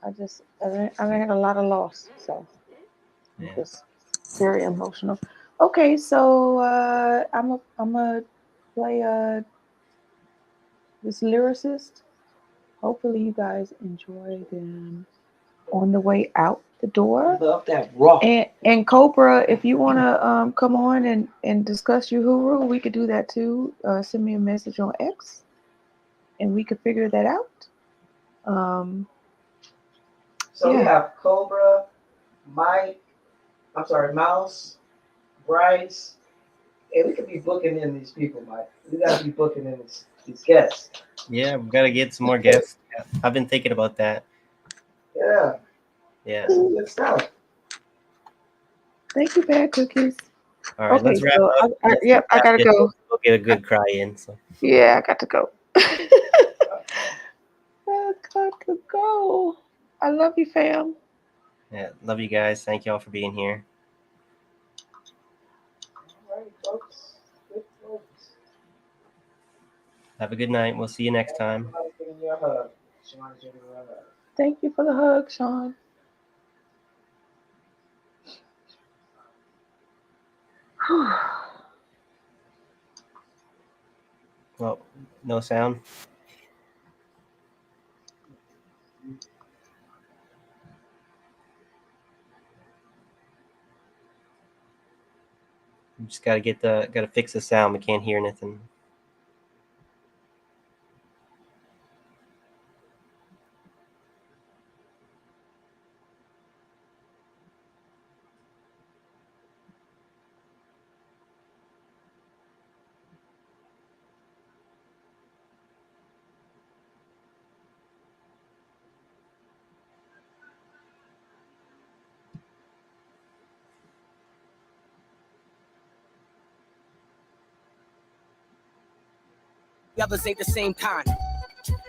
I had a lot of loss, so I'm just very emotional. Okay, so I'm a play this lyricist. Hopefully you guys enjoy them. on the way out the door. I love that raw. And Cobra, if you want to come on and discuss Uhuru, we could do that too. Send me a message on X, and we could figure that out. So we have Cobra, Mouse, Bryce, and we could be booking in these people, Mike. We gotta be booking in these guests. Yeah, we gotta get some more guests. I've been thinking about that. Yeah. Yeah. Good stuff. Thank you, Bad Cookies. All right, let's wrap up. I gotta go. We'll get a good cry in. So. Yeah, I got to go. I got to go. I love you, fam. Yeah, love you guys. Thank you all for being here. All right, folks. Good folks. Have a good night. We'll see you next time. Thank you for the hug, Sean. Well, no sound. We just gotta fix the sound. We can't hear anything. The others ain't the same kind.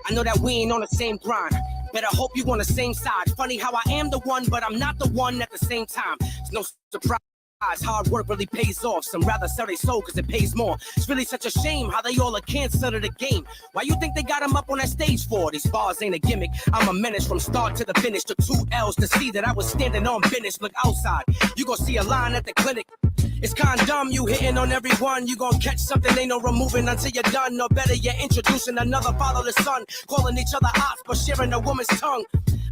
I know that we ain't on the same grind. Better hope you on the same side. Funny how I am the one, but I'm not the one at the same time. It's no surprise. Hard work really pays off. Some rather sell their soul because it pays more. It's really such a shame how they all are cancer to the game. Why you think they got them up on that stage for? These bars ain't a gimmick. I'm a menace from start to the finish. Took 2 L's to see that I was standing on business. Look outside, you gon' see a line at the clinic. It's kinda dumb, you hitting on everyone. You gon' catch something, ain't no removing until you're done. Or better, you're introducing another fatherless son. Calling each other ops, but sharing a woman's tongue.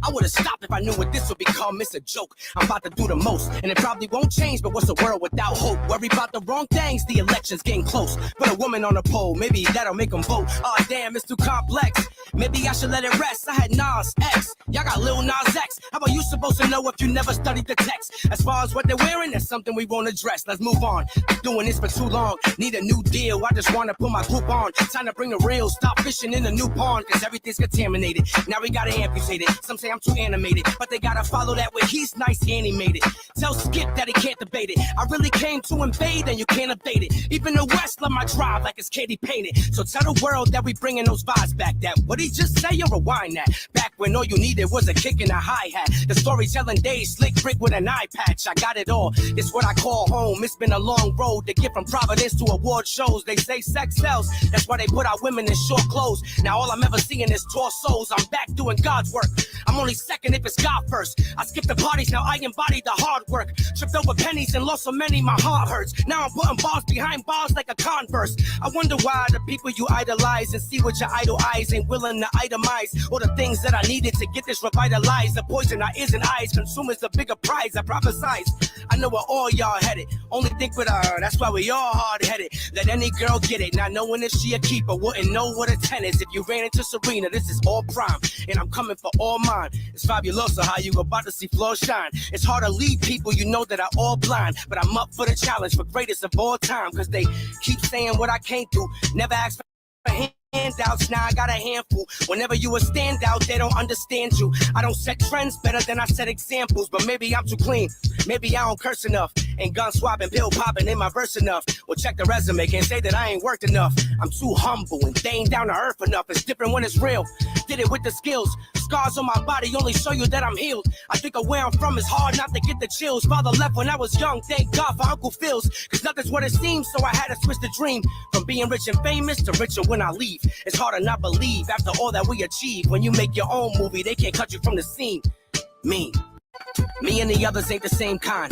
I would've stopped if I knew what this would become. It's a joke, I'm about to do the most. And it probably won't change, but what's a world without hope? Worry about the wrong things, the election's getting close. Put a woman on a poll, maybe that'll make them vote. Aw, damn, it's too complex. Maybe I should let it rest. I had Nas X, y'all got Lil Nas X. How are you supposed to know if you never studied the text? As far as what they're wearing, that's something we won't address. Let's move on. Been doing this for too long, need a new deal. I just wanna put my group on. Time to bring the real, stop fishing in the new pond, cause everything's contaminated. Now we gotta amputate it. Some say I'm too animated, but they gotta follow that way. He's nice, animated. Tell Skip that he can't debate it. I really came to invade and you can't evade it. Even the West love my drive like it's candy painted. So tell the world that we bringing those vibes back. That what he just say or rewind that. Back when all you needed was a kick and a hi-hat. The storytelling days, slick brick with an eye patch. I got it all. It's what I call home. It's been a long road to get from Providence to award shows. They say sex sells. That's why they put out women in short clothes. Now all I'm ever seeing is torsos. I'm back doing God's work. I'm only second if it's God first. I skipped the parties, now I embody the hard work. Tripped over pennies and lost so many, my heart hurts. Now I'm putting bars behind bars like a Converse. I wonder why the people you idolize and see with your idle eyes ain't willing to itemize all the things that I needed to get this revitalized. The poison our ears and eyes consume is the bigger prize. I prophesize. I know where all y'all headed. Only think with her, that's why we all hard-headed. Let any girl get it, not knowing if she a keeper. Wouldn't know what a 10 is if you ran into Serena. This is all prime, and I'm coming for all mine. It's fabuloso how you about to see floor shine. It's hard to lead people, you know that I all blind. But I'm up for the challenge, for greatest of all time. Cause they keep saying what I can't do. Never ask for handouts, now I got a handful. Whenever you a standout, they don't understand you. I don't set trends better than I set examples. But maybe I'm too clean, maybe I don't curse enough. Ain't gun swapping, pill popping in my verse enough. Well, check the resume, can't say that I ain't worked enough. I'm too humble and they ain't down to earth enough. It's different when it's real, did it with the skills. Scars on my body only show you that I'm healed. I think of where I'm from is hard not to get the chills. Father left when I was young, thank God for Uncle Phil's. Cause nothing's what it seems, so I had to switch the dream. From being rich and famous to richer when I leave. It's hard to not believe after all that we achieve. When you make your own movie, they can't cut you from the scene. Me and the others ain't the same kind.